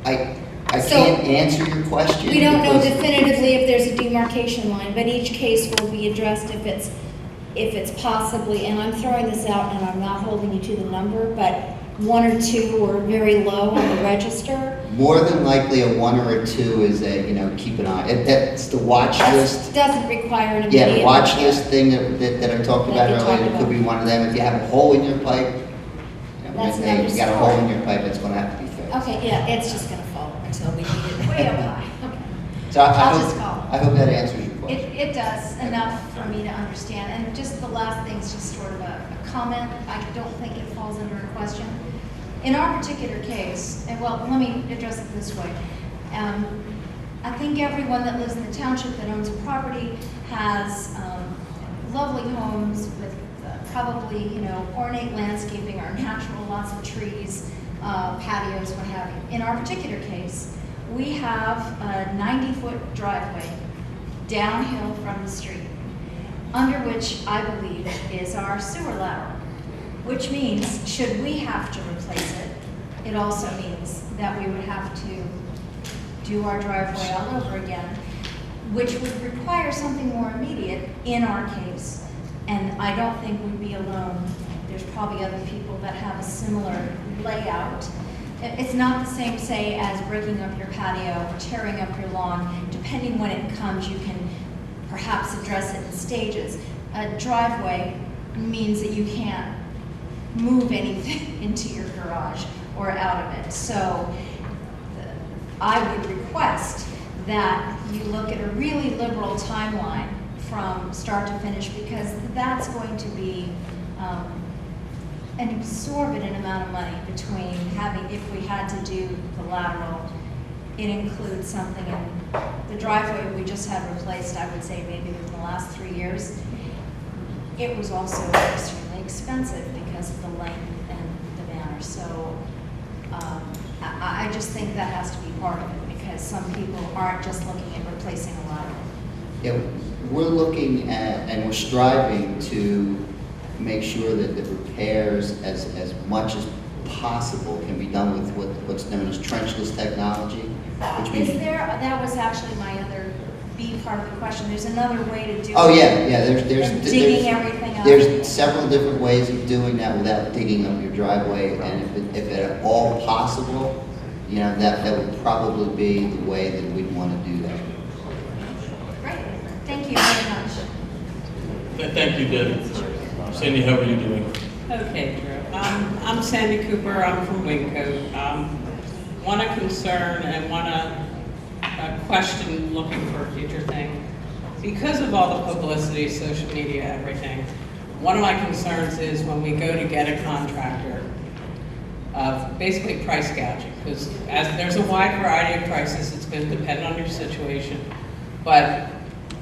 S6: I can't answer your question.
S21: We don't know
S6: because-
S21: definitively if there's a demarcation line, but each case will be addressed if it's possibly, and I'm throwing this out and I'm not holding you to the number, but 1 or 2 or very low on the register.
S6: More than likely, a 1 or a 2 is a, you know, keep an eye. That's the watch list.
S21: Doesn't require an immediate.
S6: Yeah, the watch list thing that I talked about
S21: you
S6: earlier,
S21: talked
S6: it could be one of them. If you have a hole in your pipe, you know,
S21: That's
S6: hey,
S21: another
S6: you got a
S21: story.
S6: hole in your pipe, it's going to have to be fixed.
S21: Okay, yeah, it's just gonna fall until we need it way up high. Okay.
S6: So
S21: I'll just call.
S6: I hope that answers your question.
S21: It does, enough for me to understand. And just the last thing is just sort of a comment. I don't think it falls under a question. In our particular case, and well, let me address it this way. I think everyone that lives in the township that owns a property has lovely homes with probably, you know, ornate landscaping or natural, lots of trees, patios, what have you. In our particular case, we have a 90-foot driveway downhill from the street, under which I believe is our sewer lateral, which means should we have to replace it, it also means that we would have to do our driveway all over again, which would require something more immediate in our case. And I don't think we'd be alone. There's probably other people that have a similar layout. It's not the same, say, as breaking up your patio or tearing up your lawn. Depending when it comes, you can perhaps address it in stages. A driveway means that you can't move anything into your garage or out of it. So I would request that you look at a really liberal timeline from start to finish, because that's going to be an exorbitant amount of money between having, if we had to do the lateral, it includes something in the driveway we just had replaced, I would say maybe within the last 3 years. It was also extremely expensive because of the length and the manner. So I just think that has to be part of it, because some people aren't just looking at replacing a lateral.
S6: Yeah, we're looking at, and we're striving to make sure that the repairs, as much as possible, can be done with what's known as trenchless technology, which means...
S21: That was actually my other B part of the question. There's another way to do it.
S6: Oh, yeah, there's
S21: digging everything up.
S6: There's several different ways of doing that without digging up your driveway, and if at all possible, you know, that would probably be the way that we'd want to do that.
S21: Great. Thank you very much.
S1: Thank you, Debbie. Sandy, how are you doing?
S5: Okay, Drew. I'm Sandy Cooper. I'm from Wyncote. Want a concern and want a question looking for a future thing. Because of all the publicity, social media, everything, one of my concerns is when we go to get a contractor of basically price gouging, because as there's a wide variety of prices, it's going to depend on your situation, but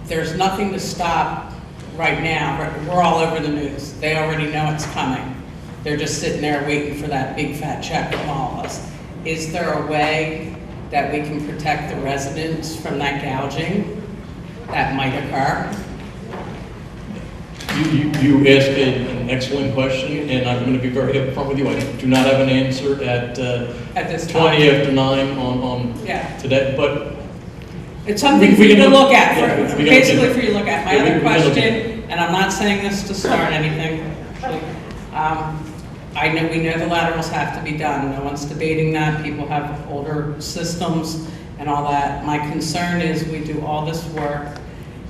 S5: there's nothing to stop right now. We're all over the news. They already know it's coming. They're just sitting there waiting for that big fat check from all of us. Is there a way that we can protect the residents from that gouging that might occur?
S1: You asked an excellent question, and I'm going to be very upfront with you. I do not have an answer at
S5: this
S1: 20 after 9 on today, but
S5: it's something for you to look at. Basically for you to look at. My
S1: Yeah,
S5: other
S1: we can look at
S5: question, and I'm not saying this to start anything, I know we know the laterals have to be done. No one's debating that. People have older systems and all that. My concern is we do all this work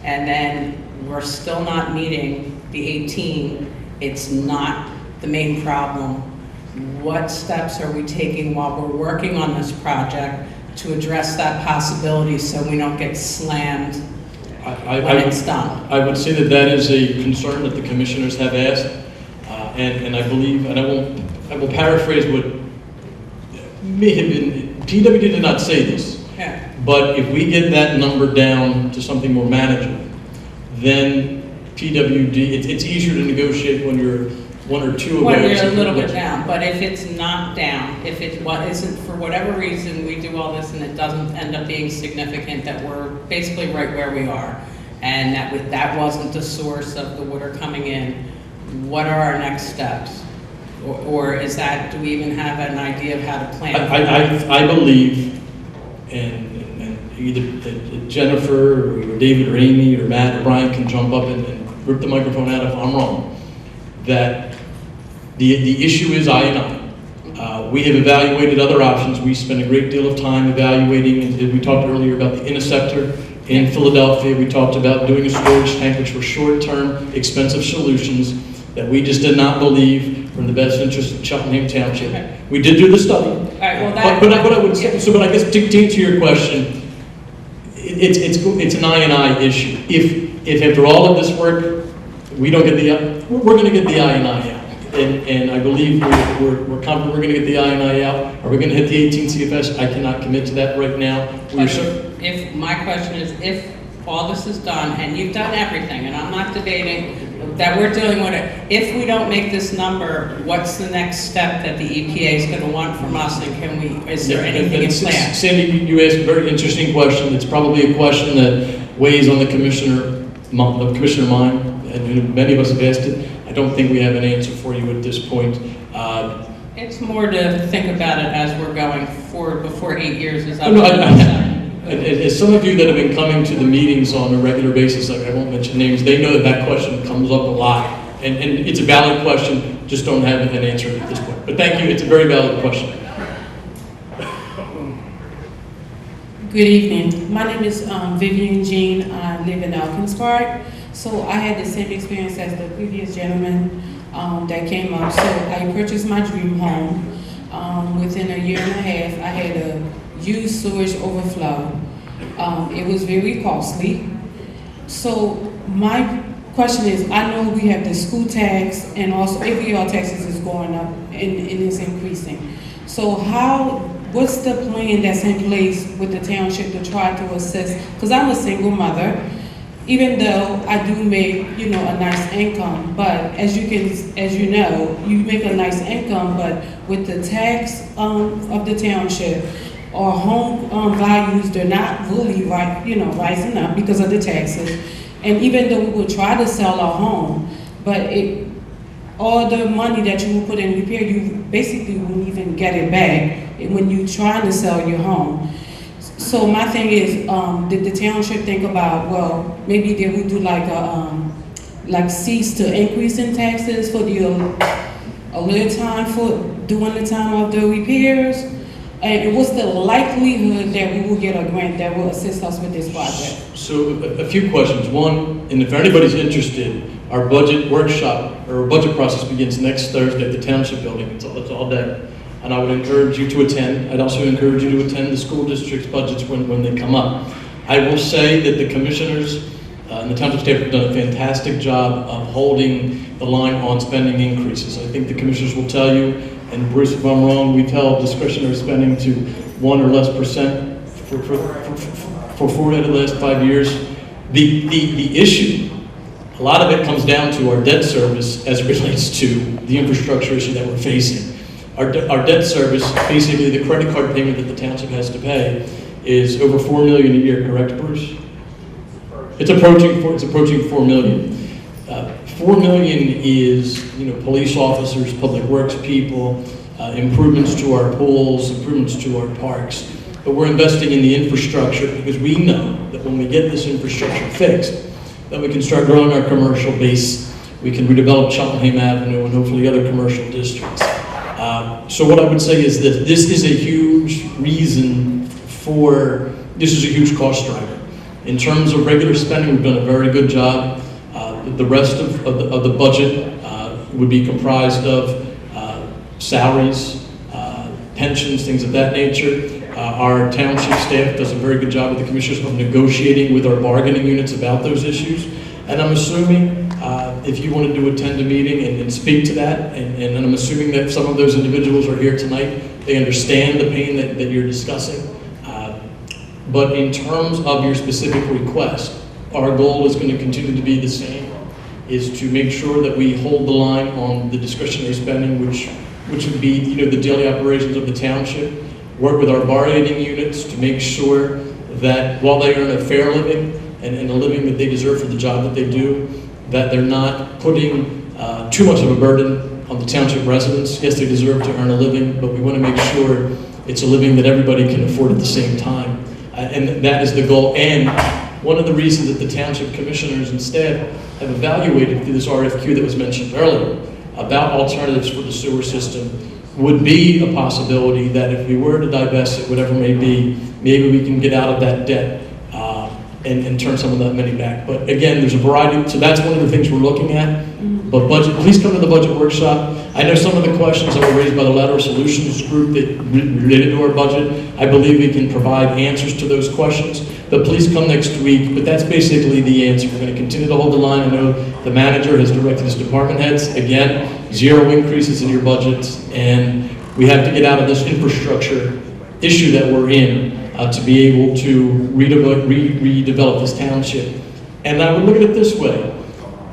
S5: and then we're still not meeting the 18. It's not the main problem. What steps are we taking while we're working on this project to address that possibility so we don't get slammed when it's done?
S1: I would say that is a concern that the commissioners have asked, and I believe, and I will paraphrase what may have been, PWD did not say this, but if we get that number down to something more manageable, then PWD, it's easier to negotiate when you're one or two of
S5: When
S1: those.
S5: you're a little bit down, but if it's not down, if it isn't, for whatever reason, we do all this and it doesn't end up being significant, that we're basically right where we are, and that wasn't the source of the water coming in, what are our next steps? Or is that, do we even have an idea of how to plan?
S1: I believe, and either Jennifer or David or Amy or Matt or Brian can jump up and rip the microphone out if I'm wrong, that the issue is I&I. We have evaluated other options. We spent a great deal of time evaluating, and we talked earlier about the interceptor in Philadelphia. We talked about doing a storage tank, which were short-term, expensive solutions that we just did not believe were in the best interest of Cheltenham Township. We did do the study. But I would say, but I guess to answer your question, it's an I&I issue. If after all of this work, we don't get we're going to get the I&I out. And I believe we're confident we're going to get the I&I out. Are we going to hit the 18 CFS? I cannot commit to that right now.
S5: If my question is, if all this is done, and you've done everything, and I'm not debating that we're dealing with it, if we don't make this number, what's the next step that the EPA is going to want from us, and is there anything in plan?
S1: Sandy, you asked a very interesting question. It's probably a question that weighs on the commissioner mind, and many of us have asked it. I don't think we have an answer for you at this point.
S5: It's more to think about it as we're going forward before 8 years is up.
S1: As some of you that have been coming to the meetings on a regular basis, like I won't mention names, they know that that question comes up a lot. And it's a valid question, just don't have an answer at this point. But thank you, it's a very valid question.
S2: Good evening. My name is Vivian Jean. I live in Elkins Park. So I had the same experience as the previous gentleman that came up. So I purchased my dream home. Within a year and a half, I had a huge sewage overflow. It was very costly. So my question is, I know we have the school tax and also APR taxes is going up and it's increasing. So what's the plan that's in place with the township to try to assist? Because I'm a single mother, even though I do make, a nice income, but as you know, you make a nice income, but with the tax of the township, our home values, they're not really rising up because of the taxes. And even though we would try to sell our home, but all the money that you will put in repair, you basically won't even get it back when you're trying to sell your home. So my thing is, did the township think about, well, maybe they would do like cease to increase in taxes for a little time for during the time of the repairs? And what's the likelihood that we will get a grant that will assist us with this project?
S1: So a few questions. One, and if anybody's interested, our budget workshop or budget process begins next Thursday at the Township building. It's all day. And I would encourage you to attend. I'd also encourage you to attend the school district's budgets when they come up. I will say that the commissioners and the Township staff have done a fantastic job of holding the line on spending increases. I think the commissioners will tell you, and Bruce, if I'm wrong, we've held discretionary spending to 1% or less for 4 out of the last 5 years. The issue, a lot of it comes down to our debt service as it relates to the infrastructure issue that we're facing. Our debt service, basically the credit card payment that the township has to pay, is over $4 million a year, correct, Bruce? It's approaching $4 million. $4 million is, police officers, public works people, improvements to our pools, improvements to our parks. But we're investing in the infrastructure because we know that when we get this infrastructure fixed, then we can start growing our commercial base. We can redevelop Cheltenham Avenue and hopefully other commercial districts. So what I would say is that this is a huge this is a huge cost driver. In terms of regular spending, we've done a very good job. The rest of the budget would be comprised of salaries, pensions, things of that nature. Our township staff does a very good job with the commissioners of negotiating with our bargaining units about those issues. And I'm assuming if you wanted to attend a meeting and speak to that, and I'm assuming that some of those individuals are here tonight, they understand the pain that you're discussing. But in terms of your specific request, our goal is going to continue to be the same, is to make sure that we hold the line on the discretionary spending, which would be the daily operations of the township, work with our bargaining units to make sure that while they earn a fair living and a living that they deserve for the job that they do, that they're not putting too much of a burden on the township residents. Yes, they deserve to earn a living, but we want to make sure it's a living that everybody can afford at the same time. And that is the goal. And one of the reasons that the township commissioners and staff have evaluated through this RFQ that was mentioned earlier about alternatives for the sewer system would be a possibility that if we were to divest it, whatever may be, maybe we can get out of that debt and turn some of that money back. But again, there's a variety, so that's one of the things we're looking at. But please come to the budget workshop. I know some of the questions that were raised by the Lateral Solutions group that related to our budget. I believe we can provide answers to those questions. But please come next week. But that's basically the answer. We're going to continue to hold the line. I know the manager has directed his department heads. Again, 0 increases in your budgets. And we have to get out of this infrastructure issue that we're in to be able to redevelop this township. And I would look at it this way.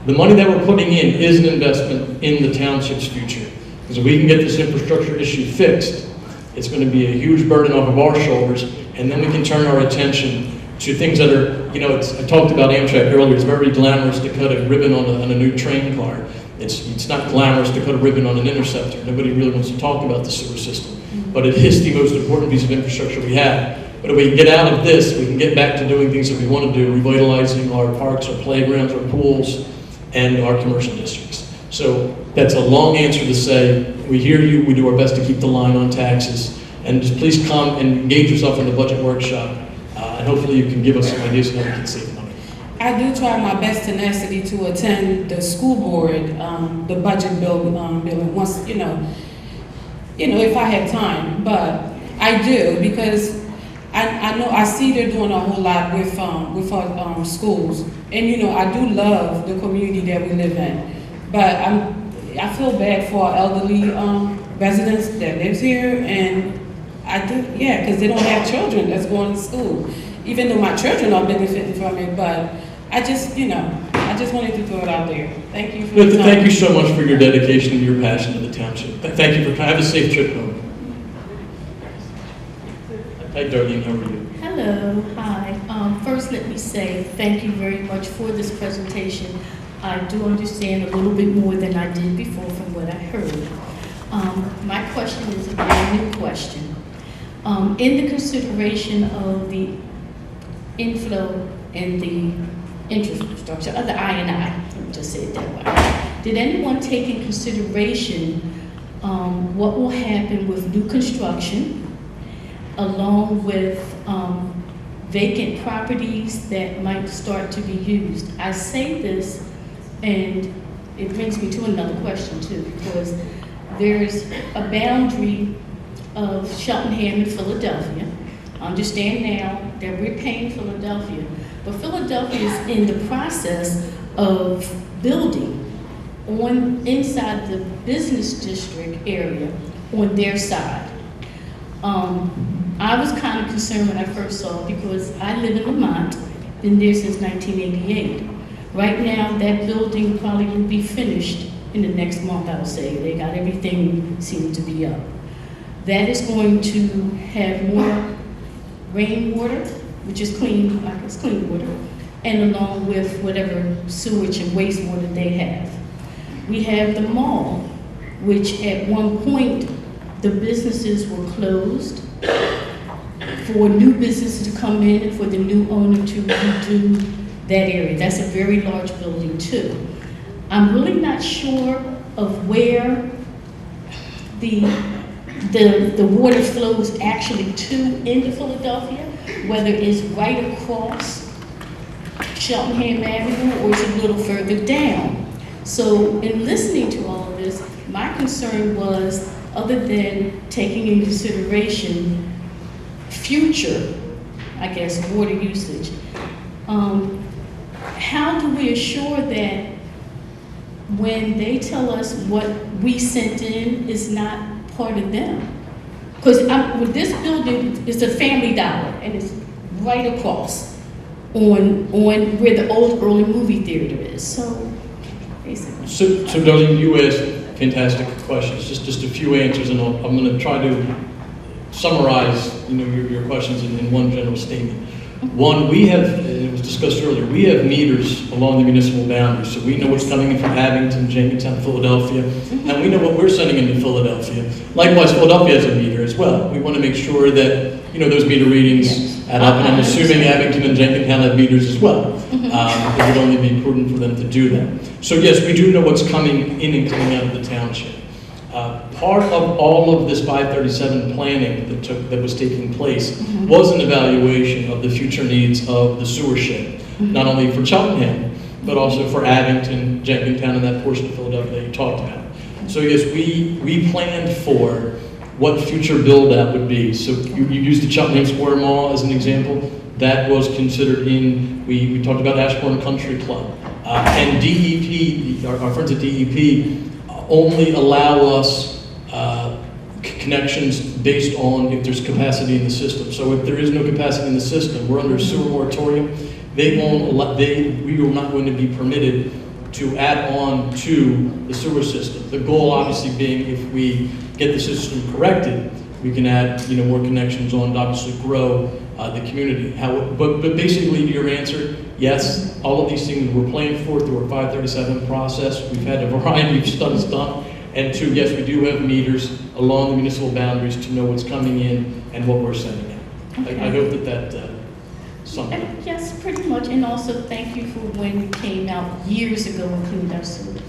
S1: The money that we're putting in is an investment in the township's future. Because if we can get this infrastructure issue fixed, it's going to be a huge burden off of our shoulders, and then we can turn our attention to things that are, I talked about Amtrak earlier. It's very glamorous to cut a ribbon on a new train car. It's not glamorous to cut a ribbon on an interceptor. Nobody really wants to talk about the sewer system. But it is the most important piece of infrastructure we have. But if we can get out of this, we can get back to doing things that we want to do, revitalizing our parks, our playgrounds, our pools, and our commercial districts. So that's a long answer to say, we hear you, we do our best to keep the line on taxes, and just please come and engage yourself in the budget workshop, and hopefully you can give us some ideas on how we can save money.
S2: I do try my best tenacity to attend the school board, the budget bill, once, you know, if I have time, but I do, because I know, I see they're doing a whole lot with our schools, and you know, I do love the community that we live in, but I feel bad for our elderly residents that lives here, and I do, yeah, because they don't have children that's going to school, even though my children are benefiting from it, but I just, you know, I just wanted to throw it out there. Thank you for your time.
S1: Thank you so much for your dedication and your passion to the township. Thank you for coming. Have a safe trip home. Hi, Darlene, how are you?
S8: Hello, hi. First, let me say thank you very much for this presentation. I do understand a little bit more than I did before from what I heard. My question is a brand new question. In the consideration of the inflow and the infrastructure of the I&I, let me just say it that way, did anyone take in consideration what will happen with new construction, along with vacant properties that might start to be used? I say this, and it brings me to another question too, because there's a boundary of Cheltenham and Philadelphia. Understand now that we're paying Philadelphia, but Philadelphia is in the process of building inside the business district area on their side. I was kind of concerned when I first saw it because I live in Lamont, been there since 1988. Right now, that building probably will be finished in the next month, I would say. They got everything seemed to be up. That is going to have more rainwater, which is clean, like it's clean water, and along with whatever sewage and wastewater they have. We have the mall, which at one point, the businesses were closed for new businesses to come in and for the new owner to redo that area. That's a very large building too. I'm really not sure of where the water flows actually to into Philadelphia, whether it's right across Cheltenham Avenue or it's a little further down. So in listening to all of this, my concern was, other than taking into consideration future, I guess, water usage, how do we assure that when they tell us what we sent in is not part of them? Because with this building, it's a Family Dollar, and it's right across on where the old early movie theater is. So basically.
S1: So Darlene, you asked fantastic questions. Just a few answers, and I'm going to try to summarize, your questions in one general statement. One, we have, it was discussed earlier, we have meters along the municipal boundaries, so we know what's coming in from Abington, Jenkintown, Philadelphia, and we know what we're sending into Philadelphia. Likewise, Philadelphia has a meter as well. We want to make sure that, those meter readings add up, and I'm assuming Abington and Jenkintown have meters as well. It would only be prudent for them to do that. So yes, we do know what's coming in and coming out of the township. Part of all of this 537 planning that was taking place was an evaluation of the future needs of the sewer shed, not only for Cheltenham, but also for Abington, Jenkintown, and that portion of Philadelphia that you talked about. So yes, we planned for what future build-out would be. So you used the Cheltenham Square Mall as an example. That was considered we talked about Ashbourne Country Club. And DEP, our friends at DEP, only allow us connections based on if there's capacity in the system. So if there is no capacity in the system, we're under a sewer moratorium. We are not going to be permitted to add on to the sewer system. The goal obviously being, if we get the system corrected, we can add more connections on to obviously grow the community. But basically, your answer, yes, all of these things we're playing for through our 537 process. We've had a variety of studies done. And two, yes, we do have meters along the municipal boundaries to know what's coming in and what we're sending out. I hope that sums it up.
S8: Yes, pretty much, and also thank you for when you came out years ago and cleaned our sewers.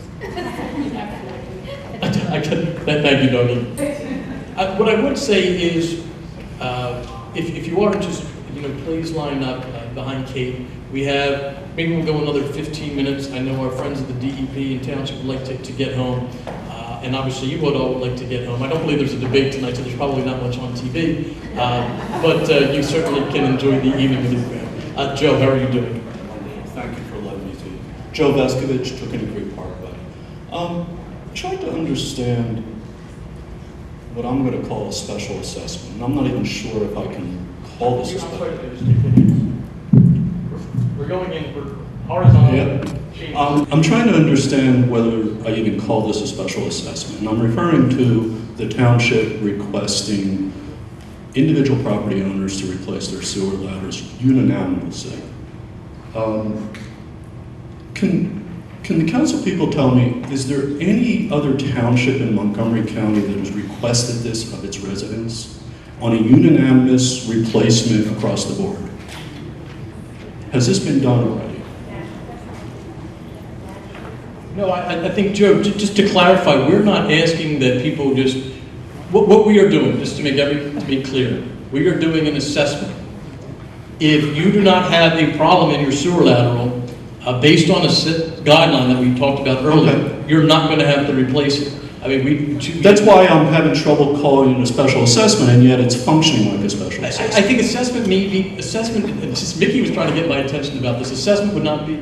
S1: Thank you, Dougie. What I would say is, if you are just, please line up behind Kate. We have, maybe we'll go another 15 minutes. I know our friends at the DEP and Township would like to get home. And obviously you would all like to get home. I don't believe there's a debate tonight, so there's probably not much on TV. But you certainly can enjoy the evening with your family. Joe, how are you doing?
S9: Thank you for letting me to you. Joe Veskovich, Tookeny Creek Parkway. Trying to understand what I'm going to call a special assessment. And I'm not even sure if I can call this a special assessment.
S1: We're going in, we're horizontal.
S9: Yeah. I'm trying to understand whether I even call this a special assessment. And I'm referring to the township requesting individual property owners to replace their sewer ladders unanimously. Can the council people tell me, is there any other township in Montgomery County that has requested this of its residents on a unanimous replacement across the board? Has this been done already?
S1: No, I think, Joe, just to clarify, we're not asking that people just, what we are doing, just to be clear, we are doing an assessment. If you do not have a problem in your sewer lateral, based on a guideline that we talked about earlier, you're not going to have to replace it. I mean,
S9: that's why I'm having trouble calling it a special assessment, and yet it's functioning like a special assessment.
S1: I think assessment may be, and just Mickey was trying to get my attention about this, assessment would not be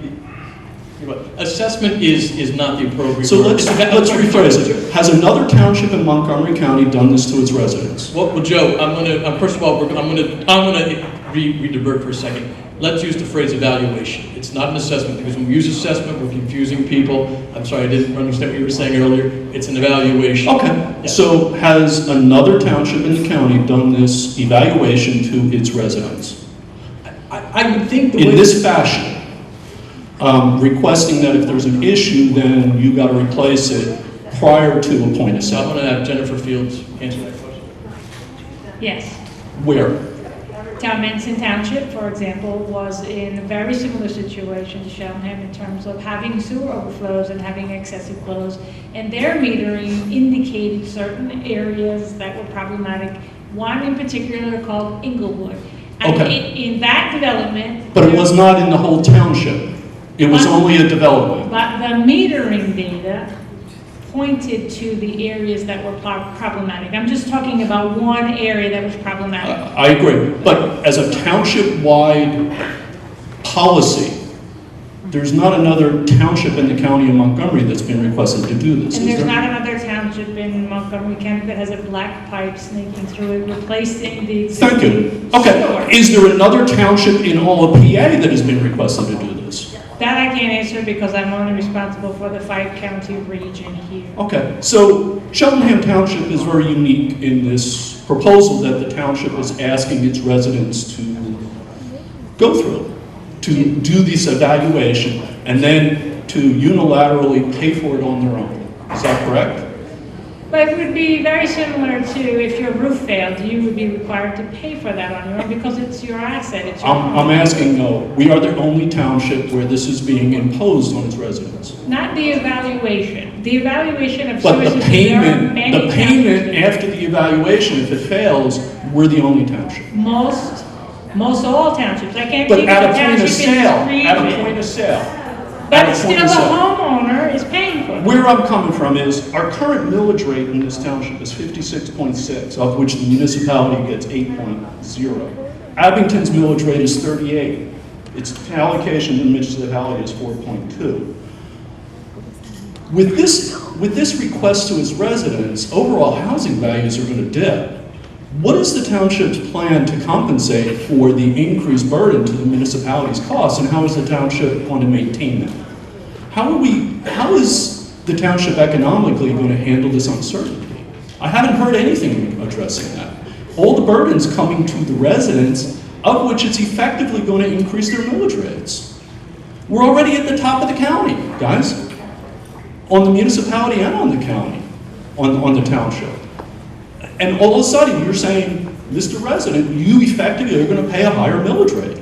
S1: assessment is not the appropriate
S9: So
S1: word.
S9: let's rephrase it. Has another township in Montgomery County done this to its residents?
S1: Well, Joe, I'm gonna first of all, I'm gonna re-divert for a second. Let's use the phrase evaluation. It's not an assessment, because when we use assessment, we're confusing people. I'm sorry, I didn't understand what you were saying earlier. It's an evaluation.
S9: Okay. Yeah. So has another township in the county done this evaluation to its residents?
S1: I would think
S9: in this fashion. Requesting that if there's an issue, then you got to replace it prior to a point of sale.
S1: So I'm going to have Jennifer Fields answer that question.
S3: Yes.
S9: Where?
S3: Manson Township, for example, was in a very similar situation to Cheltenham in terms of having sewer overflows and having excessive flows, and their metering indicated certain areas that were problematic. One in particular called Inglewood. And in that development...
S9: But it was not in the whole township. It was only a development.
S3: But the metering data pointed to the areas that were problematic. I'm just talking about one area that was problematic.
S9: I agree. But as a township-wide policy, there's not another township in the county of Montgomery that's been requested to do this.
S3: And there's not another township in Montgomery County that has a black pipe snaking through it, replacing the existing
S9: Thank you. Okay. Is there another township in all of PA that has been requested to do this?
S3: That I can't answer because I'm only responsible for the 5-county region here.
S9: Okay, so Cheltenham Township is very unique in this proposal that the township is asking its residents to go through, to do this evaluation, and then to unilaterally pay for it on their own. Is that correct?
S3: But it would be very similar to if your roof failed, you would be required to pay for that on your own because it's your asset. It's your
S9: I'm asking, no, we are the only township where this is being imposed on its residents.
S3: Not the evaluation. The evaluation of
S9: But
S3: services,
S9: the payment after the evaluation, if it fails, we're the only township.
S3: Most all townships. I can't
S9: But
S3: think
S9: at
S3: of
S9: a
S3: a
S9: point of
S3: township in
S9: sale,
S3: this
S9: at a
S3: region.
S9: point of sale.
S3: But still the homeowner is paying for it.
S9: Where I'm coming from is our current millage rate in this township is 56.6, of which the municipality gets 8.0. Abington's millage rate is 38. Its allocation to the municipality is 4.2. With this request to its residents, overall housing values are going to dip. What is the township's plan to compensate for the increased burden to the municipality's costs, and how is the township going to maintain that? How is the township economically going to handle this uncertainty? I haven't heard anything addressing that. All the burdens coming to the residents of which it's effectively going to increase their millage rates. We're already at the top of the county, guys, on the municipality and on the county, on the township. And all of a sudden, you're saying, Mr. Resident, you effectively are going to pay a higher millage rate.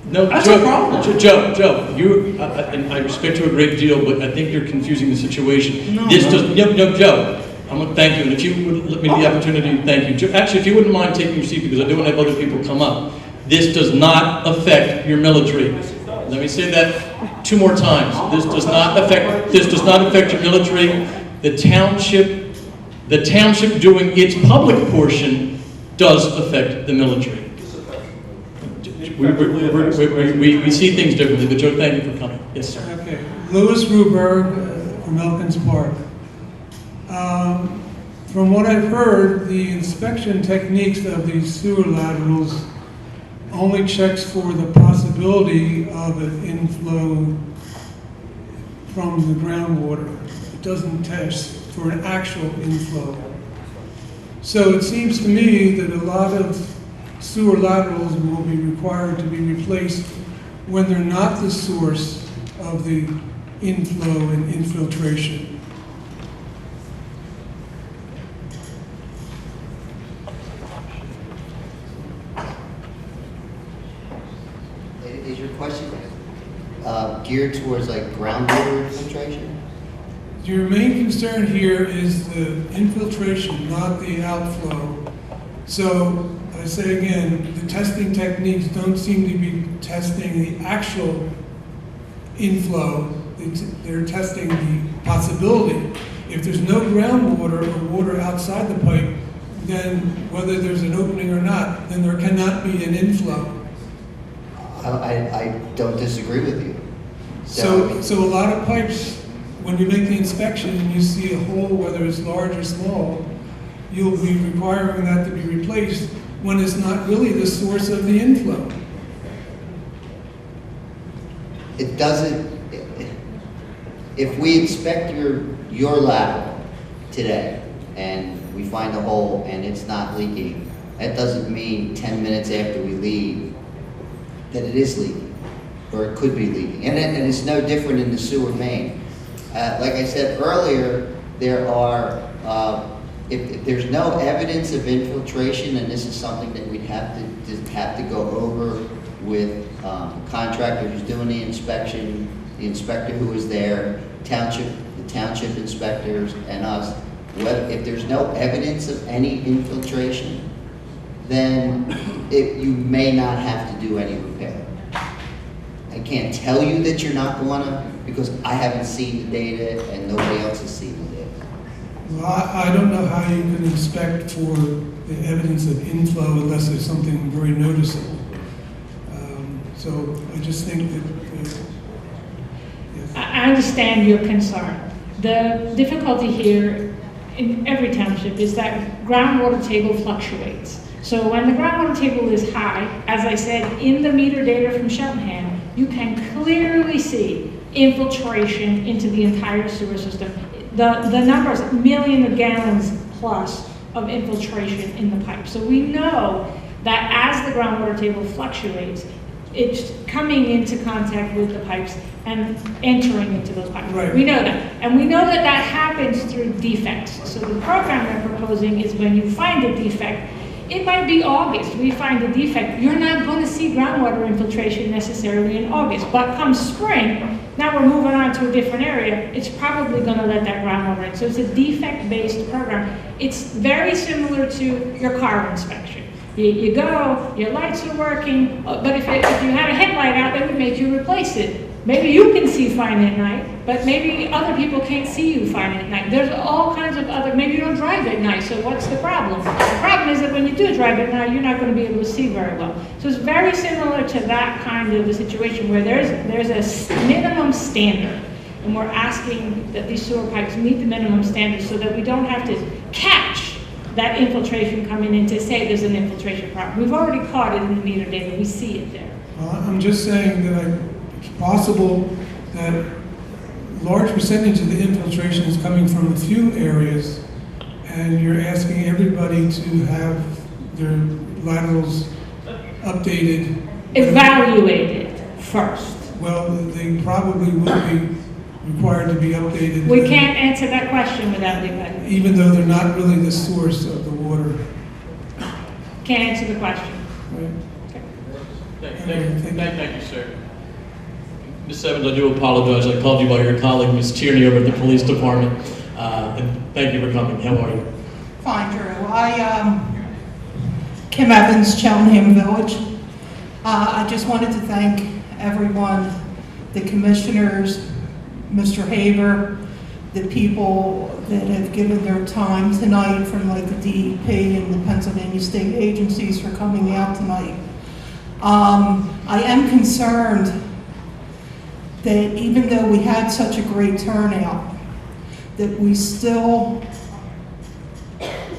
S1: No,
S9: that's
S1: Joe,
S9: a problem.
S1: Joe, you, and I respect you a great deal, but I think you're confusing the situation.
S9: No,
S1: Joe, I'm going to thank you, and if you would let me the opportunity to thank you. Actually, if you wouldn't mind taking your seat, because I do want to have other people come up. This does not affect your millage rate. Let me say that 2 more times. This does not affect your millage rate. The township doing its public portion does affect the millage rate. We see things differently, but Joe, thank you for coming. Yes, sir.
S10: Okay. Louis Ruberg from Elkins Park. From what I've heard, the inspection techniques of these sewer laterals only checks for the possibility of an inflow from the groundwater. It doesn't test for an actual inflow. So it seems to me that a lot of sewer laterals will be required to be replaced when they're not the source of the inflow and infiltration.
S6: Is your question geared towards like groundwater infiltration?
S10: Your main concern here is the infiltration, not the outflow. So I say again, the testing techniques don't seem to be testing the actual inflow. They're testing the possibility. If there's no groundwater or water outside the pipe, then whether there's an opening or not, then there cannot be an inflow.
S6: I don't disagree with you.
S10: So a lot of pipes, when you make the inspection and you see a hole, whether it's large or small, you'll be requiring that to be replaced when it's not really the source of the inflow.
S6: It doesn't, if we inspect your lateral today and we find a hole and it's not leaking, that doesn't mean 10 minutes after we leave that it is leaking, or it could be leaking. And it's no different in the sewer main. Like I said earlier, there are, if there's no evidence of infiltration, and this is something that we'd have to go over with contractor who's doing the inspection, the inspector who was there, the township inspectors, and us. If there's no evidence of any infiltration, then you may not have to do any repair. I can't tell you that you're not going to, because I haven't seen the data and nobody else has seen the data.
S10: Well, I don't know how you can inspect for the evidence of inflow unless there's something very noticeable. So I just think that... Yes.
S3: I understand your concern. The difficulty here in every township is that groundwater table fluctuates. So when the groundwater table is high, as I said, in the meter data from Cheltenham, you can clearly see infiltration into the entire sewer system. The numbers, millions of gallons plus of infiltration in the pipe. So we know that as the groundwater table fluctuates, it's coming into contact with the pipes and entering into those pipes.
S10: Right.
S3: We know that. And we know that that happens through defects. So the program they're proposing is when you find a defect, it might be August, we find a defect. You're not going to see groundwater infiltration necessarily in August, but come spring, now we're moving on to a different area, it's probably going to let that groundwater in. So it's a defect-based program. It's very similar to your car inspection. You go, your lights are working, but if you had a headlight out, they would make you replace it. Maybe you can see fine at night, but maybe other people can't see you fine at night. There's all kinds of other, maybe you don't drive at night, so what's the problem? The problem is that when you do drive at night, you're not going to be able to see very well. So it's very similar to that kind of a situation where there's a minimum standard, and we're asking that these sewer pipes meet the minimum standard so that we don't have to catch that infiltration coming in to say there's an infiltration problem. We've already caught it in the meter data, we see it there.
S10: Well, I'm just saying that it's possible that a large percentage of the infiltration is coming from a few areas, and you're asking everybody to have their laterals updated.
S3: Evaluated first.
S10: Well, they probably will be required to be updated.
S3: We can't answer that question without the evaluation.
S10: Even though they're not really the source of the water.
S3: Can't answer the question.
S1: Thank you, sir. Ms. Evans, I do apologize. I called you by your colleague, Ms. Tierney, over at the police department. And thank you for coming. How are you?
S11: Fine, Drew. Kim Evans, Cheltenham Village. I just wanted to thank everyone, the commissioners, Mr. Haber, the people that have given their time tonight from like the DEP and the Pennsylvania state agencies for coming out tonight. I am concerned that even though we had such a great turnout, that we still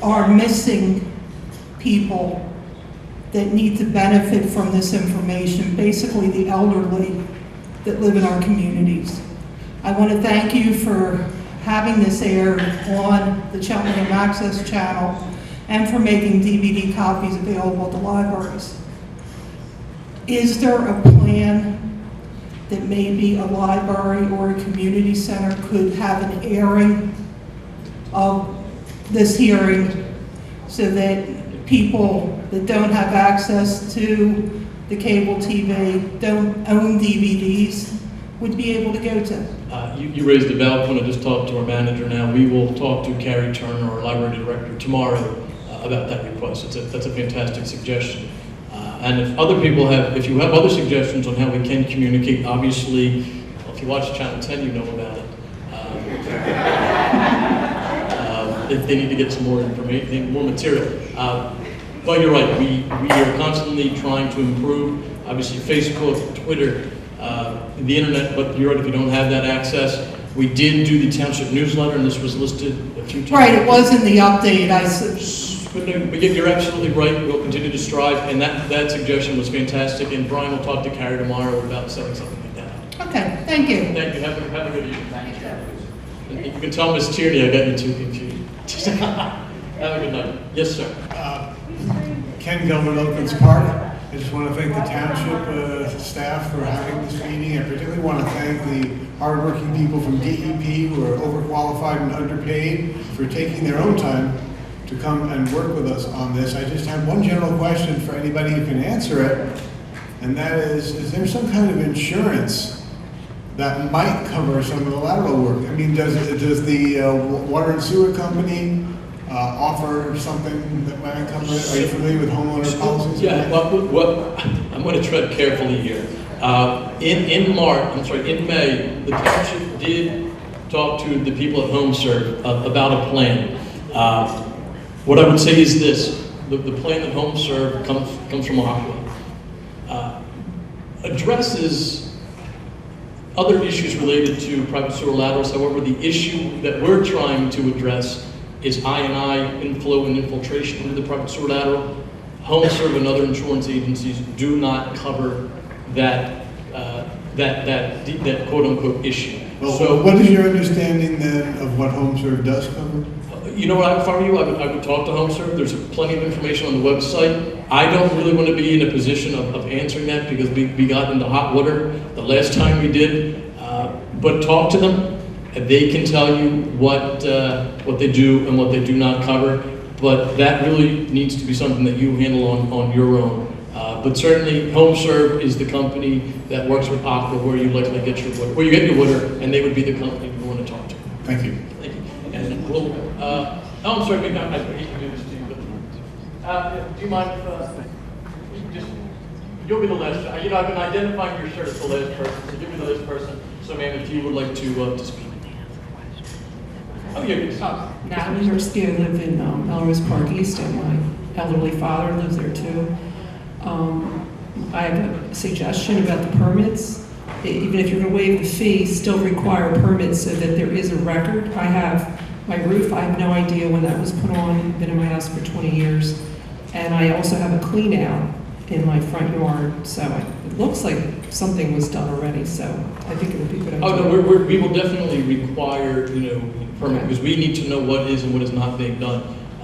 S11: are missing people that need to benefit from this information, basically the elderly that live in our communities. I want to thank you for having this aired on the Cheltenham Access Channel and for making DVD copies available at the libraries. Is there a plan that maybe a library or a community center could have an airing of this hearing so that people that don't have access to the cable TV, don't own DVDs, would be able to go to?
S1: You raised a valid point. I just talked to our manager now. We will talk to Carrie Turner, our library director, tomorrow about that request. That's a fantastic suggestion. And if other people if you have other suggestions on how we can communicate, obviously, if you watch Channel 10, you know about it. If they need to get some more information, more material. But you're right, we are constantly trying to improve, obviously Facebook, Twitter, the internet, but you're right, if you don't have that access. We did do the township newsletter, and this was listed a few times.
S11: Right, it was in the update.
S1: But you're absolutely right. We'll continue to strive, and that suggestion was fantastic. And Brian will talk to Carrie tomorrow about setting something like that up.
S11: Okay, thank you.
S1: Thank you. Have a good evening. And you can tell Miss Tierney I got you too confused. Have a good night. Yes, sir.
S22: Ken Gilbert, Oaklands Park. I just want to thank the township staff for having this meeting. I particularly want to thank the hardworking people from DEP who are overqualified and underpaid for taking their own time to come and work with us on this. I just have one general question for anybody who can answer it, and that is there some kind of insurance that might cover some of the lateral work? I mean, does the water and sewer company offer something that might cover it? Are you familiar with homeowner policies?
S1: Yeah, well, I'm going to tread carefully here. In May, the township did talk to the people at HomeServe about a plan. What I would say is this: the plan that HomeServe comes from Aqua addresses other issues related to private sewer laterals. However, the issue that we're trying to address is I&I inflow and infiltration into the private sewer lateral. HomeServe and other insurance agencies do not cover that quote-unquote issue.
S22: Well, so what is your understanding then of what HomeServe does cover?
S1: You know what, if I were you, I would talk to HomeServe. There's plenty of information on the website. I don't really want to be in a position of answering that because we got into hot water the last time we did. But talk to them, and they can tell you what they do and what they do not cover. But that really needs to be something that you handle on your own. But certainly, HomeServe is the company that works with Aqua, where you likely get your water, where you get your water, and they would be the company you want to talk to.
S22: Thank you.
S1: Thank you. And we'll. I'm sorry, maybe I hate to do this to you, but do you mind if you'll be the last? I've been identifying your shirt as the last person, so give me the last person. So, ma'am, if you would like to speak. Oh, yeah.
S23: Natalie Hersky, I live in Melrose Park East, and my elderly father lives there too. I have a suggestion about the permits. Even if you're going to waive the fee, still require permits so that there is a record. I have my roof, I have no idea when that was put on. I've been in my house for 20 years. And I also have a clean out in my front yard. So it looks like something was done already. So I think it would be a good idea.
S1: Oh, no, we will definitely require, permit, because we need to know what is and what is not being done.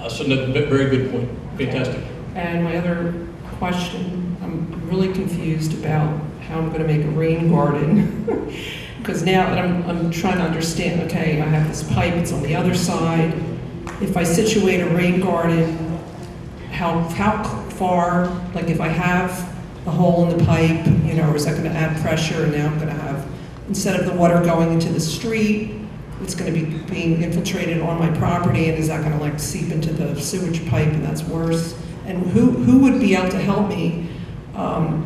S1: So no, very good point. Fantastic.
S23: And my other question, I'm really confused about how I'm gonna make a rain garden. Because now that I'm trying to understand, okay, I have this pipe, it's on the other side. If I situate a rain garden, how far, like if I have a hole in the pipe, you know, or is that gonna add pressure, and now I'm gonna have, instead of the water going into the street, it's gonna be being infiltrated on my property, and is that gonna like seep into the sewage pipe, and that's worse? And who would be able to help me?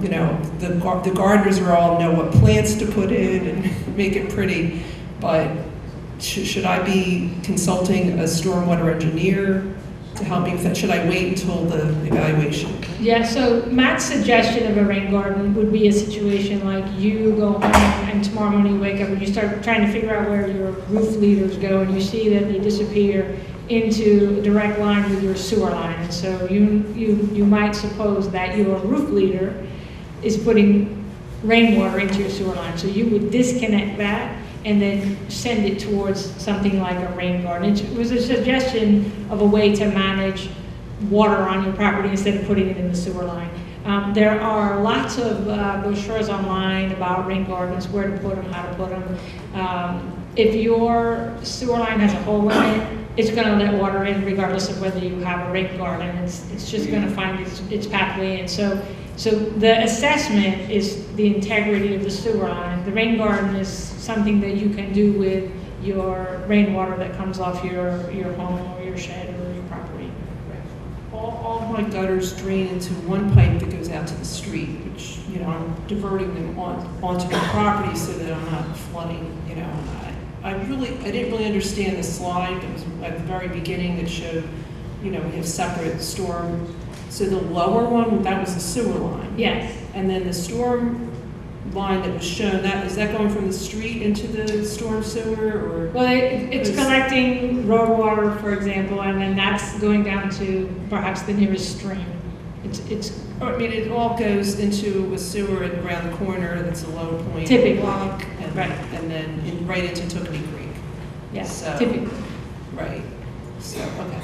S23: You know, the gardeners are all know what plants to put in and make it pretty, but should I be consulting a stormwater engineer to help me with that? Should I wait until the evaluation?
S3: Yeah, so Matt's suggestion of a rain garden would be a situation like you go home and tomorrow morning you wake up and you start trying to figure out where your roof leaders go, and you see that they disappear into a direct line with your sewer line. And so you might suppose that your roof leader is putting rainwater into your sewer line. So you would disconnect that and then send it towards something like a rain garden. It was a suggestion of a way to manage water on your property instead of putting it in the sewer line. There are lots of brochures online about rain gardens, where to put them, how to put them. If your sewer line has a hole in it, it's going to let water in regardless of whether you have a rain garden. It's just going to find its pathway in. So the assessment is the integrity of the sewer line. The rain garden is something that you can do with your rainwater that comes off your home or your shed or your property.
S23: All my gutters drain into one pipe that goes out to the street, which, you know, I'm diverting them onto my property so that I'm not flooding, you know. I didn't really understand the slide that was at the very beginning that showed, you know, we have separate storm. So the lower one, that was the sewer line.
S3: Yes.
S23: And then the storm line that was shown, is that going from the street into the storm sewer, or?
S3: Well, it's collecting road water, for example, and then that's going down to perhaps the nearest stream.
S23: It all goes into a sewer around the corner that's a low point.
S3: Typically.
S23: And,
S3: right.
S23: And then right into Tokenie Creek.
S3: Yes,
S23: so,
S3: typically.
S23: Right. So, okay.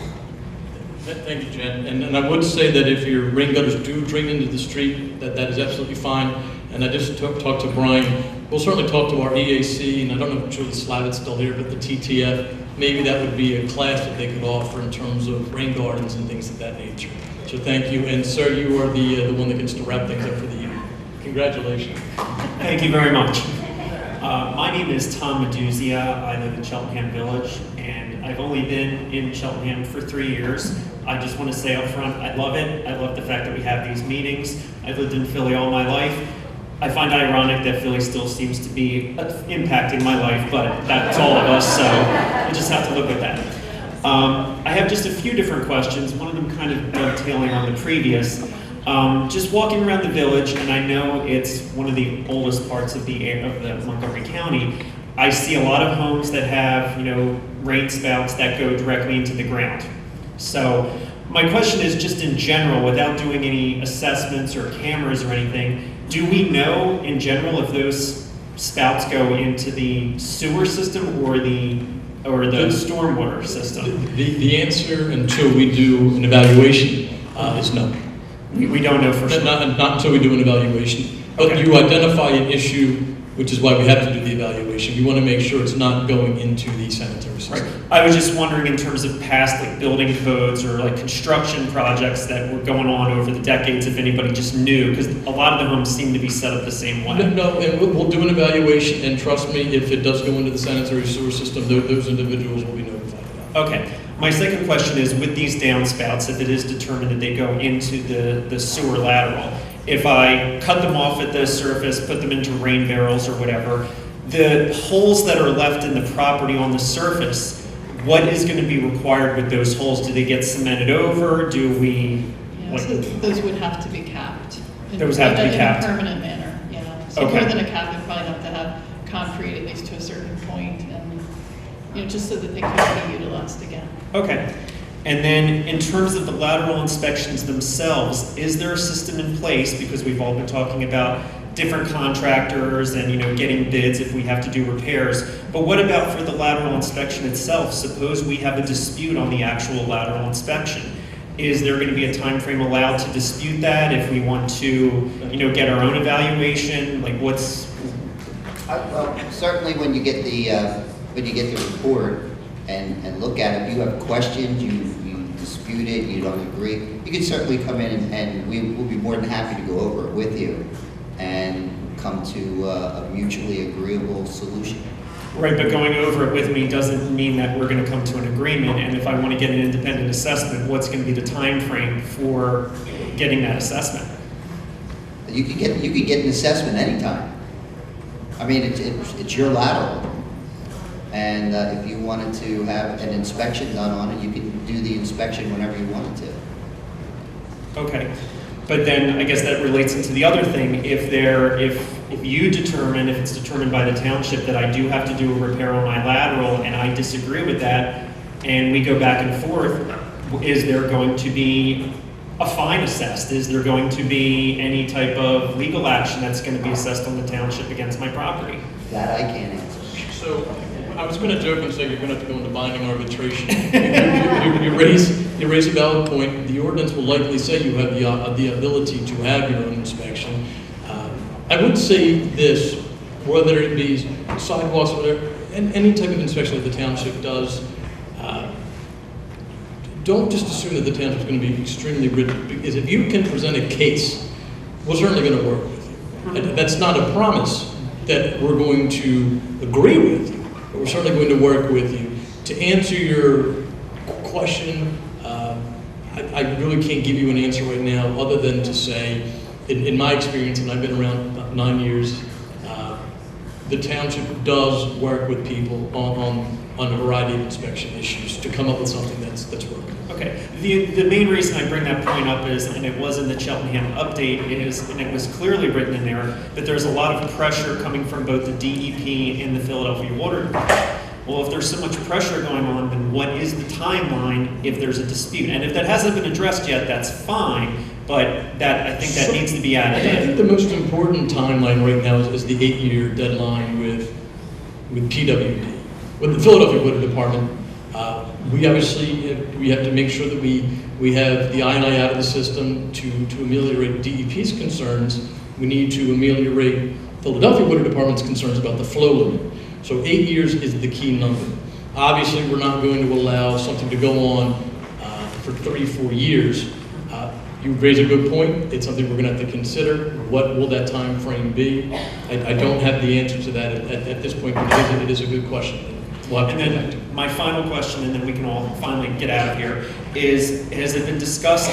S1: Thank you, Jen. And I would say that if your rain gutters do drain into the street, that is absolutely fine. And I just talked to Brian. We'll certainly talk to our EAC, and I don't know if Julie Slavitt's still here, but the TTF, maybe that would be a class that they could offer in terms of rain gardens and things of that nature. So thank you. And sir, you are the one that gets to wrap things up for the evening. Congratulations.
S12: Thank you very much. My name is Tom Meduzia. I live in Cheltenham Village, and I've only been in Cheltenham for 3 years. I just want to say up front, I love it. I love the fact that we have these meetings. I've lived in Philly all my life. I find it ironic that Philly still seems to be impacting my life, but that's all of us, so I just have to look at that. I have just a few different questions, one of them kind of dovetailing on the previous. Just walking around the village, and I know it's one of the oldest parts of the Montgomery County, I see a lot of homes that have, you know, rain spouts that go directly into the ground. So my question is, just in general, without doing any assessments or cameras or anything, do we know in general if those spouts go into the sewer system or the stormwater system?
S1: The answer, until we do an evaluation, is no.
S12: We don't know for sure.
S1: Not until we do an evaluation. But
S12: Okay.
S1: you identify an issue, which is why we have to do the evaluation. We want to make sure it's not going into the sanitary system.
S12: Right. I was just wondering in terms of past like building codes or like construction projects that were going on over the decades, if anybody just knew, because a lot of the homes seem to be set up the same way.
S1: No, and we'll do an evaluation, and trust me, if it does go into the sanitary sewer system, those individuals will be notified about it.
S12: Okay. My second question is, with these downspouts, if it is determined that they go into the sewer lateral, if I cut them off at the surface, put them into rain barrels or whatever, the holes that are left in the property on the surface, what is going to be required with those holes? Do they get cemented over? Do we...
S4: Yeah, so those would have to be capped.
S12: Those have to be capped.
S4: In a permanent manner, yeah. So
S12: Okay.
S4: more than a cap, you'd probably have to have concrete at least to a certain point, and, you know, just so that they could be utilized again.
S12: Okay. And then in terms of the lateral inspections themselves, is there a system in place, because we've all been talking about different contractors and, you know, getting bids if we have to do repairs, but what about for the lateral inspection itself? Suppose we have a dispute on the actual lateral inspection. is there going to be a time frame allowed to dispute that if we want to, get our own evaluation? Like what's...
S6: Well, certainly when you get the report and look at it, if you have questions, you dispute it, you don't agree, you can certainly come in and we will be more than happy to go over it with you and come to a mutually agreeable solution.
S12: Right, but going over it with me doesn't mean that we're going to come to an agreement. And if I want to get an independent assessment, what's going to be the time frame for getting that assessment?
S6: You can get an assessment anytime. I mean, it's your lateral. And if you wanted to have an inspection done on it, you can do the inspection whenever you wanted to.
S12: Okay, but then I guess that relates into the other thing. If you determine, if it's determined by the township that I do have to do a repair on my lateral and I disagree with that, and we go back and forth, is there going to be a fine assessed? Is there going to be any type of legal action that's going to be assessed on the township against my property?
S6: That I can't answer.
S1: So I was going to joke and say you're going to have to go into binding arbitration. you raise a valid point. The ordinance will likely say you have the ability to have your own inspection. I would say this, whether it be sidewalks, whatever, and any type of inspection that the township does, don't just assume that the township is going to be extremely rigid, because if you can present a case, we're certainly going to work with you. And that's not a promise that we're going to agree with you, but we're certainly going to work with you. To answer your question, I really can't give you an answer right now other than to say, in my experience, and I've been around about 9 years, the township does work with people on a variety of inspection issues to come up with something that's working.
S12: Okay, the main reason I bring that point up is, and it was in the Cheltenham update, and it was clearly written in there, that there's a lot of pressure coming from both the DEP and the Philadelphia Water Department. Well, if there's so much pressure going on, then what is the timeline if there's a dispute? And if that hasn't been addressed yet, that's fine, but I think that needs to be added in.
S1: I think the most important timeline right now is the 8-year deadline with PWD. With the Philadelphia Water Department, we obviously we have to make sure that we have the I&I out of the system to ameliorate DEP's concerns. We need to ameliorate Philadelphia Water Department's concerns about the flow limit. So 8 years is the key number. Obviously, we're not going to allow something to go on for 3-4 years. You raise a good point. It's something we're going to have to consider. What will that time frame be? I don't have the answer to that at this point, but it is a good question. We'll have to
S12: and then my final question, and then we can all finally get out of here, is has it been discussed,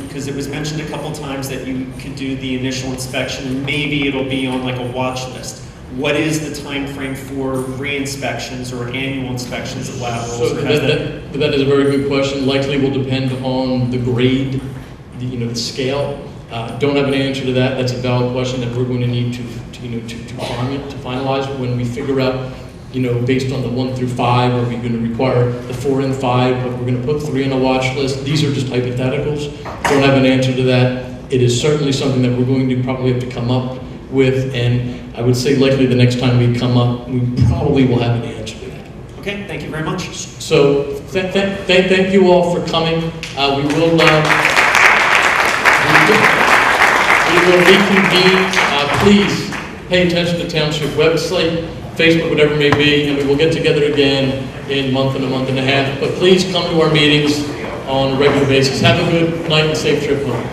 S12: because it was mentioned a couple times that you could do the initial inspection and maybe it'll be on like a watch list. What is the time frame for re-inspections or annual inspections of laterals?
S1: So that is a very good question. Likely will depend on the grade, the scale. Don't have an answer to that. That's a valid question that we're going to need to finalize when we figure out, based on the 1 through 5, are we going to require the 4 and 5, but we're going to put 3 on the watch list. These are just hypotheticals. Don't have an answer to that. It is certainly something that we're going to probably have to come up with, and I would say likely the next time we come up, we probably will have an answer to that.
S12: Okay, thank you very much.
S1: So thank you all for coming. We will reconvene. Please pay attention to the township website, Facebook, whatever it may be, and we will get together again in a month and a half. But please come to our meetings on a regular basis. Have a good night and safe trip home.